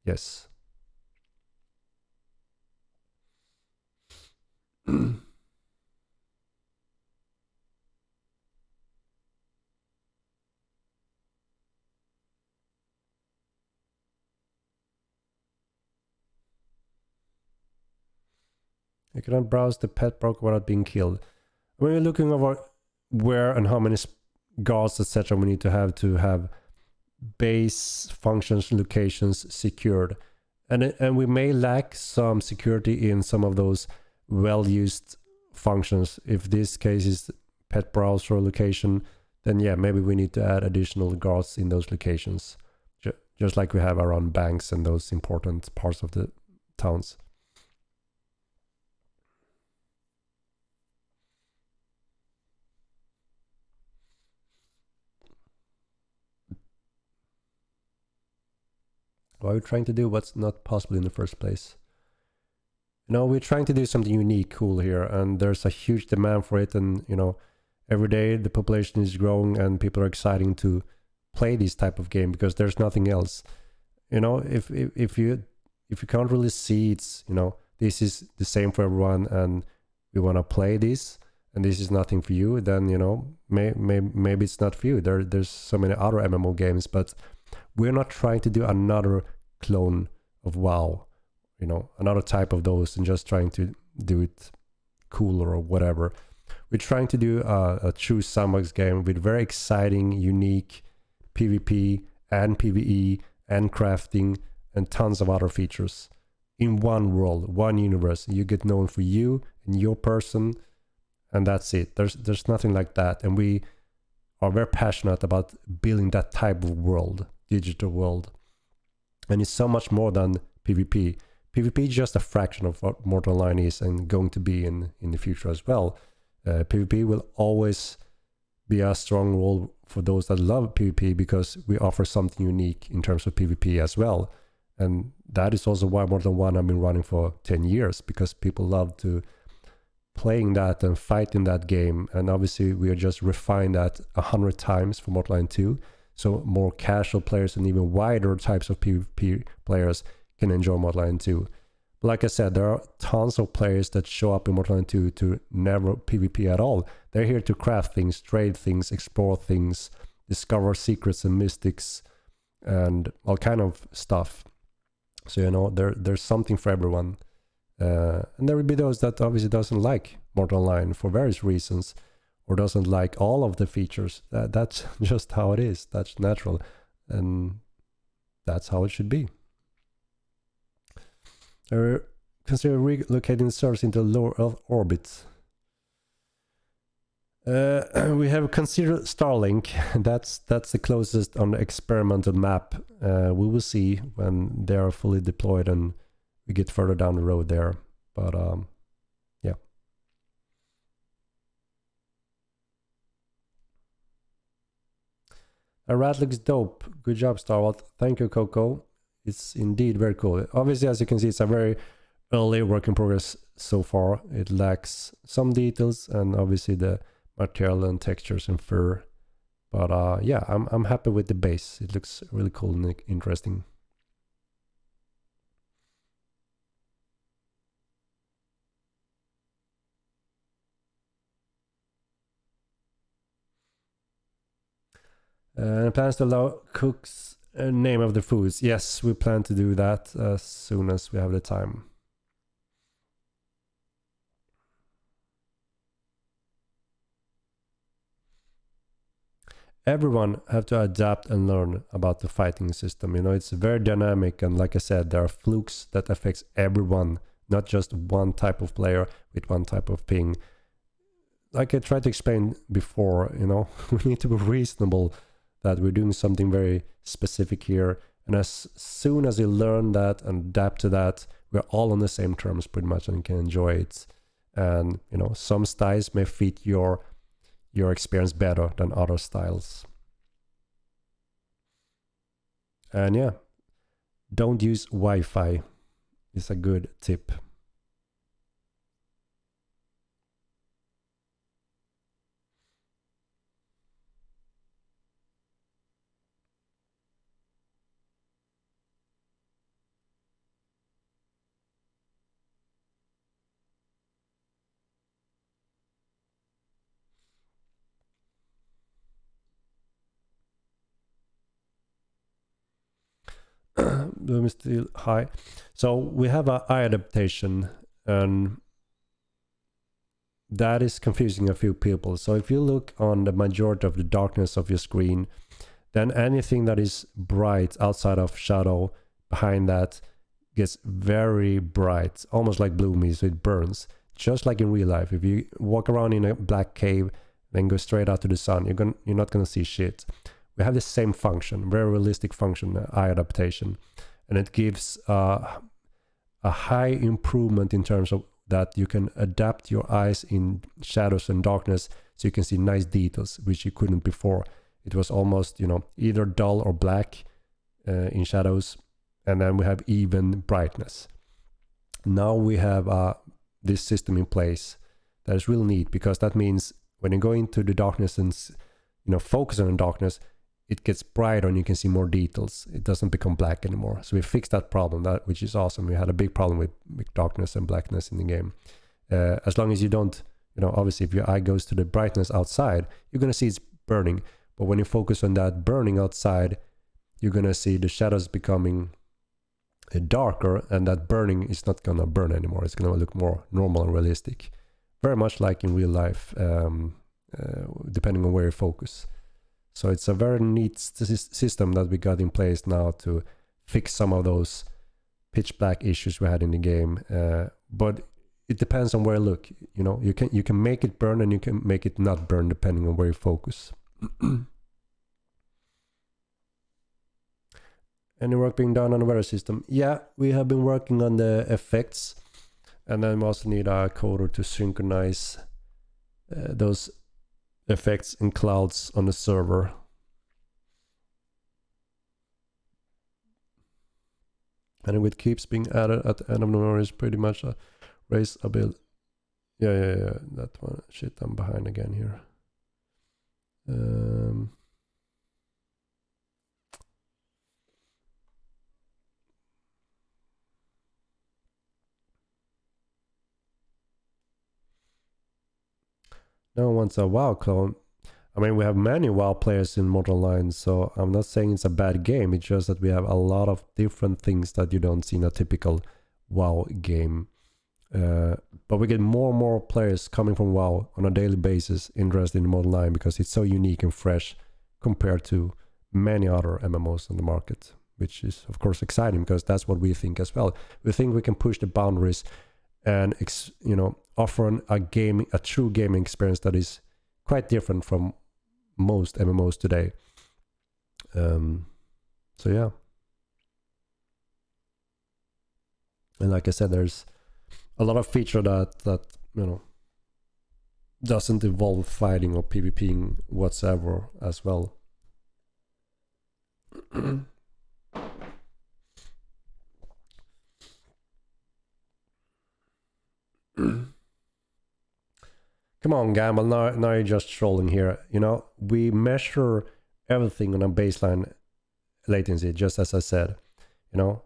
yes. You cannot browse the pet broker without being killed. When you're looking over where and how many guards, etc., we need to have base functions, locations secured, and we may lack some security in some of those well-used functions. If this case is pet browser location, then yeah, maybe we need to add additional guards in those locations, just like we have around banks and those important parts of the towns. Why are we trying to do what's not possible in the first place? You know, we're trying to do something unique, cool here, and there's a huge demand for it. And you know, every day the population is growing, and people are excited to play this type of game because there's nothing else. You know, if you can't really see it's, you know, this is the same for everyone, and we want to play this, and this is nothing for you, then you know, maybe it's not for you. There's so many other MMO games, but we're not trying to do another clone of WoW, you know, another type of those, and just trying to do it cooler or whatever. We're trying to do a true sandbox game with very exciting, unique PvP and PvE and crafting and tons of other features in one world, one universe. You get known for you and your person, and that's it. There's nothing like that, and we are very passionate about building that type of world, digital world. And it's so much more than PvP. PvP is just a fraction of what Mortal Online is and going to be in the future as well. PvP will always be a strong role for those that love PvP because we offer something unique in terms of PvP as well. And that is also why Mortal 1 have been running for 10 years, because people love to playing that and fighting that game. And obviously we are just refined that 100 times for Mortal Online 2. So more casual players and even wider types of PvP players can enjoy Mortal Online 2. But like I said, there are tons of players that show up in Mortal Online 2 to never PvP at all. They're here to craft things, trade things, explore things, discover secrets and mystics, and all kind of stuff. So, you know, there's something for everyone. And there will be those that obviously doesn't like Mortal Online for various reasons, or doesn't like all of the features. That's just how it is. That's natural. And that's how it should be. Consider relocating the servers into lower Earth orbit. We have considered Starlink. That's the closest on the experimental map. We will see when they are fully deployed and we get further down the road there. But yeah. A rat looks dope. Good job, Starwalt. Thank you, Coco. It's indeed very cool. Obviously, as you can see, it's a very early work in progress so far. It lacks some details and obviously the material and textures and fur. But yeah, I'm happy with the base. It looks really cool and interesting. Plans to allow cooks name of the foods. Yes, we plan to do that as soon as we have the time. everyone have to adapt and learn about the fighting system. You know, it's very dynamic, and like I said, there are flukes that affects everyone, not just one type of player with one type of ping. Like I tried to explain before, you know, we need to be reasonable that we're doing something very specific here. And as soon as you learn that and adapt to that, we're all on the same terms pretty much and can enjoy it. And, you know, some styles may fit your experience better than other styles. And yeah, don't use Wi-Fi is a good tip. Bloom is still high. So we have a eye adaptation, and that is confusing a few people. So if you look on the majority of the darkness of your screen, then anything that is bright outside of shadow behind that gets very bright, almost like bloomy, so it burns. Just like in real life, if you walk around in a black cave, then go straight out to the sun, you're not gonna see shit. We have the same function, very realistic function, eye adaptation, and it gives a high improvement in terms of that you can adapt your eyes in shadows and darkness, so you can see nice details which you couldn't before. It was almost, you know, either dull or black in shadows, and then we have even brightness. Now we have this system in place that is really neat, because that means when you go into the darkness and, you know, focus on the darkness, it gets brighter and you can see more details. It doesn't become black anymore. So we fixed that problem, which is awesome. We had a big problem with darkness and blackness in the game. As long as you don't, you know, obviously if your eye goes to the brightness outside, you're going to see it's burning. But when you focus on that burning outside, you're going to see the shadows becoming darker, and that burning is not going to burn anymore. It's going to look more normal and realistic. Very much like in real life, depending on where you focus. So it's a very neat system that we got in place now to fix some of those pitch black issues we had in the game. But it depends on where you look. You know, you can make it burn and you can make it not burn depending on where you focus. Any work being done on the weather system? Yeah, we have been working on the effects, and then we also need a coder to synchronize those effects and clouds on the server. And it keeps being added at the end of November is pretty much a raise a build. Yeah, that one. Shit, I'm behind again here. No one wants a WoW clone. I mean, we have many WoW players in Mortal Lines, so I'm not saying it's a bad game. It's just that we have a lot of different things that you don't see in a typical WoW game. But we get more and more players coming from WoW on a daily basis interested in Mortal Line, because it's so unique and fresh compared to many other MMOs on the market, which is of course exciting, because that's what we think as well. We think we can push the boundaries and, you know, offer a true gaming experience that is quite different from most MMOs today. So yeah, and like I said, there's a lot of feature that you know doesn't involve fighting or PvPing whatsoever as well. Come on, Gamble, now you're just trolling here. You know, we measure everything on a baseline latency, just as I said, you know,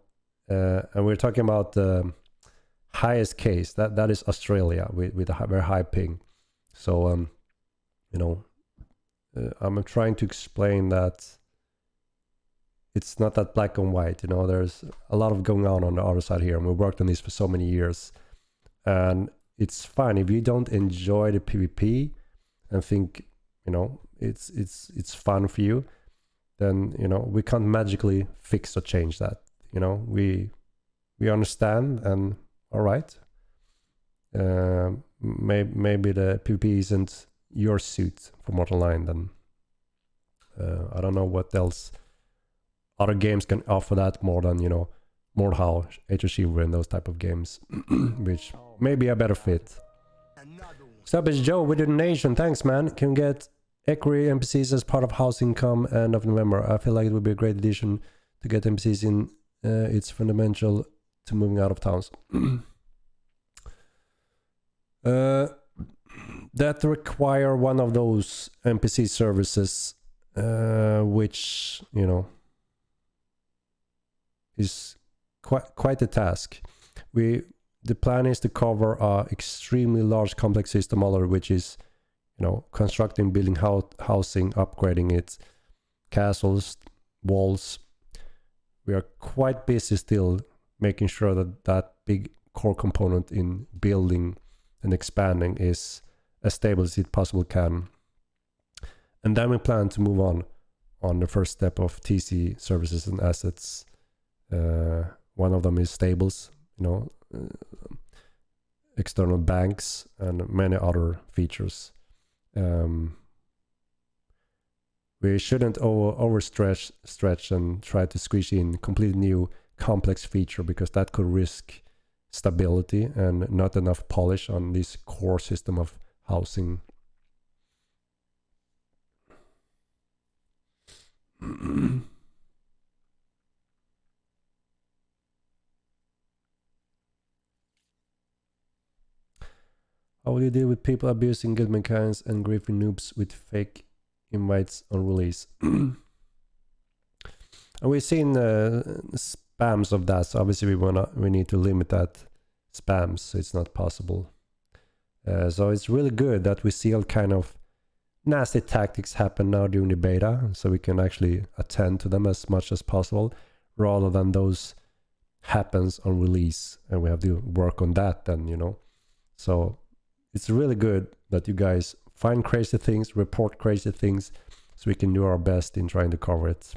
and we're talking about the highest case, that is Australia with a very high ping. So, you know, I'm trying to explain that it's not that black and white, you know, there's a lot of going on the other side here, and we worked on this for so many years. And it's fine if you don't enjoy the PvP and think, you know, it's fun for you, then, you know, we can't magically fix or change that. You know, we understand, and all right, maybe the PvP isn't your suit for Mortal 9, then I don't know what else other games can offer that more than, you know, Mordhau, Age of Chivalry, and those type of games, which may be a better fit. Stoppage Joe with a donation, thanks man. Can get Equity NPCs as part of housing come end of November. I feel like it would be a great addition to get NPCs in. It's fundamental to moving out of towns. That require one of those NPC services, which, you know, is quite a task. The plan is to cover a extremely large complex system already, which is, you know, constructing, building housing, upgrading it, castles, walls. We are quite busy still making sure that that big core component in building and expanding is as stable as it possibly can. And then we plan to move on the first step of TC services and assets. One of them is stables, you know, external banks, and many other features. We shouldn't overstretch and try to squeeze in completely new complex feature, because that could risk stability and not enough polish on this core system of housing. How will you deal with people abusing guild mechanics and griefing noobs with fake invites on release? And we've seen spams of that, so obviously we need to limit that spams, so it's not possible. So it's really good that we see all kind of nasty tactics happen now during the beta, so we can actually attend to them as much as possible, rather than those happens on release and we have to work on that then, you know. So it's really good that you guys find crazy things, report crazy things, so we can do our best in trying to cover it.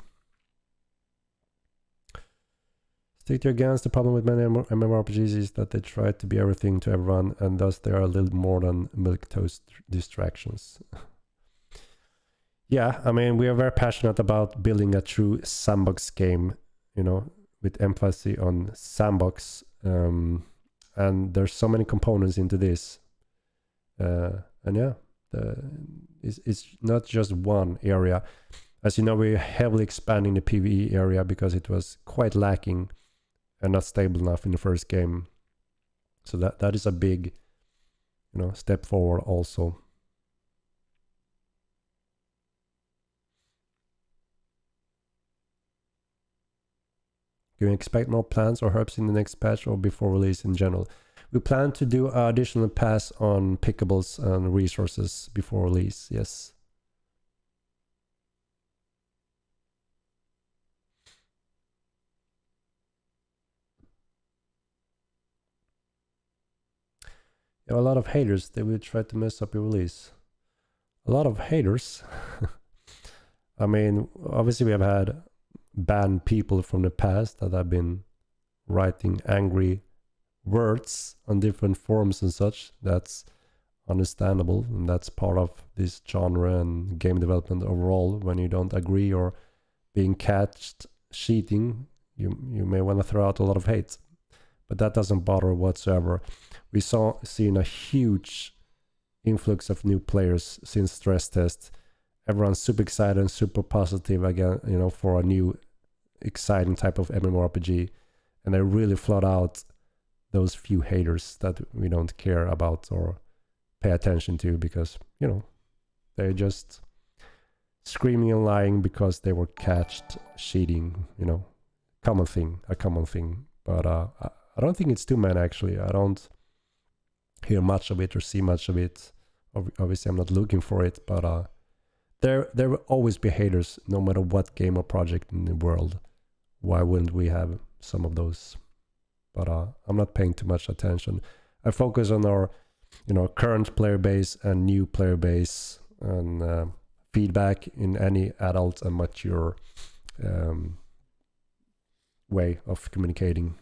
Stick to your guns. The problem with many MMORPGs is that they try to be everything to everyone, and thus they are a little more than milquetoast distractions. Yeah, I mean, we are very passionate about building a true sandbox game, you know, with emphasis on sandbox, and there's so many components into this. And yeah, it's not just one area. As you know, we're heavily expanding the PvE area because it was quite lacking and not stable enough in the first game. So that is a big, you know, step forward also. Do you expect more plants or herbs in the next patch or before release in general? We plan to do an additional pass on pickables and resources before release, yes. You have a lot of haters, they will try to mess up your release. A lot of haters? I mean, obviously we have had banned people from the past that have been writing angry words on different forums and such. That's understandable, and that's part of this genre and game development overall. When you don't agree or being catched cheating, you may want to throw out a lot of hate, but that doesn't bother whatsoever. We seen a huge influx of new players since stress test. Everyone's super excited and super positive again, you know, for a new exciting type of MMORPG, and they really flood out those few haters that we don't care about or pay attention to, because, you know, they're just screaming and lying because they were catched cheating, you know, a common thing. But I don't think it's too many, actually. I don't hear much of it or see much of it. Obviously I'm not looking for it, but there will always be haters no matter what game or project in the world. Why wouldn't we have some of those? But I'm not paying too much attention. I focus on our, you know, current player base and new player base and feedback in any adult and mature way of communicating.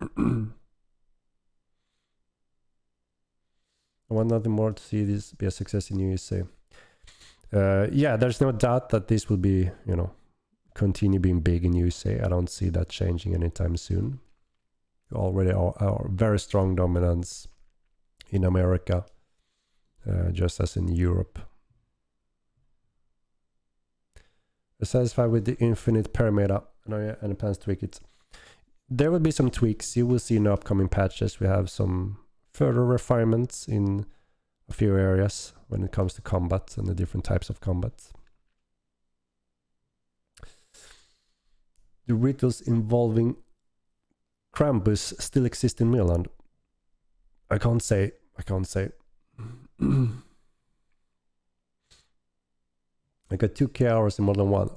I want nothing more to see this be a success in USA. Yeah, there's no doubt that this will be, continue being big in USA. I don't see that changing anytime soon. We already are very strong dominance in America, just as in Europe. We're satisfied with the infinite parameter and plans to tweak it. There will be some tweaks. You will see in the upcoming patches. We have some further refinements in a few areas when it comes to combat and the different types of combat. The rituals involving Krampus still exist in Milan. I can't say. I got 2k hours in Modern 1.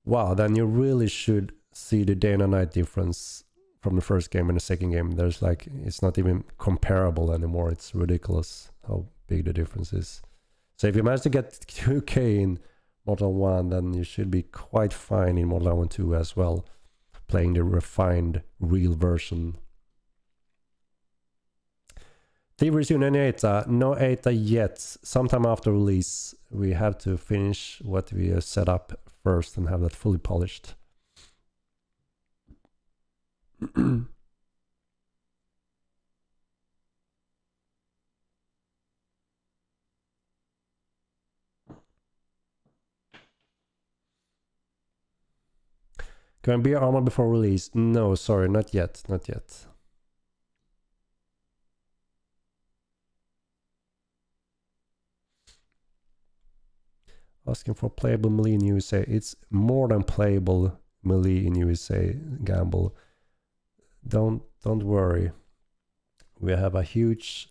Wow, then you really should see the day and night difference from the first game and the second game. There's like, it's not even comparable anymore. It's ridiculous how big the difference is. So if you manage to get 2k in Modern 1, then you should be quite fine in Modern 1 2 as well, playing the refined real version. Thievery soon, any ETA? No ETA yet. Sometime after release, we have to finish what we have set up first and have that fully polished. Can I be armor before release? No, sorry, not yet, not yet. Asking for playable melee in USA. It's more than playable melee in USA, Gamble. Don't worry. We have a huge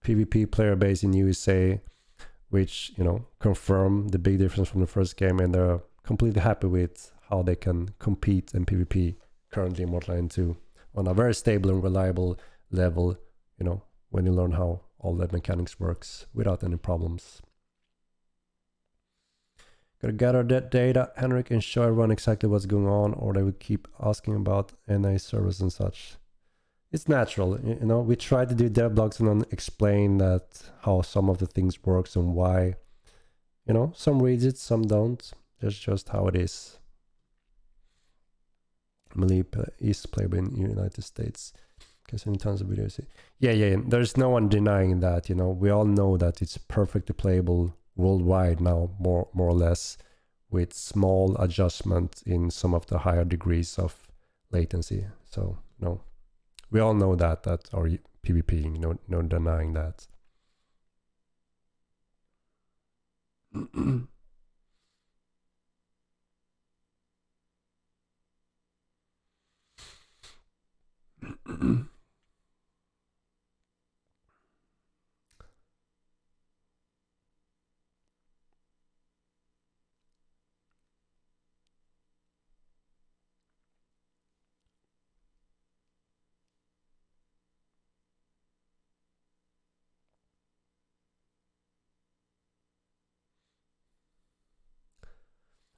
PvP player base in USA, which, confirm the big difference from the first game, and they're completely happy with how they can compete in PvP currently in Mortal 2 on a very stable and reliable level, when you learn how all that mechanics works without any problems. Gotta gather that data, Henrik, and show everyone exactly what's going on, or they will keep asking about NA servers and such. It's natural, we try to do dev blogs and then explain that how some of the things works and why. Some reads it, some don't. That's just how it is. Melee is playable in the United States. Considering tons of videos. Yeah. There's no one denying that, We all know that it's perfectly playable worldwide now, more or less, with small adjustment in some of the higher degrees of latency. So, we all know that are PvPing, no denying that.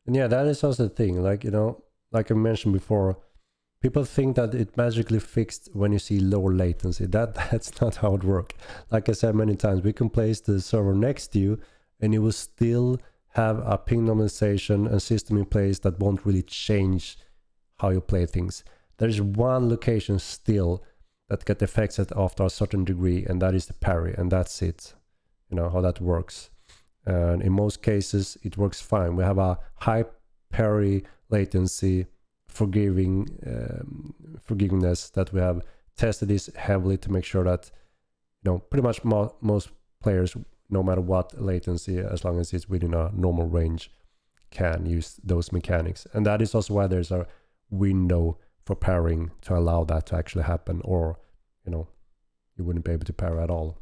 And yeah, that is also the thing. Like I mentioned before, people think that it magically fixed when you see lower latency. That's not how it works. Like I said many times, we can place the server next to you, and you will still have a ping normalization and system in place that won't really change how you play things. There's one location still that get effects after a certain degree, and that is the parry, and that's it. How that works. And in most cases, it works fine. We have a high parry latency forgiveness that we have tested this heavily to make sure that, pretty much most players, no matter what latency, as long as it's within a normal range, can use those mechanics. And that is also why there's a window for parrying to allow that to actually happen, or, you wouldn't be able to parry at all.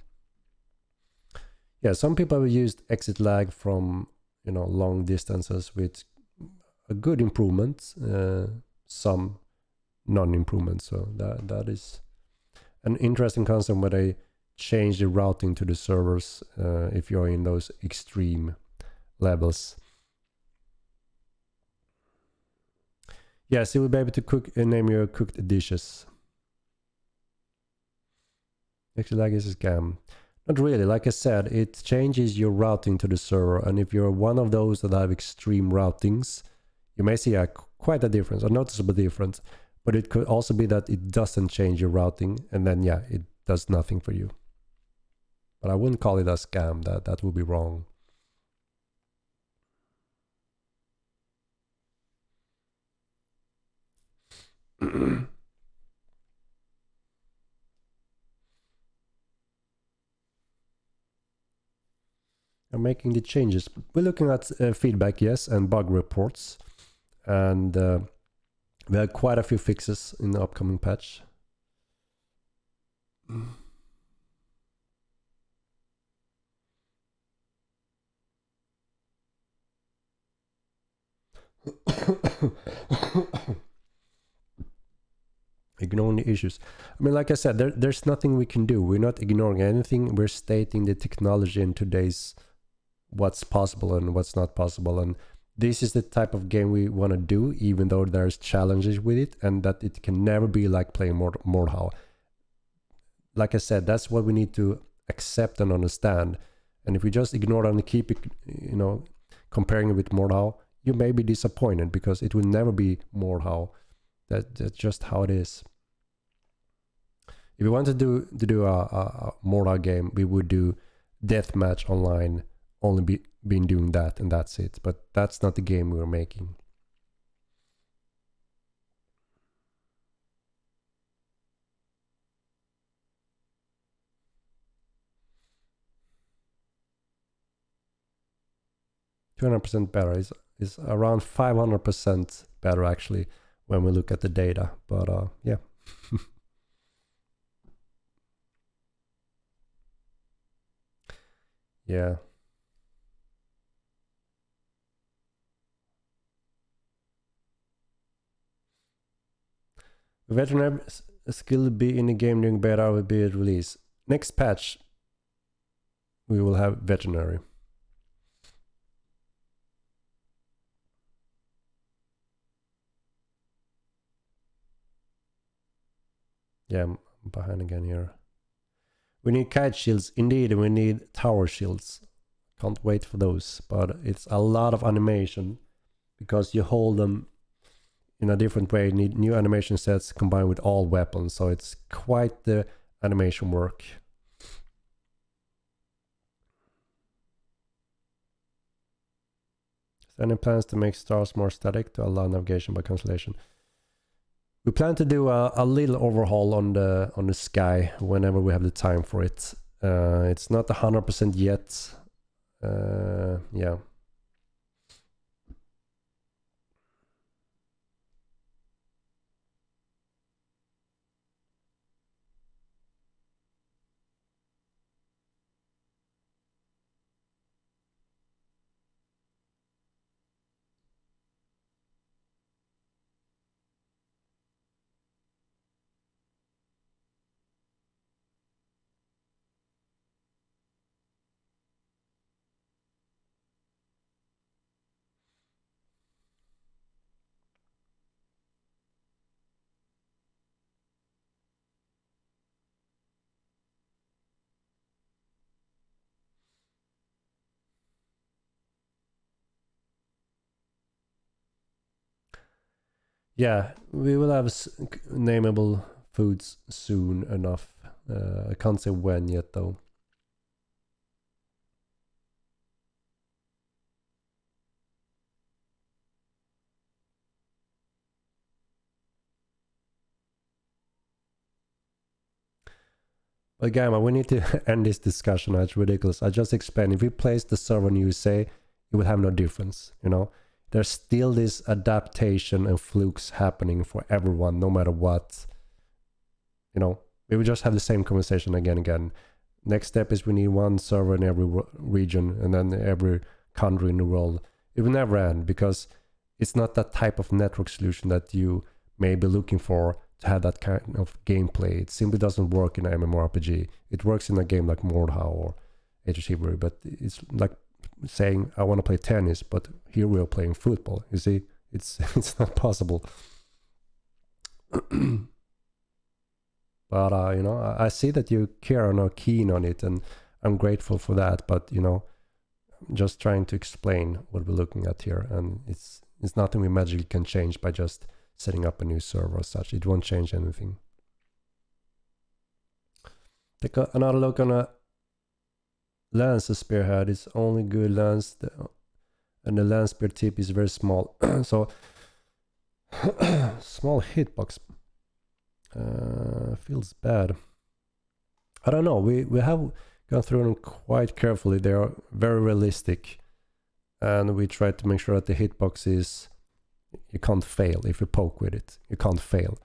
Yeah, some people have used exit lag from, long distances with a good improvement, some non-improvement. So that is an interesting concept where they change the routing to the servers if you're in those extreme levels. Yes, you will be able to cook and name your cooked dishes. Actually, like it's a scam. Not really. Like I said, it changes your routing to the server, and if you're one of those that have extreme routings, you may see quite a difference, a noticeable difference. But it could also be that it doesn't change your routing, and then yeah, it does nothing for you. But I wouldn't call it a scam. That would be wrong. I'm making the changes. We're looking at feedback, yes, and bug reports, and we had quite a few fixes in the upcoming patch. Ignoring the issues. I mean, like I said, there's nothing we can do. We're not ignoring anything. We're stating the technology in today's what's possible and what's not possible. And this is the type of game we want to do, even though there's challenges with it, and that it can never be like playing Mordhau. Like I said, that's what we need to accept and understand. And if we just ignore it and keep it, comparing it with Mordhau, you may be disappointed because it will never be Mordhau. That's just how it is. If we want to do a Mordhau game, we would do deathmatch online, only been doing that, and that's it. But that's not the game we're making. %200% better is around 500% better actually when we look at the data. But yeah. Yeah. Veterinary Skill be in the game during beta will be released. Next patch, we will have veterinary. Yeah, I'm behind again here. We need kite shields. Indeed, we need tower shields. Can't wait for those. But it's a lot of animation because you hold them in a different way. You need new animation sets combined with all weapons. So it's quite the animation work. Is there any plans to make stars more static to allow navigation by constellation? We plan to do a little overhaul on the sky whenever we have the time for it. It's not 100% yet. Yeah. Yeah, we will have nameable foods soon enough. I can't say when yet though. But Gamma, we need to end this discussion. It's ridiculous. I just explained, if we place the server in USA, it will have no difference, There's still this adaptation and flukes happening for everyone, no matter what. We will just have the same conversation again and again. Next step is we need one server in every region and then every country in the world. It will never end because it's not that type of network solution that you may be looking for have that kind of gameplay. It simply doesn't work in an MMORPG. It works in a game like Mordhau or Age of Chivalry, but it's like saying I want to play tennis, but here we are playing football. You see, it's not possible. But you know, I see that you care and are keen on it, and I'm grateful for that. But you know, I'm just trying to explain what we're looking at here, and it's nothing we magically can change by just setting up a new server or such. It won't change anything. Take another look on a lance spearhead. It's only good lance, and the lance spear tip is very small. So small hitbox feels bad. I don't know. We have gone through them quite carefully. They are very realistic, and we try to make sure that the hitbox is, you can't fail. If you poke with it, you can't fail.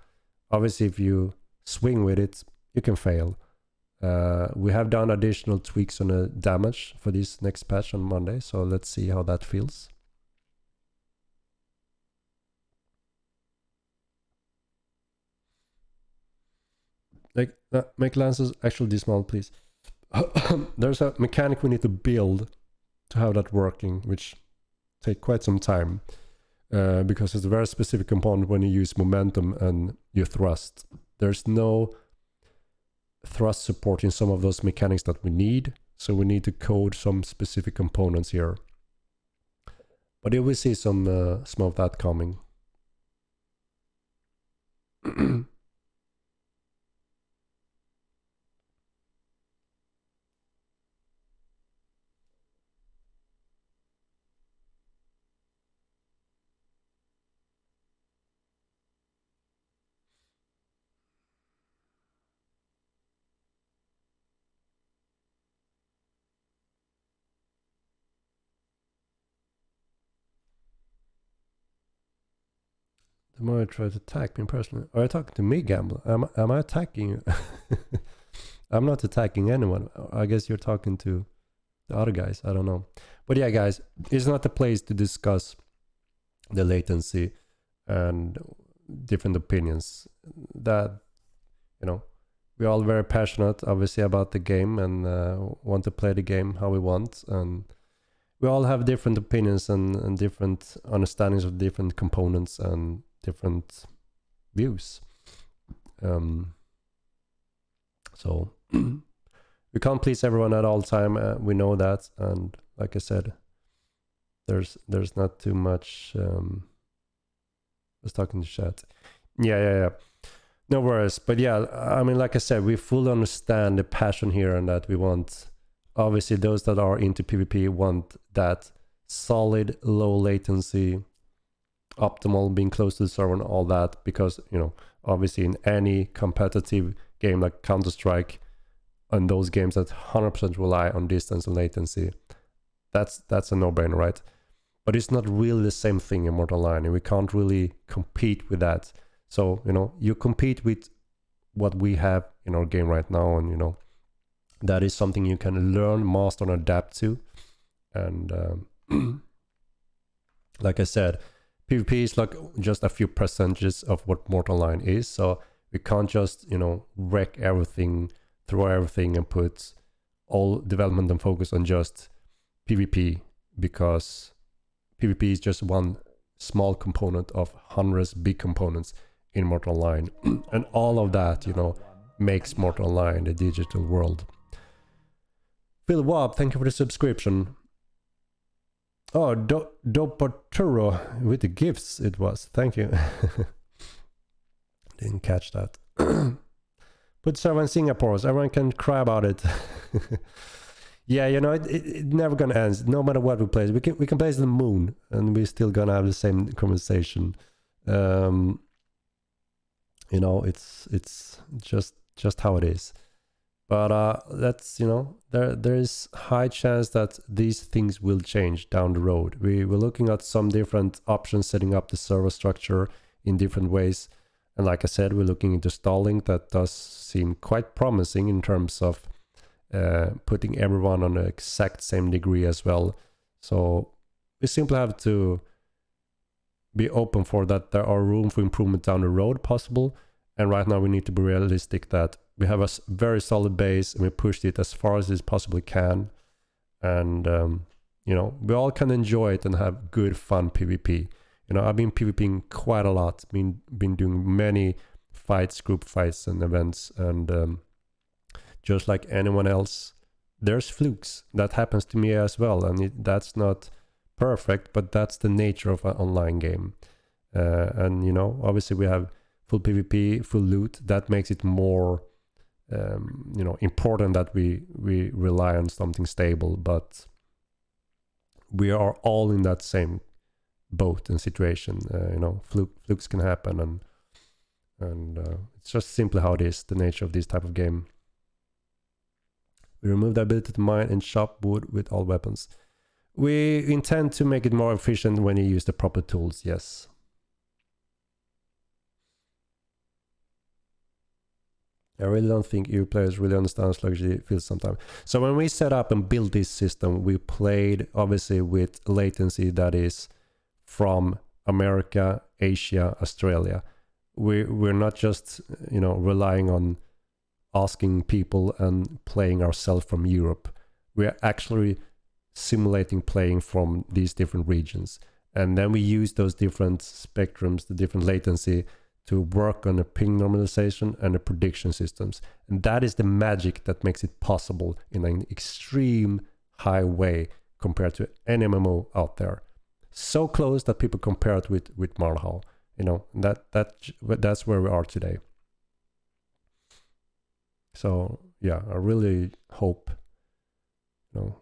Obviously, if you swing with it, you can fail. We have done additional tweaks on the damage for this next patch on Monday, so let's see how that feels. Like, make lances actually dismount, please. There's a mechanic we need to build to have that working, which take quite some time. Because it's a very specific component when you use momentum and you thrust. There's no thrust support in some of those mechanics that we need, so we need to code some specific components here. But you will see some of that coming. The more I try to attack me personally. Are you talking to me, Gambler? Am I attacking you? I'm not attacking anyone. I guess you're talking to the other guys. I don't know. But yeah, guys, it's not the place to discuss the latency and different opinions. That, you know, we're all very passionate, obviously, about the game and want to play the game how we want. And we all have different opinions and different understandings of different components and different views. So we can't please everyone at all time. We know that, and like I said, there's not too much. I was talking to chat. Yeah. No worries. But yeah, I mean, like I said, we fully understand the passion here, and that we want. Obviously, those that are into PvP want that solid, low latency, optimal, being close to the server and all that, because, you know, obviously in any competitive game like Counter-Strike and those games that 100% rely on distance and latency, that's a no-brainer, right? But it's not really the same thing in Mortal Online, and we can't really compete with that. So, you know, you compete with what we have in our game right now, and, you know, that is something you can learn, master, and adapt to. And like I said, PvP is like just a few percentages of what Mortal Online is. So we can't just, you know, wreck everything, throw everything, and put all development and focus on just PvP, because PvP is just one small component of hundreds big components in Mortal Online. And all of that, you know, makes Mortal Online the digital world. Phil Wob, thank you for the subscription. Oh, Dopaturo with the gifts it was. Thank you. Didn't catch that. Put server in Singapore so everyone can cry about it. Yeah, you know, it never gonna end. No matter what we play. We can play the moon and we're still gonna have the same conversation. You know, it's just how it is. But that's, you know, there is high chance that these things will change down the road. We're looking at some different options, setting up the server structure in different ways. And like I said, we're looking into stalling. That does seem quite promising in terms of putting everyone on the exact same degree as well. So we simply have to be open for that. There are room for improvement down the road possible. And right now we need to be realistic that we have a very solid base and we pushed it as far as it possibly can. And, you know, we all can enjoy it and have good, fun PvP. You know, I've been PvPing quite a lot, been doing many fights, group fights and events. And just like anyone else, there's flukes. That happens to me as well. And that's not perfect, but that's the nature of an online game. And, you know, obviously we have full PvP, full loot. That makes it more, you know, important that we rely on something stable. But we are all in that same boat and situation. You know, flukes can happen, and it's just simply how it is, the nature of this type of game. We remove the ability to mine and chop wood with all weapons. We intend to make it more efficient when you use the proper tools, yes. I really don't think EU players really understand sluggish it feels sometimes. So when we set up and built this system, we played obviously with latency that is from America, Asia, Australia. We're not just, you know, relying on asking people and playing ourselves from Europe. We're actually simulating playing from these different regions. And then we use those different spectrums, the different latency, to work on the ping normalization and the prediction systems. And that is the magic that makes it possible in an extreme high way compared to any MMO out there. So close that people compare it with Marlhal. You know, that's where we are today. So yeah, I really hope, you know,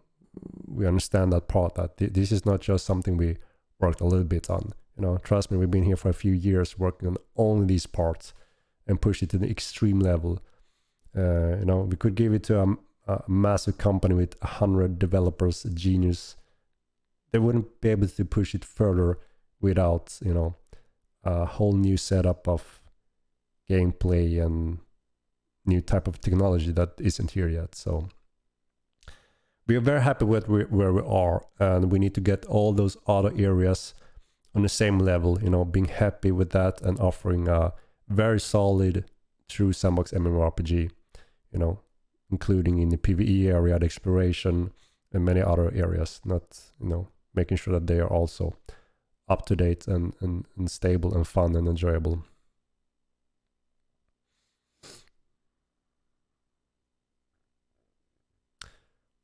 we understand that part, that this is not just something we worked a little bit on. You know, trust me, we've been here for a few years working on only these parts and push it to the extreme level. You know, we could give it to a massive company with 100 developers, a genius. They wouldn't be able to push it further without, you know, a whole new setup of gameplay and new type of technology that isn't here yet. So we are very happy with where we are, and we need to get all those other areas on the same level, you know, being happy with that and offering a very solid true sandbox MMORPG, you know, including in the PvE area, the exploration, and many other areas, not, you know, making sure that they are also up to date and stable and fun and enjoyable.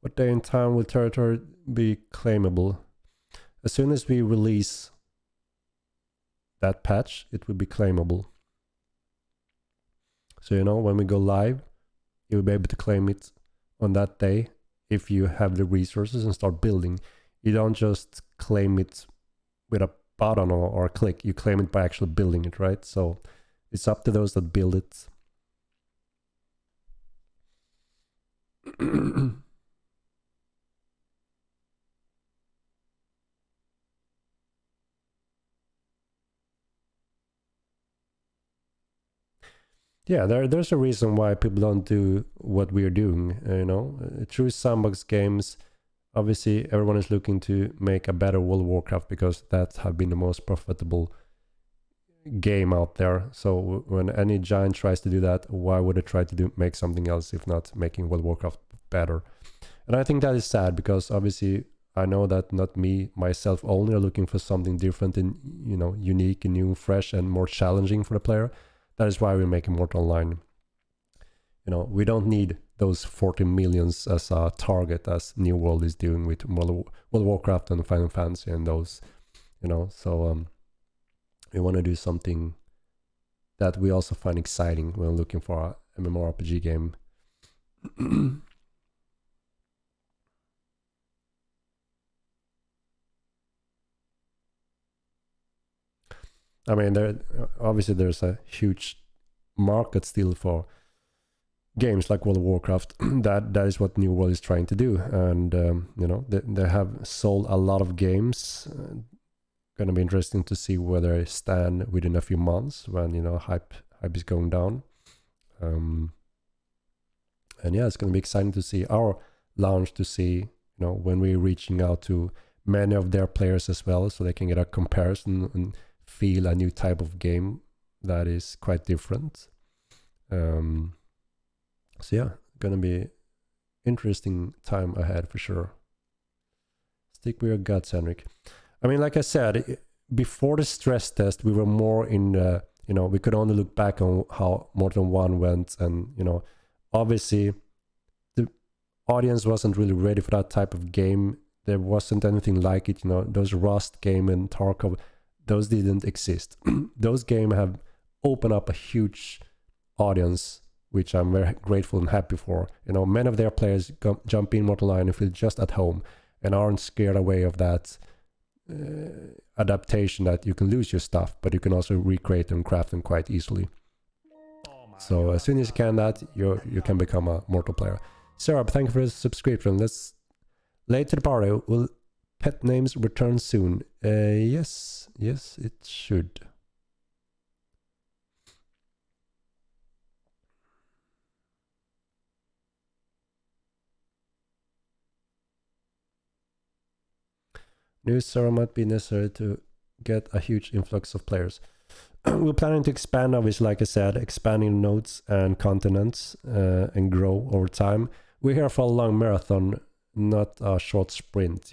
What day in time will territory be claimable? As soon as we release that patch, it will be claimable. So, you know, when we go live, you'll be able to claim it on that day if you have the resources and start building. You don't just claim it with a button or a click. You claim it by actually building it, right? So it's up to those that build it. Yeah, there's a reason why people don't do what we are doing. You know, true sandbox games. Obviously, everyone is looking to make a better World of Warcraft because that have been the most profitable game out there. So when any giant tries to do that, why would they try to make something else if not making World of Warcraft better? And I think that is sad because obviously I know that not me, myself only are looking for something different and, you know, unique and new, fresh and more challenging for the player. That is why we make Immortal Online. You know, we don't need those 40 millions as a target as New World is doing with World of Warcraft and Final Fantasy and those, you know. So we want to do something that we also find exciting when looking for a MMORPG game. I mean, obviously there's a huge market still for games like World of Warcraft. that is what New World is trying to do, and you know, they have sold a lot of games. Gonna be interesting to see where they stand within a few months when, you know, hype is going down. And yeah, it's gonna be exciting to see our launch, to see, you know, when we're reaching out to many of their players as well, so they can get a comparison and feel a new type of game that is quite different. So yeah, gonna be interesting time ahead for sure. Stick with your guts, Henrik. I mean, like I said, before the stress test, we were more in, we could only look back on how Mortal 1 went. And, obviously, the audience wasn't really ready for that type of game. There wasn't anything like it. Those Rust game and Tarkov, those didn't exist. Those games have opened up a huge audience, which I'm very grateful and happy for. Many of their players jump in Mortal 9 and feel just at home and aren't scared away of that adaptation that you can lose your stuff, but you can also recreate and craft them quite easily. So as soon as you can that, you can become a Mortal player. Sarah, thank you for the subscription. Let's late to the party. Will pet names return soon? Yes, it should. New server might be necessary to get a huge influx of players. We're planning to expand, obviously, like I said, expanding nodes and continents and grow over time. We're here for a long marathon, not a short sprint,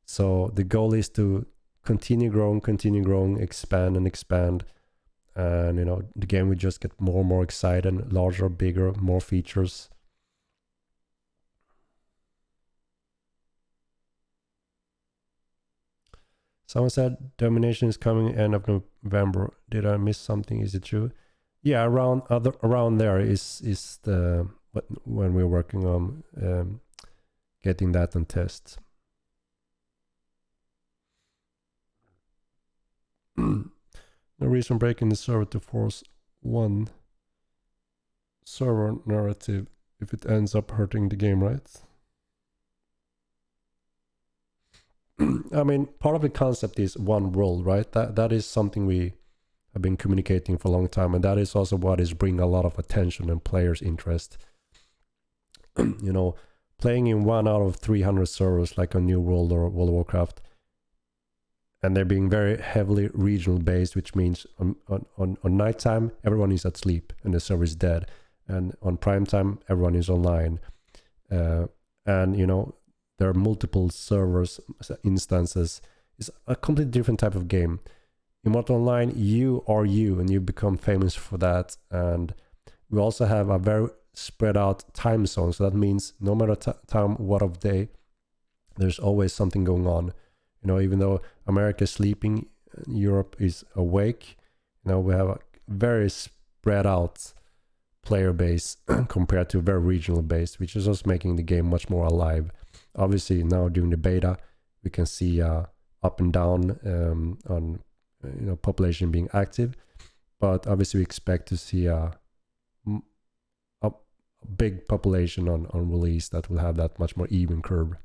So the goal is to continue growing, expand and expand. And, the game will just get more and more exciting, larger, bigger, more features. Someone said Domination is coming end of November. Did I miss something? Is it true? Yeah, around there is the when we're working on getting that on test. No reason breaking the server to force one server narrative if it ends up hurting the game, right? I mean, part of the concept is one world, right? That is something we have been communicating for a long time, and that is also what is bringing a lot of attention and players' interest. Playing in 1 out of 300 servers like a New World or World of Warcraft, and they're being very heavily regional based, which means on nighttime everyone is at sleep and the server is dead, and on prime time everyone is online, and there are multiple servers, instances. It's a completely different type of game. In Mortal Online, you are you, and you become famous for that. And we also have a very spread out time zone. So that means no matter time, what of day, there's always something going on. Even though America is sleeping, Europe is awake. We have a very spread out player base compared to a very regional base, which is also making the game much more alive. Obviously, now during the beta, we can see up and down on population being active, but obviously we expect to see a big population on release that will have that much more even curve.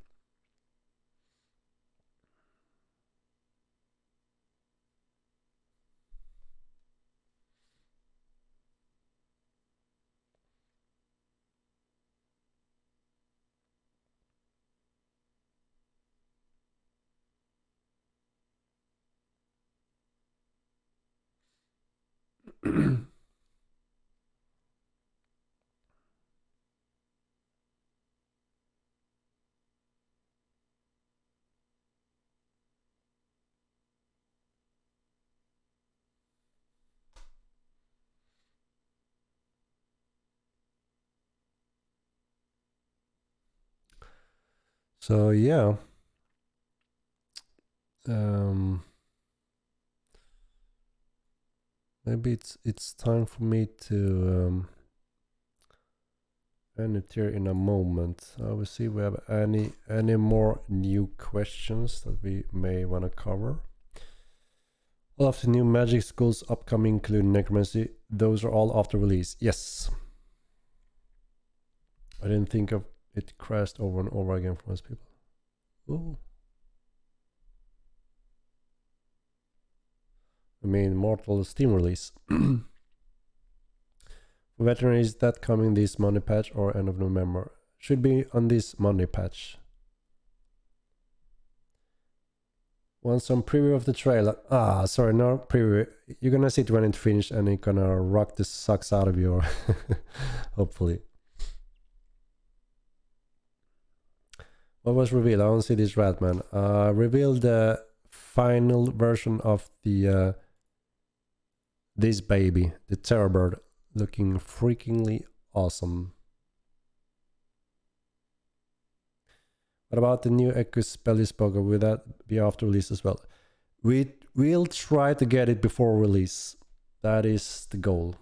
So yeah, maybe it's time for me to end it here in a moment. I will see if we have any more new questions that we may want to cover. All of the new magic schools upcoming, including necromancy, those are all after release. Yes. I didn't think of it crashed over and over again for most people. Ooh. I mean, Mortal Steam release. For Veterinary, is that coming this Monday patch or end of November? Should be on this Monday patch. Want some preview of the trailer? Sorry, no preview. You're gonna see it when it's finished and you're gonna rock the socks out of your... Hopefully. What was revealed? I don't see this rat, man. Revealed the final version of the... this baby, the terror bird, looking freakingly awesome. What about the new Equus spell you spoke of? Will that be after release as well? We'll try to get it before release. That is the goal.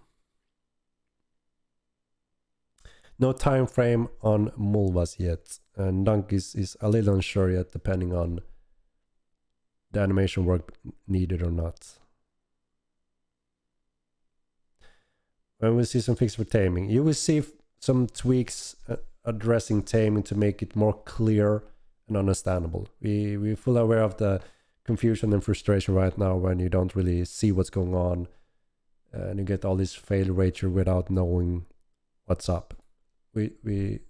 No time frame on Mulvas yet, and Dunk is a little unsure yet, depending on the animation work needed or not. When we see some fixes for taming, you will see some tweaks addressing taming to make it more clear and understandable. We're fully aware of the confusion and frustration right now when you don't really see what's going on and you get all this fail rate without knowing what's up. We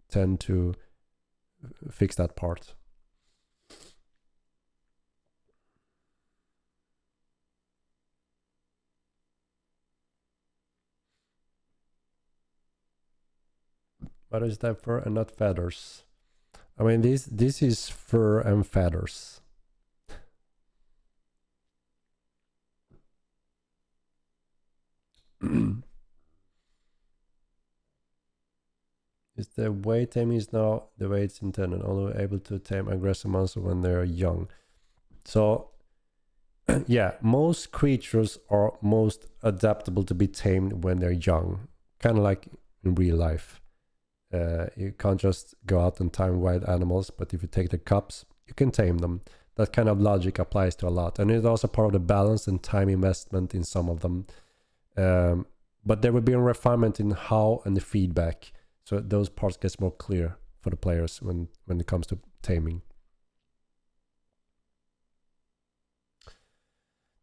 tend to fix that part. But is that fur and not feathers? I mean, this is fur and feathers. Is the way taming is now the way it's intended, only able to tame aggressive monsters when they're young. So, yeah, most creatures are most adaptable to be tamed when they're young, kind of like in real life. You can't just go out and tame wild animals, but if you take the cubs, you can tame them. That kind of logic applies to a lot, and it's also part of the balance and time investment in some of them. But there will be a refinement in how and the feedback, so those parts gets more clear for the players when it comes to taming.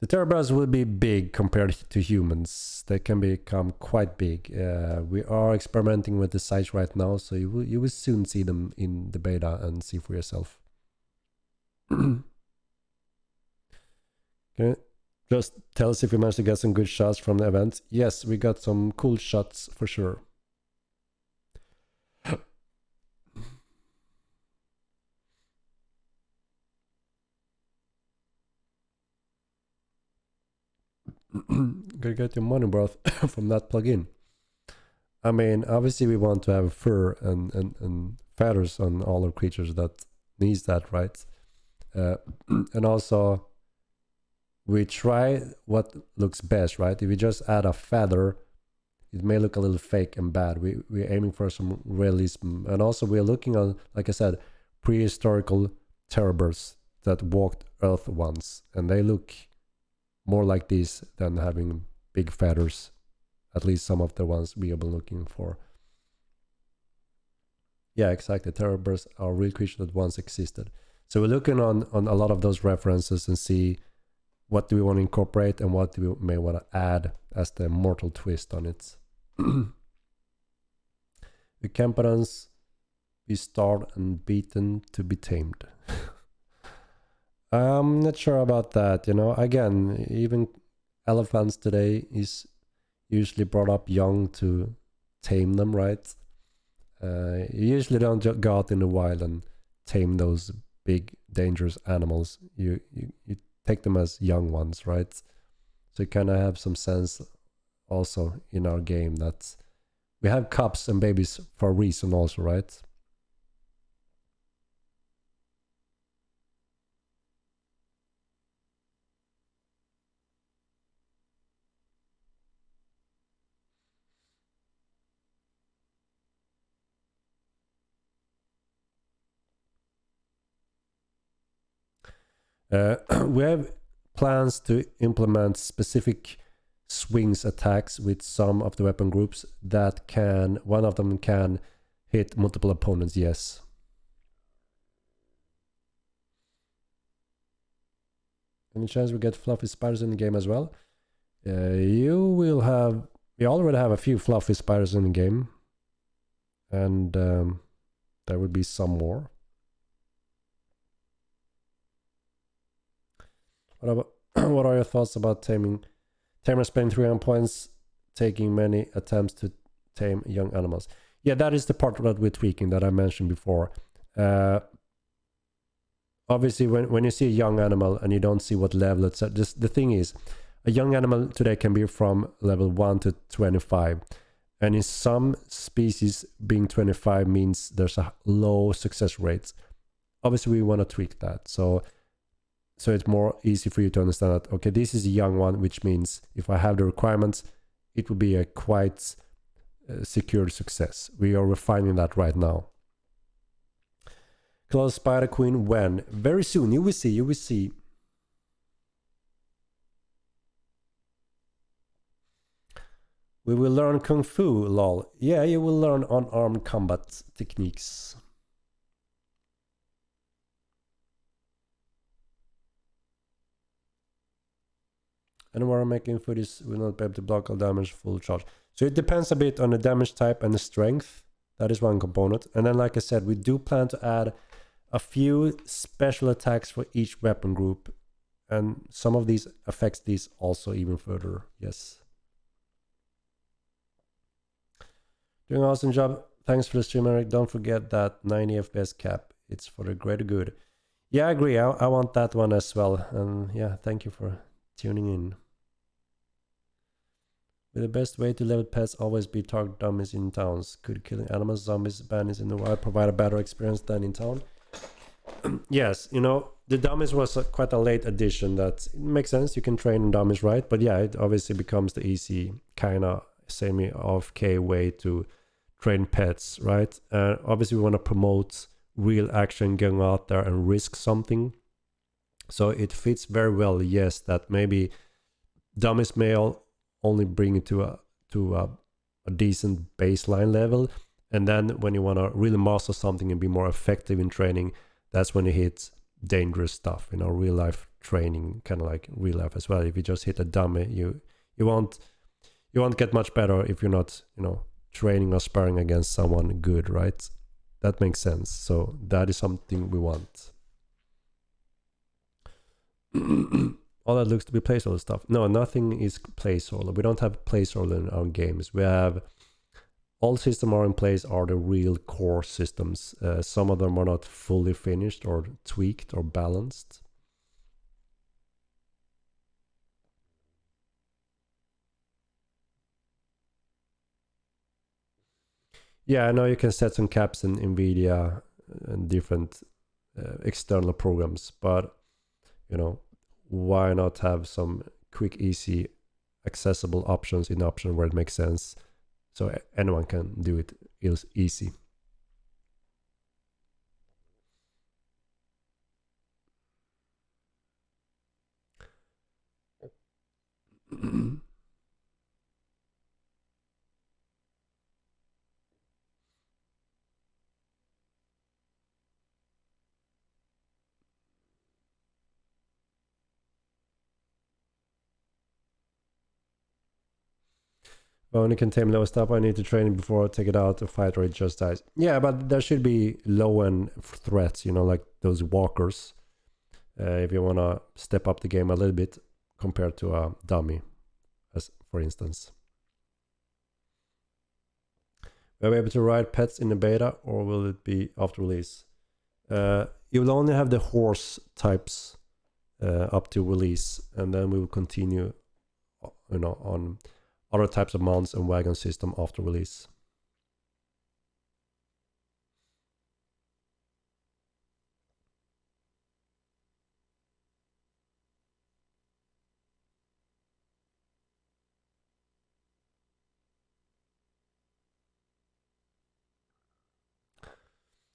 The Terrabras will be big compared to humans. They can become quite big. We are experimenting with the size right now, so you will soon see them in the beta and see for yourself. Okay. Just tell us if we managed to get some good shots from the event. Yes, we got some cool shots for sure. Gotta get your money worth from that plugin. I mean, obviously we want to have fur and feathers on all our creatures that needs that, right? And also we try what looks best, right? If we just add a feather, it may look a little fake and bad. We're aiming for some realism, and also we're looking on, like I said, prehistorical terror-birds that walked Earth once, and they look more like this than having big feathers, at least some of the ones we have been looking for. Yeah, exactly. Terror-birds are real creatures that once existed. So we're looking on a lot of those references and see what do we want to incorporate and what do we may want to add as the mortal twist on it. The Camperans be starved and beaten to be tamed. I'm not sure about that, you know. Again, even elephants today is usually brought up young to tame them, right? You usually don't go out in the wild and tame those big dangerous animals. You take them as young ones, right? So you kind of have some sense also in our game that we have cubs and babies for a reason also, right? We have plans to implement specific swings attacks with some of the weapon groups that can, one of them can hit multiple opponents, yes. Any chance we get fluffy spiders in the game as well? You will have, we already have a few fluffy spiders in the game, and there will be some more. What are your thoughts about tamers spending 300 points, taking many attempts to tame young animals? Yeah, that is the part that we're tweaking that I mentioned before. Obviously, when you see a young animal and you don't see what level it's at, just the thing is, a young animal today can be from level 1 to 25. And in some species, being 25 means there's a low success rate. Obviously, we want to tweak that. So it's more easy for you to understand that, okay, this is a young one, which means if I have the requirements, it will be a quite secure success. We are refining that right now. Close Spider Queen when? Very soon. You will see. We will learn Kung Fu, lol. Yeah, you will learn unarmed combat techniques. Anyone making footage will not be able to block all damage full charge. So it depends a bit on the damage type and the strength. That is one component. And then, like I said, we do plan to add a few special attacks for each weapon group. And some of these affects these also even further. Yes. Doing an awesome job. Thanks for the stream, Eric. Don't forget that 90 FPS cap. It's for the greater good. Yeah, I agree. I want that one as well. And yeah, thank you for tuning in. Will the best way to level pets always be target dummies in towns? Could killing animals, zombies, bandits in the wild provide a better experience than in town? Yes, you know, the dummies was quite a late addition. That makes sense. You can train dummies, right? But yeah, it obviously becomes the easy kind of semi-AFK way to train pets, right? Obviously, we want to promote real action, going out there and risk something. So it fits very well, yes, that maybe dummies may only bring it to a decent baseline level. And then when you want to really master something and be more effective in training, that's when you hit dangerous stuff, you know, real life training, kind of like real life as well. If you just hit a dummy, you won't get much better if you're not, you know, training or sparring against someone good, right? That makes sense. So that is something we want. All that looks to be placeholder stuff. No, nothing is placeholder. We don't have placeholder in our games. We have all systems are in place are the real core systems. Some of them are not fully finished or tweaked or balanced. Yeah, I know you can set some caps in NVIDIA and different external programs, but you know, why not have some quick, easy, accessible options in option where it makes sense, so anyone can do it easy. I only can tame low stuff. I need to train it before I take it out to fight or it just dies. Yeah, but there should be low-end threats, you know, like those walkers. If you want to step up the game a little bit compared to a dummy, as for instance. Will we be able to ride pets in the beta, or will it be after release? You will only have the horse types up to release, and then we will continue, you know, on other types of mounts and wagon system after release.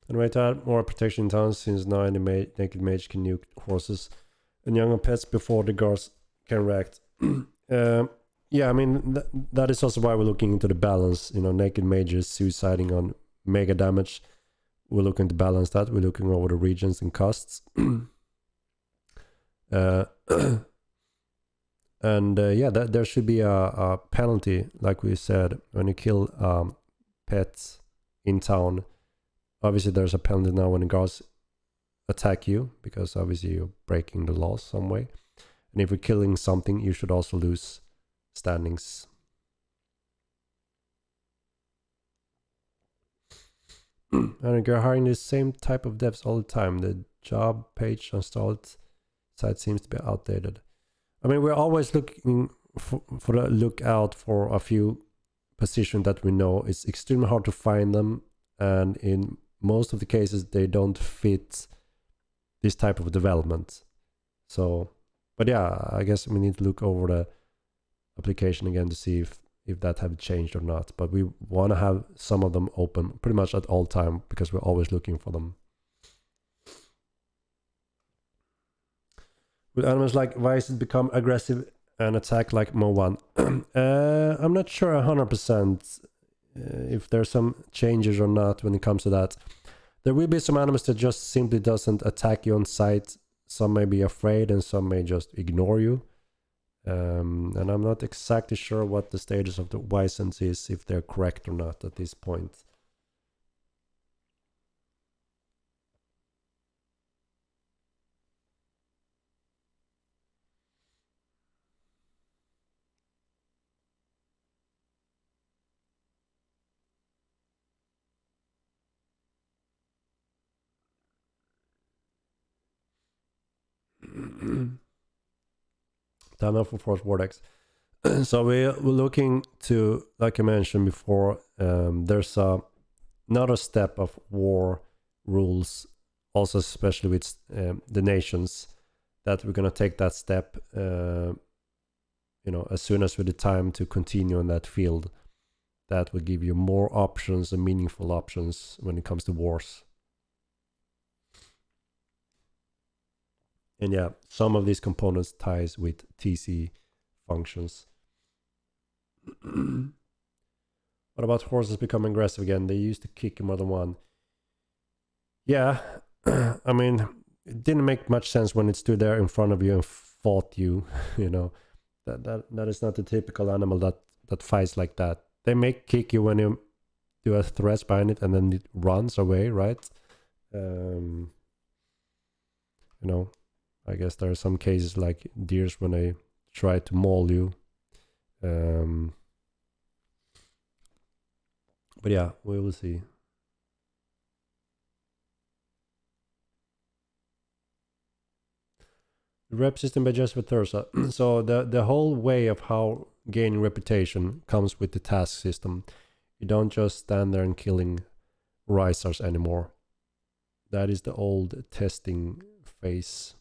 And right to add more protection in towns, since now any naked mage can nuke horses and younger pets before the guards can react. Yeah, I mean, that is also why we're looking into the balance. You know, naked mages suiciding on mega damage. We're looking to balance that. We're looking over the regions and costs. And yeah, there should be a penalty, like we said, when you kill pets in town. Obviously, there's a penalty now when the guards attack you, because obviously you're breaking the laws some way. And if you're killing something, you should also lose standings. And you're hiring the same type of devs all the time. The job page installed site seems to be outdated. I mean, we're always looking for the lookout for a few positions that we know. It's extremely hard to find them, and in most of the cases, they don't fit this type of development. So, but yeah, I guess we need to look over the application again to see if that have changed or not. But we want to have some of them open pretty much at all time because we're always looking for them. With animals like Vice become aggressive and attack like Mo1. I'm not sure 100% if there's some changes or not when it comes to that. There will be some animals that just simply doesn't attack you on sight. Some may be afraid and some may just ignore you. And I'm not exactly sure what the status of the Wisens is, if they're correct or not at this point. Tunnel for Force Vortex. So we're looking to, like I mentioned before, there's another step of war rules, also especially with the nations, that we're going to take that step, as soon as we have the time to continue in that field. That will give you more options and meaningful options when it comes to wars. And yeah, some of these components ties with TC functions. What about horses becoming aggressive again? They used to kick more than one. Yeah, I mean, it didn't make much sense when it stood there in front of you and fought you. That is not the typical animal that fights like that. They may kick you when you do a threat behind it and then it runs away, right? I guess there are some cases like deers when they try to maul you. But yeah, we will see. The rep system by just with Thursa. So the whole way of how gaining reputation comes with the task system. You don't just stand there and killing risers anymore. That is the old testing phase.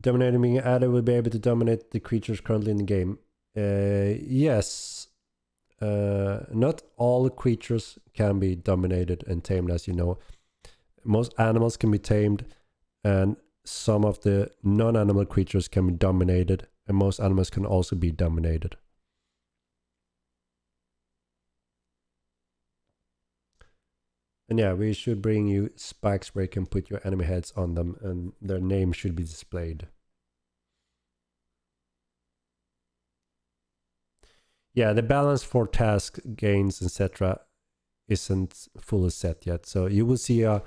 Dominating being added will be able to dominate the creatures currently in the game. Yes. Not all creatures can be dominated and tamed, as you know. Most animals can be tamed, and some of the non-animal creatures can be dominated, and most animals can also be dominated. And yeah, we should bring you spikes where you can put your enemy heads on them, and their name should be displayed. Yeah, the balance for task gains, etc., isn't fully set yet. So you will see a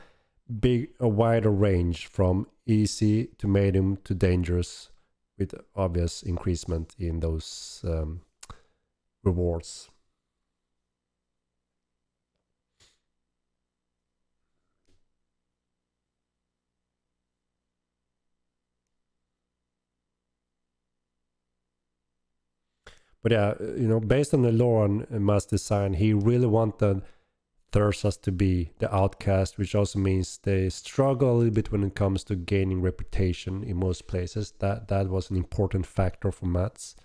wider range from easy to medium to dangerous, with obvious increasement in those rewards. But yeah, based on the lore and Mass design, he really wanted Thursas to be the outcast, which also means they struggle a little bit when it comes to gaining reputation in most places. That was an important factor for Mats.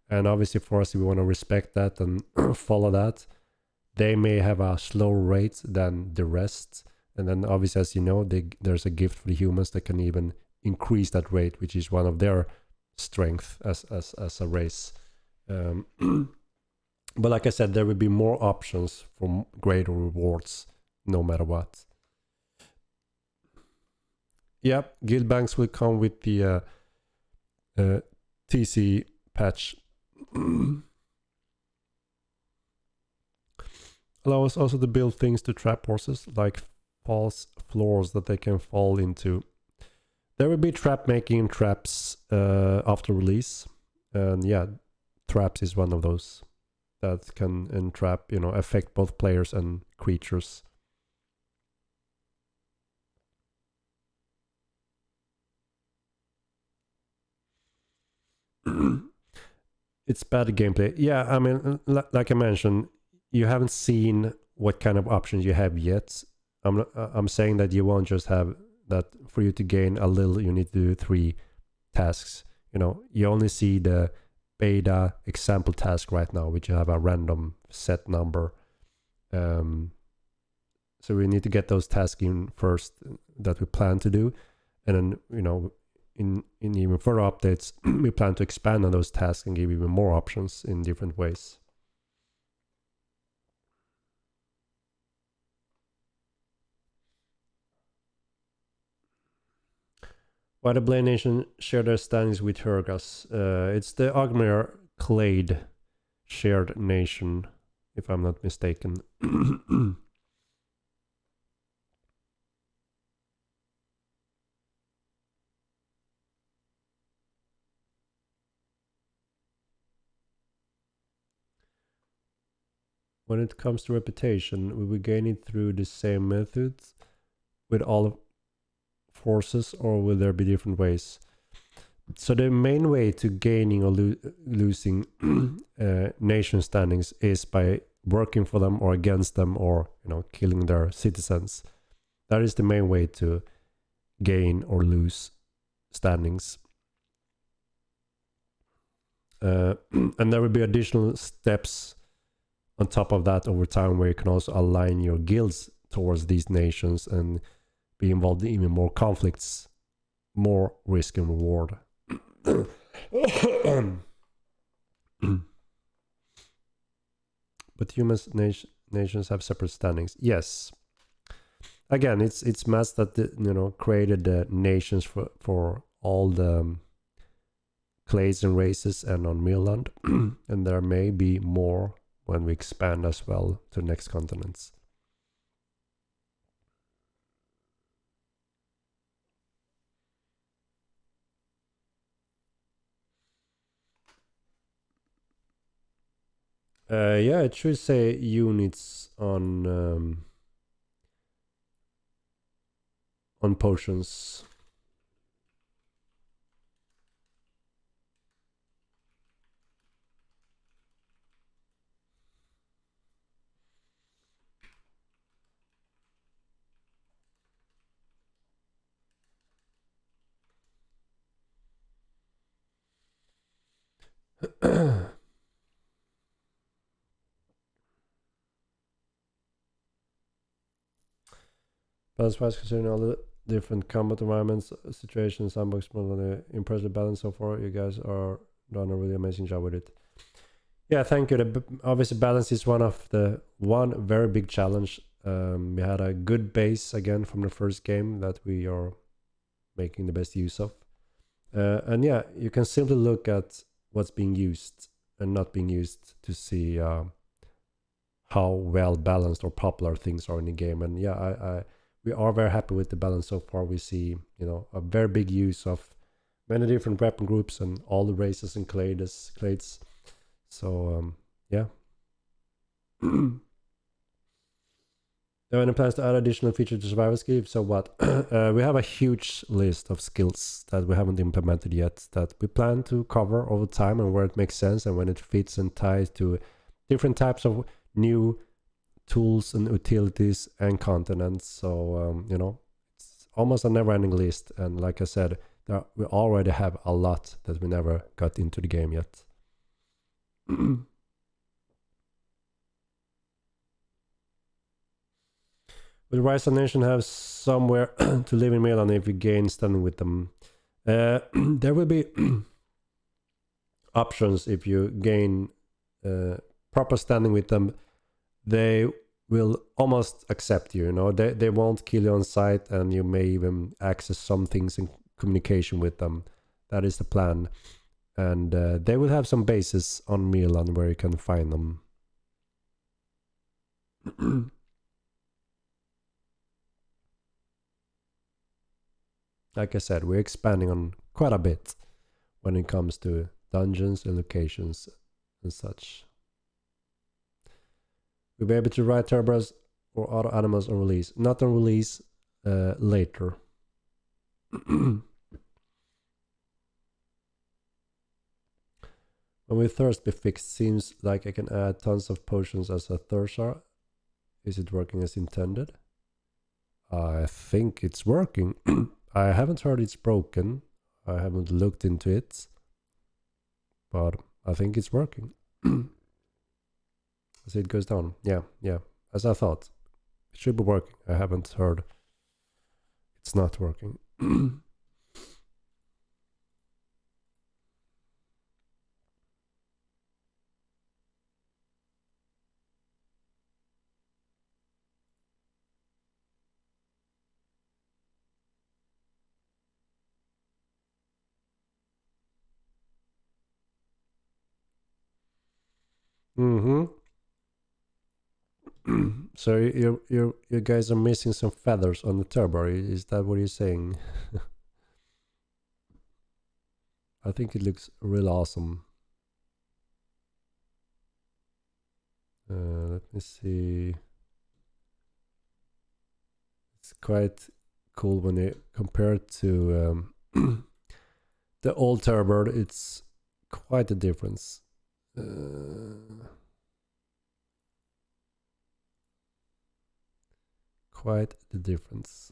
And obviously for us, we want to respect that and follow that. They may have a slower rate than the rest. And then obviously, as you know, there's a gift for the humans that can even increase that rate, which is one of their strength as a race. But like I said, there will be more options for greater rewards no matter what. Yep, guild banks will come with the TC patch. allows also to build things to trap horses, like false floors that they can fall into. There will be trap making traps after release, and yeah, traps is one of those that can entrap, affect both players and creatures. It's bad gameplay. Yeah, I mean, like I mentioned, you haven't seen what kind of options you have yet. I'm saying that you won't just have that for you to gain a little. You need to do 3 tasks. You only see the beta example task right now, which you have a random set number. So we need to get those tasks in first that we plan to do, and then in even further updates, we plan to expand on those tasks and give even more options in different ways. Why the Blade Nation share their standings with Hergas? It's the Ogmir Clade shared nation, if I'm not mistaken. When it comes to reputation, we will gain it through the same methods with all forces, or will there be different ways? So the main way to gaining or losing nation standings is by working for them or against them, or killing their citizens. That is the main way to gain or lose standings. And there will be additional steps on top of that over time, where you can also align your guilds towards these nations and be involved in even more conflicts, more risk and reward. But humans nations have separate standings. Yes. Again, it's mass that created the nations for all the clades and races and on Mirland, and there may be more when we expand as well to next continents. Yeah, it should say units on potions. Balance wise, considering all the different combat environments, situations, sandbox, impressive balance so far. You guys are done a really amazing job with it. Yeah, thank you. Obviously, balance is one very big challenge. We had a good base again from the first game that we are making the best use of. And yeah, you can simply look at what's being used and not being used to see how well balanced or popular things are in the game. And yeah, we are very happy with the balance so far. We see a very big use of many different weapon groups and all the races and clades. So yeah. There are any plans to add additional features to survival skill? So what? We have a huge list of skills that we haven't implemented yet that we plan to cover over time, and where it makes sense and when it fits and ties to different types of new tools and utilities and continents. So it's almost a never-ending list, and like I said, we already have a lot that we never got into the game yet. Will Rise of Nation have somewhere to live in Milan if you gain standing with them? There will be options if you gain proper standing with them. They will almost accept you. They won't kill you on sight, and you may even access some things in communication with them. That is the plan. And they will have some bases on Milan where you can find them. Like I said, we're expanding on quite a bit when it comes to dungeons and locations and such. We'll be able to write turbos or other animals on release. Not on release, later. When we thirst be fixed, seems like I can add tons of potions as a thirster. Is it working as intended? I think it's working. I haven't heard it's broken. I haven't looked into it. But I think it's working. As it goes down. Yeah. As I thought. It should be working. I haven't heard it's not working. Mm-hmm. So you guys are missing some feathers on the turbo. Is that what you're saying? I think it looks real awesome. Let me see. It's quite cool when you compare it to the old turbo. It's quite a difference. Quite the difference.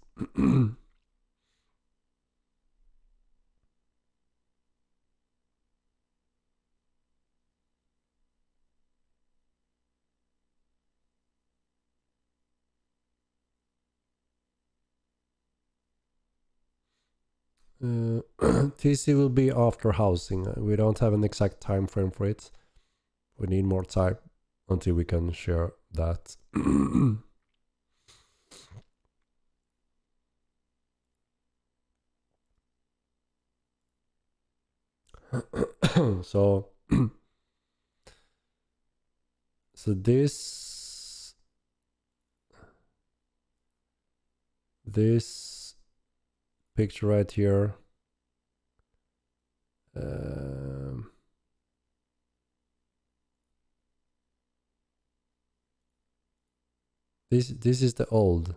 TC will be after housing. We don't have an exact time frame for it. We need more time until we can share that. So this picture right here, this is the old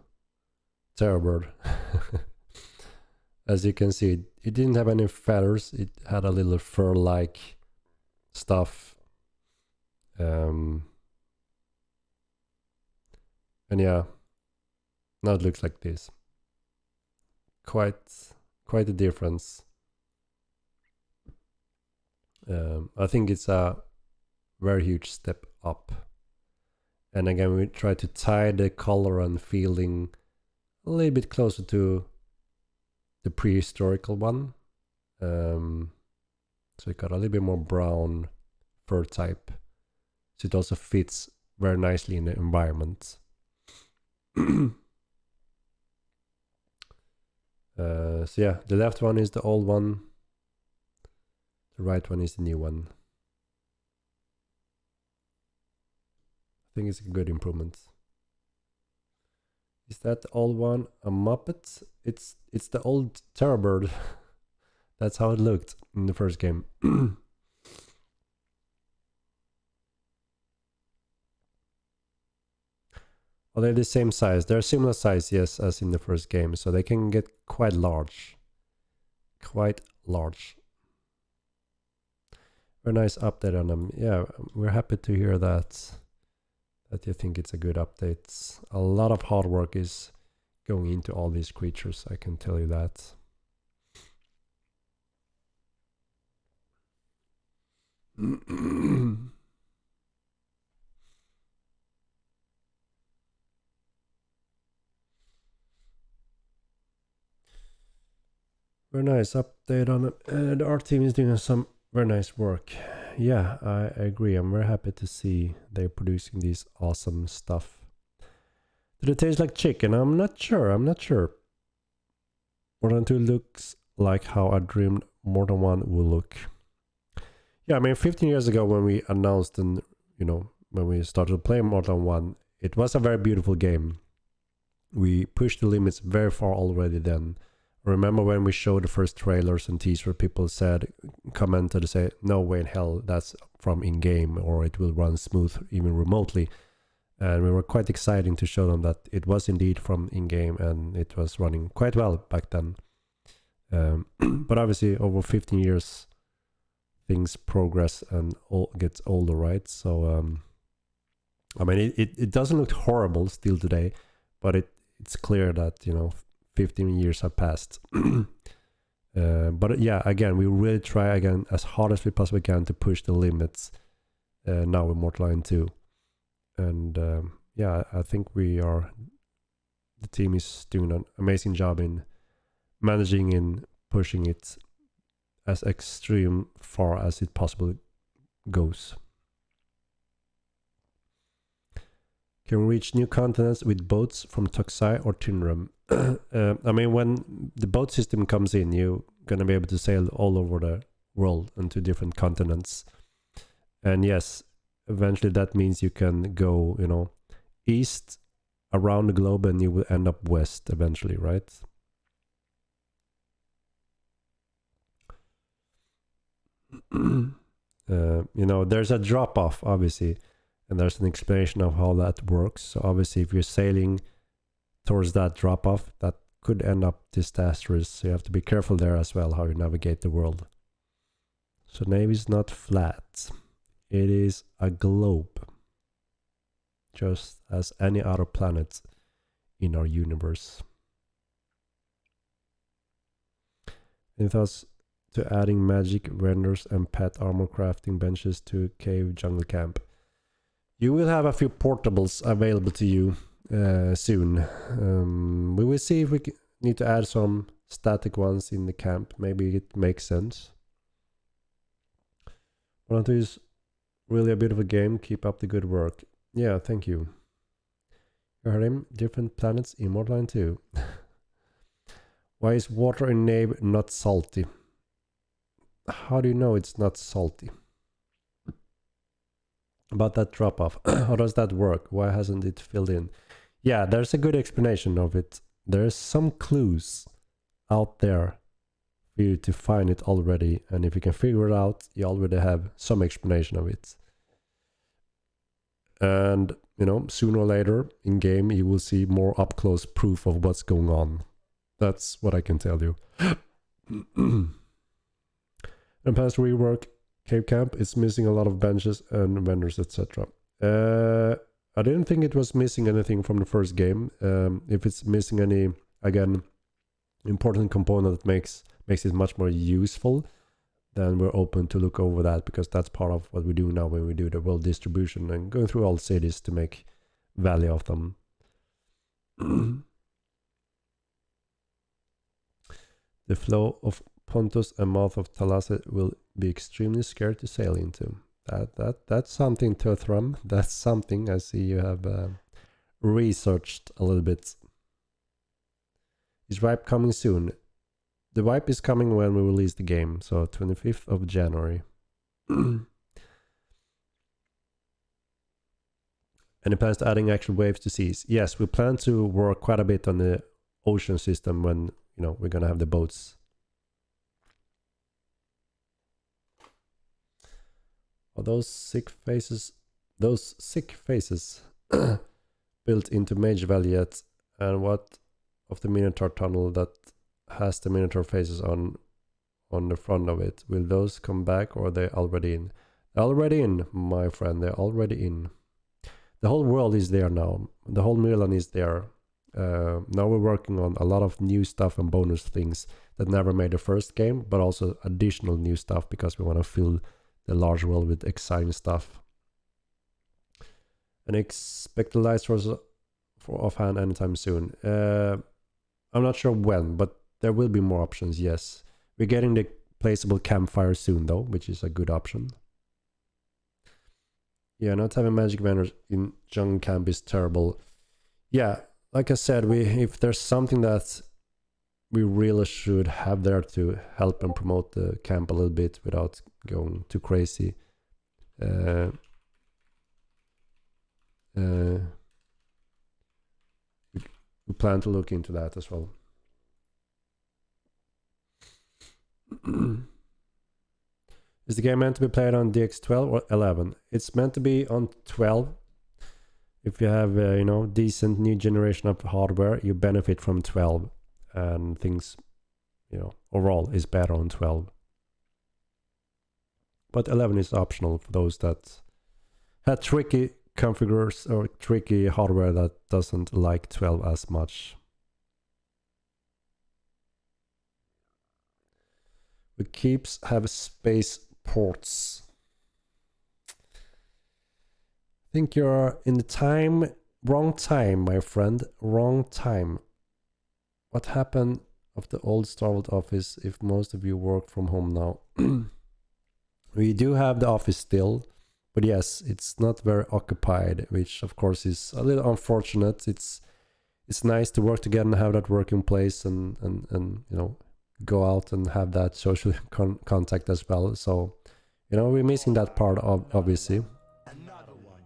Terrorbird. As you can see, it didn't have any feathers. It had a little fur-like stuff. And yeah, now it looks like this. Quite a difference. I think it's a very huge step up. And again, we try to tie the color and feeling a little bit closer to the prehistorical one. So it got a little bit more brown fur type. So it also fits very nicely in the environment. So yeah, the left one is the old one. The right one is the new one. I think it's a good improvement. Is that the old one a Muppet? It's the old Terrorbird. That's how it looked in the first game. Well, they're the same size. They're similar size, yes, as in the first game. So they can get quite large. Quite large. Very nice update on them. Yeah, we're happy to hear that you think it's a good update. A lot of hard work is going into all these creatures, I can tell you that. Very nice update on it. And our team is doing some very nice work. Yeah, I agree. I'm very happy to see they're producing this awesome stuff. Did it taste like chicken? I'm not sure. More than two looks like how I dreamed more than one will look. Yeah, I mean, 15 years ago when we announced and, when we started playing more than one, it was a very beautiful game. We pushed the limits very far already then. Remember when we showed the first trailers and teaser, people commented to say, no way in hell, that's from in-game, or it will run smooth even remotely. And we were quite excited to show them that it was indeed from in-game, and it was running quite well back then. But obviously over 15 years, things progress and gets older, right? So, I mean, it doesn't look horrible still today, but it's clear that, 15 years have passed. But yeah, again, we really try again as hard as we possibly can to push the limits now with Mortal Line 2. And yeah, I think the team is doing an amazing job in managing and pushing it as extreme far as it possibly goes. Can reach new continents with boats from Toxai or Tinram. I mean, when the boat system comes in, you're going to be able to sail all over the world into different continents. And yes, eventually that means you can go, east around the globe, and you will end up west eventually, right? There's a drop-off, obviously, and there's an explanation of how that works. So obviously, if you're sailing towards that drop-off, that could end up disastrous. So you have to be careful there as well, how you navigate the world. So Navy is not flat. It is a globe, just as any other planet in our universe. Any thoughts to adding magic vendors and pet armor crafting benches to Cave Jungle Camp? You will have a few portables available to you soon. We will see if we need to add some static ones in the camp. Maybe it makes sense. But it is really a beautiful game. Keep up the good work. Yeah, thank you. You heard him. Different planets in Mortal Line 2. Why is water in Nave not salty? How do you know it's not salty? About that drop-off, how does that work? Why hasn't it filled in? Yeah, there's a good explanation of it. There's some clues out there for you to find it already, and if you can figure it out, you already have some explanation of it. And, sooner or later, in-game, you will see more up-close proof of what's going on. That's what I can tell you. And past rework, Cave Camp is missing a lot of benches and vendors, etc. I didn't think it was missing anything from the first game. If it's missing any, again, important component that makes it much more useful, then we're open to look over that, because that's part of what we do now when we do the world distribution and going through all cities to make value of them. The flow of Pontus and mouth of Thalassa will be extremely scared to sail into. That's something, Tothram. That's something I see you have researched a little bit. Is Wipe coming soon? The Wipe is coming when we release the game, so 25th of January. Any plans to adding actual waves to seas? Yes, we plan to work quite a bit on the ocean system when we're gonna have the boats. Are those sick faces built into Mage Valley yet? And what of the Minotaur tunnel that has the Minotaur faces on the front of it? Will those come back, or are they already in? They're already in, my friend. They're already in. The whole world is there now. The whole Milan is there. Now we're working on a lot of new stuff and bonus things that never made the first game, but also additional new stuff because we want to fill the large world with exciting stuff. And expect the light source for offhand anytime soon. I'm not sure when, but there will be more options, yes. We're getting the placeable campfire soon though, which is a good option. Yeah, not having magic vendors in Jungle Camp is terrible. Yeah, like I said, if there's something that we really should have there to help and promote the camp a little bit without going too crazy. plan to look into that as well. Is the game meant to be played on DX12 or 11? It's meant to be on 12. If you have, you know, decent new generation of hardware, you benefit from 12. And things, you know, overall is better on 12. But 11 is optional for those that have tricky configures or tricky hardware that doesn't like 12 as much. We keeps have space ports. I think you're in the wrong time, my friend, wrong time. What happened of the old Starwood office if most of you work from home now? We do have the office still, but yes, it's not very occupied, which of course is a little unfortunate. It's nice to work together and have that working place and you know, go out and have that social contact as well. So, you know, we're missing that part of, obviously.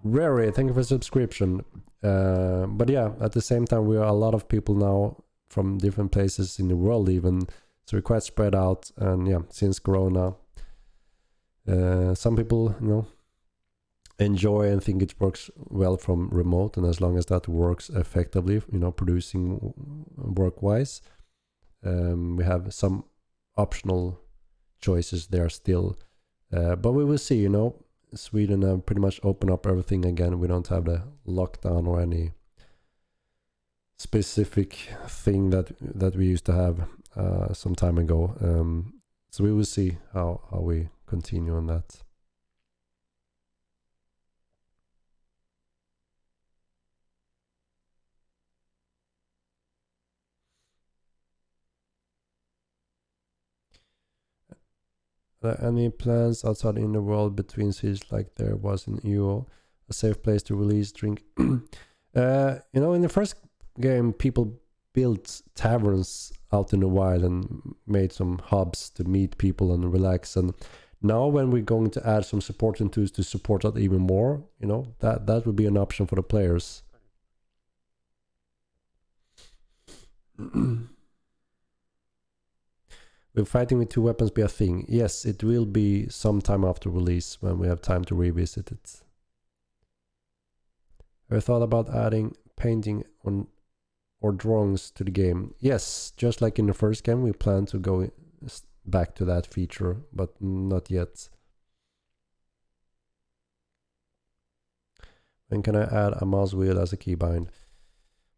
Rary, thank you for subscription. But yeah, at the same time, we are a lot of people now from different places in the world even. So we're quite spread out. And yeah, since Corona, some people, you know, enjoy and think it works well from remote. And as long as that works effectively, you know, producing work-wise, we have some optional choices there still. But we will see, you know. Sweden have pretty much opened up everything again. We don't have the lockdown or any specific thing that we used to have some time ago. So we will see how we continue on that. Any plans outside in the world between cities like there was in EU? A safe place to release drink? You know, in the first game, people built taverns out in the wild and made some hubs to meet people and relax. And now when we're going to add some supporting tools to support that even more, you know, that would be an option for the players. Will fighting with two weapons be a thing? Yes, it will be sometime after release when we have time to revisit it. Have you thought about adding painting on or drawings to the game? Yes, just like in the first game, we plan to go back to that feature, but not yet. When can I add a mouse wheel as a keybind?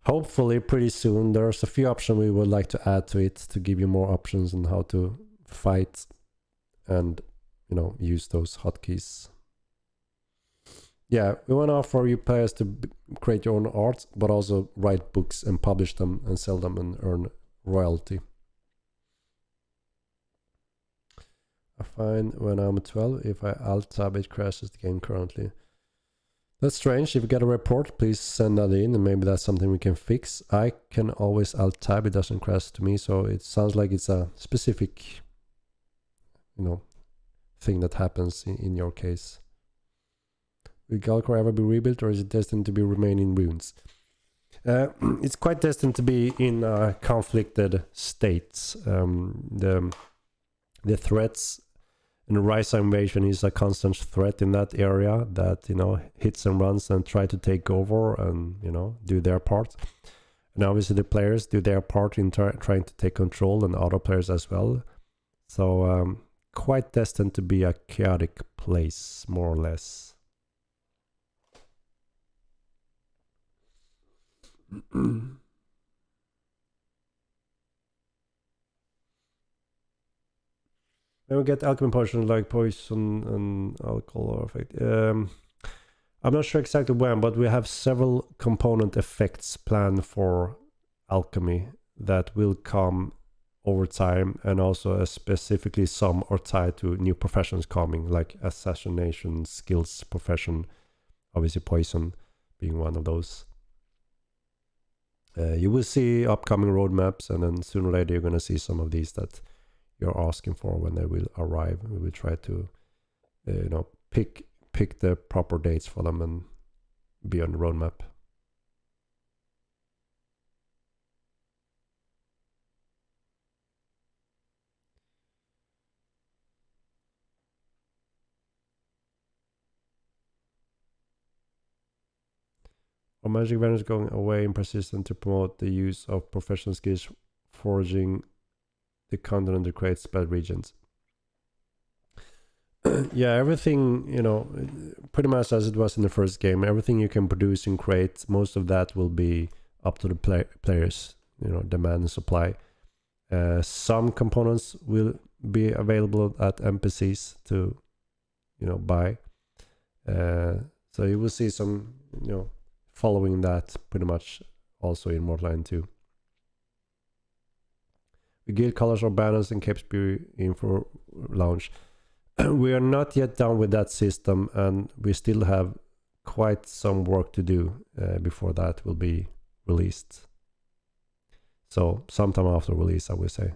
Hopefully pretty soon. There's a few options we would like to add to it to give you more options on how to fight and, you know, use those hotkeys. Yeah, we want to offer you players to create your own art, but also write books and publish them and sell them and earn royalty. I find when I'm 12, if I alt-tab, it crashes the game currently. That's strange. If you get a report, please send that in and maybe that's something we can fix. I can always alt-tab, it doesn't crash to me, so it sounds like it's a specific, you know, thing that happens in your case. Will Galkor ever be rebuilt or is it destined to be remain in ruins? It's quite destined to be in conflicted states. The threats and the Ryza invasion is a constant threat in that area that, you know, hits and runs and try to take over and, you know, do their part. And obviously the players do their part in trying to take control, and other players as well. So quite destined to be a chaotic place, more or less. Then we get alchemy potions like poison and alcohol effect. I'm not sure exactly when, but we have several component effects planned for alchemy that will come over time, and also specifically some are tied to new professions coming, like assassination, skills, profession, obviously poison being one of those. You will see upcoming roadmaps, and then sooner or later you're going to see some of these that you're asking for when they will arrive. We will try to, you know, pick the proper dates for them and be on the roadmap. Are magic vendors going away in persistent to promote the use of professional skills forging the content and the create spell regions? Yeah, everything, you know, pretty much as it was in the first game, everything you can produce and create, most of that will be up to the players, you know, demand and supply. Some components will be available at NPCs to, you know, buy. So you will see some, you know, following that pretty much also in Mortline 2. The guild colors or banners and capes be in for launch. We are not yet done with that system, and we still have quite some work to do before that will be released. So sometime after release, I would say.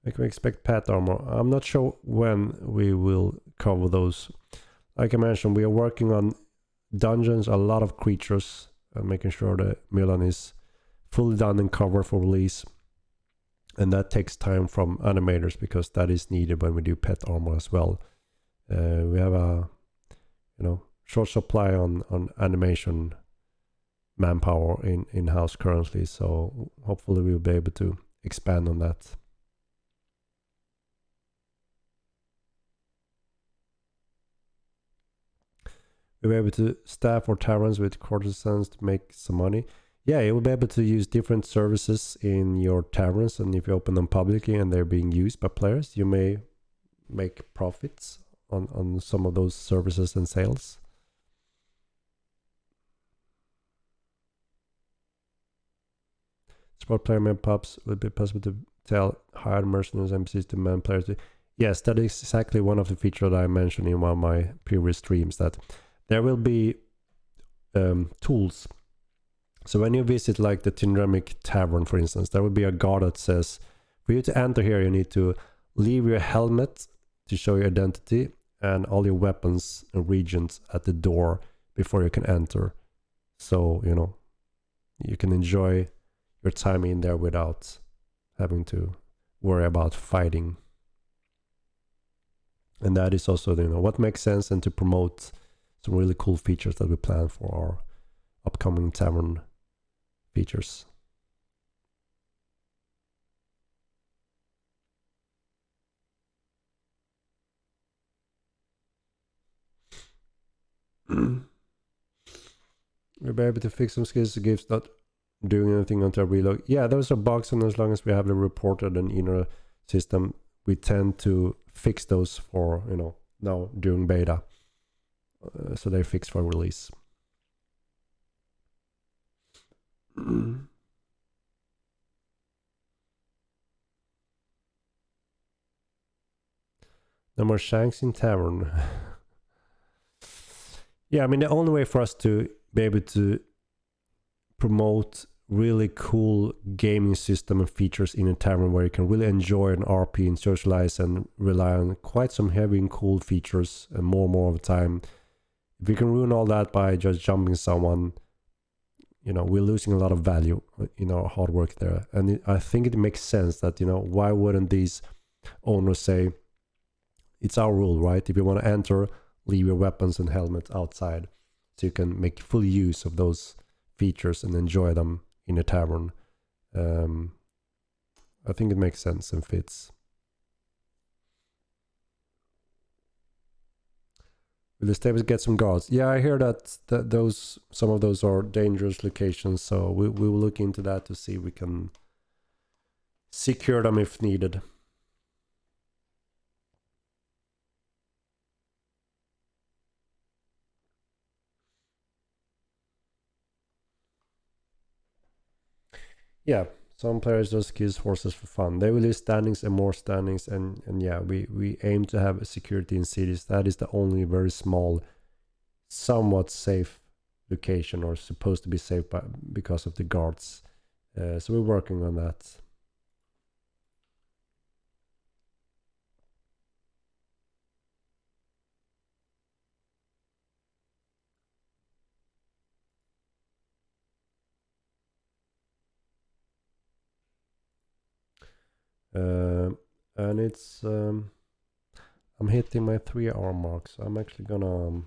I can expect pet armor. I'm not sure when we will cover those. Like I mentioned, we are working on dungeons, a lot of creatures, and making sure that Milan is fully done and covered for release. And that takes time from animators because that is needed when we do pet armor as well. We have a, you know, short supply on animation manpower in house currently, so hopefully we'll be able to expand on that. We'll be able to staff our taverns with courtesans to make some money. Yeah, you will be able to use different services in your taverns, and if you open them publicly and they're being used by players, you may make profits on some of those services and sales. Sport player man pups would be possible to tell hired mercenaries NPCs to man players. Yes, that is exactly one of the features that I mentioned in one of my previous streams, that there will be tools. So when you visit like the Tindremic Tavern, for instance, there will be a guard that says, for you to enter here, you need to leave your helmet to show your identity and all your weapons and regions at the door before you can enter. So, you know, you can enjoy your time in there without having to worry about fighting. And that is also, you know, what makes sense, and to promote some really cool features that we plan for our upcoming tavern features. We'll be able to fix some skills to GIFs not doing anything until reload. Yeah, those are bugs, and as long as we have the reported and inner system, we tend to fix those for, you know, now during beta. So they're fixed for release. No more shanks in tavern. Yeah, I mean, the only way for us to be able to promote really cool gaming system and features in a tavern where you can really enjoy an RP and socialize and rely on quite some heavy and cool features and more of the time. If we can ruin all that by just jumping someone, you know, we're losing a lot of value in our hard work there. And I think it makes sense that, you know, why wouldn't these owners say, it's our rule, right? If you want to enter, leave your weapons and helmet outside so you can make full use of those features and enjoy them in a tavern. I think it makes sense and fits. Will the stables get some guards? Yeah, I hear that those, some of those are dangerous locations, so we will look into that to see if we can secure them if needed. Yeah, some players just use horses for fun. They will use standings and more standings, and yeah, we aim to have security in cities. That is the only very small, somewhat safe location, or supposed to be safe because of the guards. So we're working on that. And it's I'm hitting my 3-hour mark, so I'm actually gonna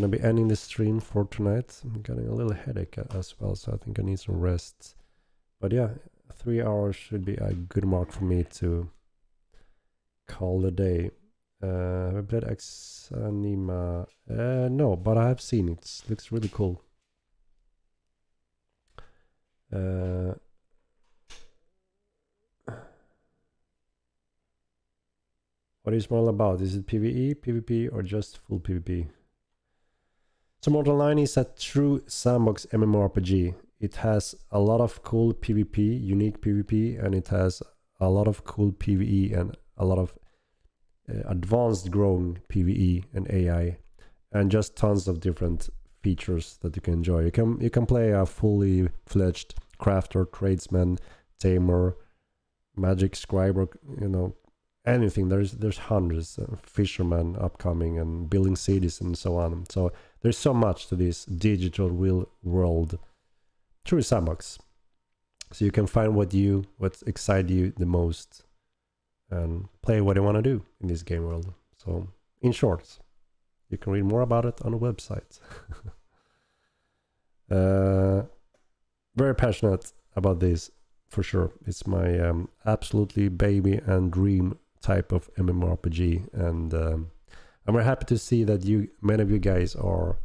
be ending the stream for tonight. I'm getting a little headache as well, so I think I need some rest. But yeah, 3 hours should be a good mark for me to call the day. Have I played Exanima? No, but I have seen it. It looks really cool. What is it all about? Is it PvE, PvP, or just full PvP? So Mortal 9 is a true sandbox MMORPG. It has a lot of cool PvP, unique PvP, and it has a lot of cool PvE and a lot of advanced growing PvE and AI, and just tons of different features that you can enjoy. You can play a fully fledged crafter, tradesman, tamer, magic scribe, or anything. There's hundreds of fishermen upcoming and building cities and so on. So there's so much to this digital real world true sandbox. So you can find what excites you the most and play what you want to do in this game world. So in short, you can read more about it on the website. Very passionate about this for sure. It's my absolutely baby and dream type of MMORPG, and I'm very happy to see that many of you guys are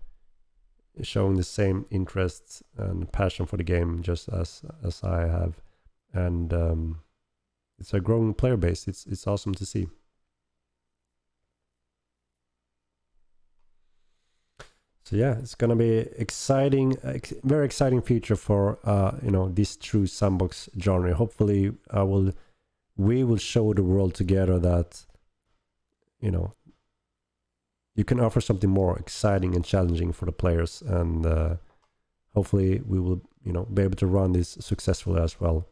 showing the same interests and passion for the game just as I have, and it's a growing player base. It's awesome to see. So yeah, it's gonna be exciting, very exciting future for this true sandbox genre. Hopefully, we will show the world together that you can offer something more exciting and challenging for the players, and hopefully we will be able to run this successfully as well.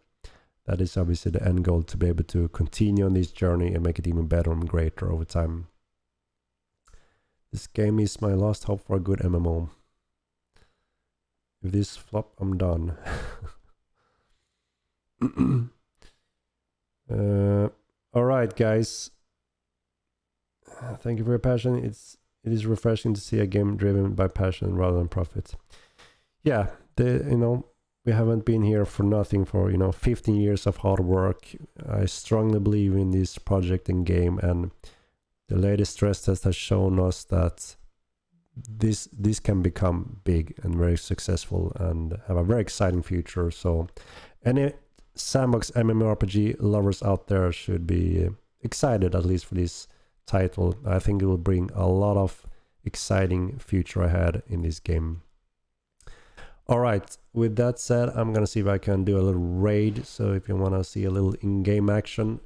That is obviously the end goal, to be able to continue on this journey and make it even better and greater over time. This game is my last hope for a good MMO. If this flop, I'm done. Alright guys, thank you for your passion. It is refreshing to see a game driven by passion rather than profit. Yeah, we haven't been here for nothing for 15 years of hard work. I strongly believe in this project and game, and the latest stress test has shown us that this can become big and very successful and have a very exciting future. So any sandbox MMORPG lovers out there should be excited, at least for this title. I think it will bring a lot of exciting future ahead in this game. Alright, with that said, I'm gonna see if I can do a little raid. So if you want to see a little in-game action,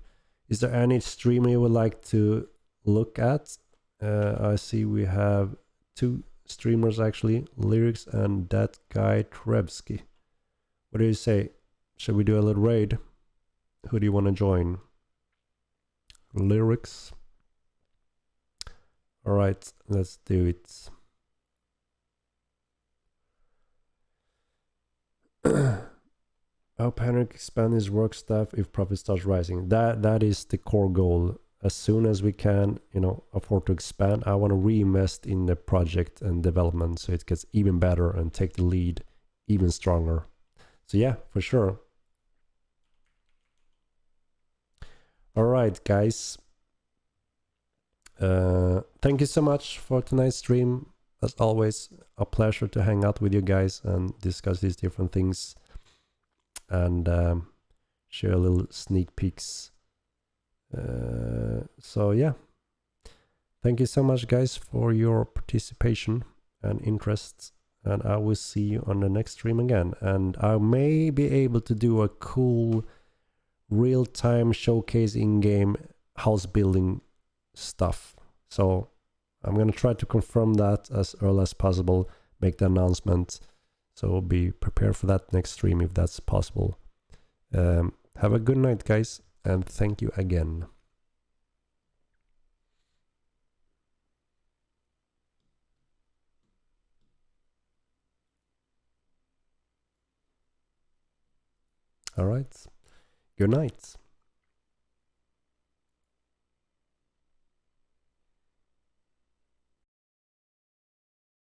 is there any streamer you would like to look at? I see we have 2 streamers actually, Lyrics and that guy Trebsky. What do you say? Should we do a little raid? Who do you want to join? Lyrics. Alright, let's do it. Help Henrik expand his work staff if profit starts rising. That is the core goal. As soon as we can, afford to expand, I want to reinvest in the project and development so it gets even better and take the lead even stronger. So yeah, for sure. Alright guys, thank you so much for tonight's stream. As always, a pleasure to hang out with you guys and discuss these different things and share a little sneak peeks. So yeah, thank you so much guys for your participation and interest, and I will see you on the next stream again, and I may be able to do a cool real-time showcase in-game house building stuff. So I'm gonna try to confirm that as early as possible, make the announcement, so be prepared for that next stream if that's possible. Have a good night guys, and thank you again. All right, good night.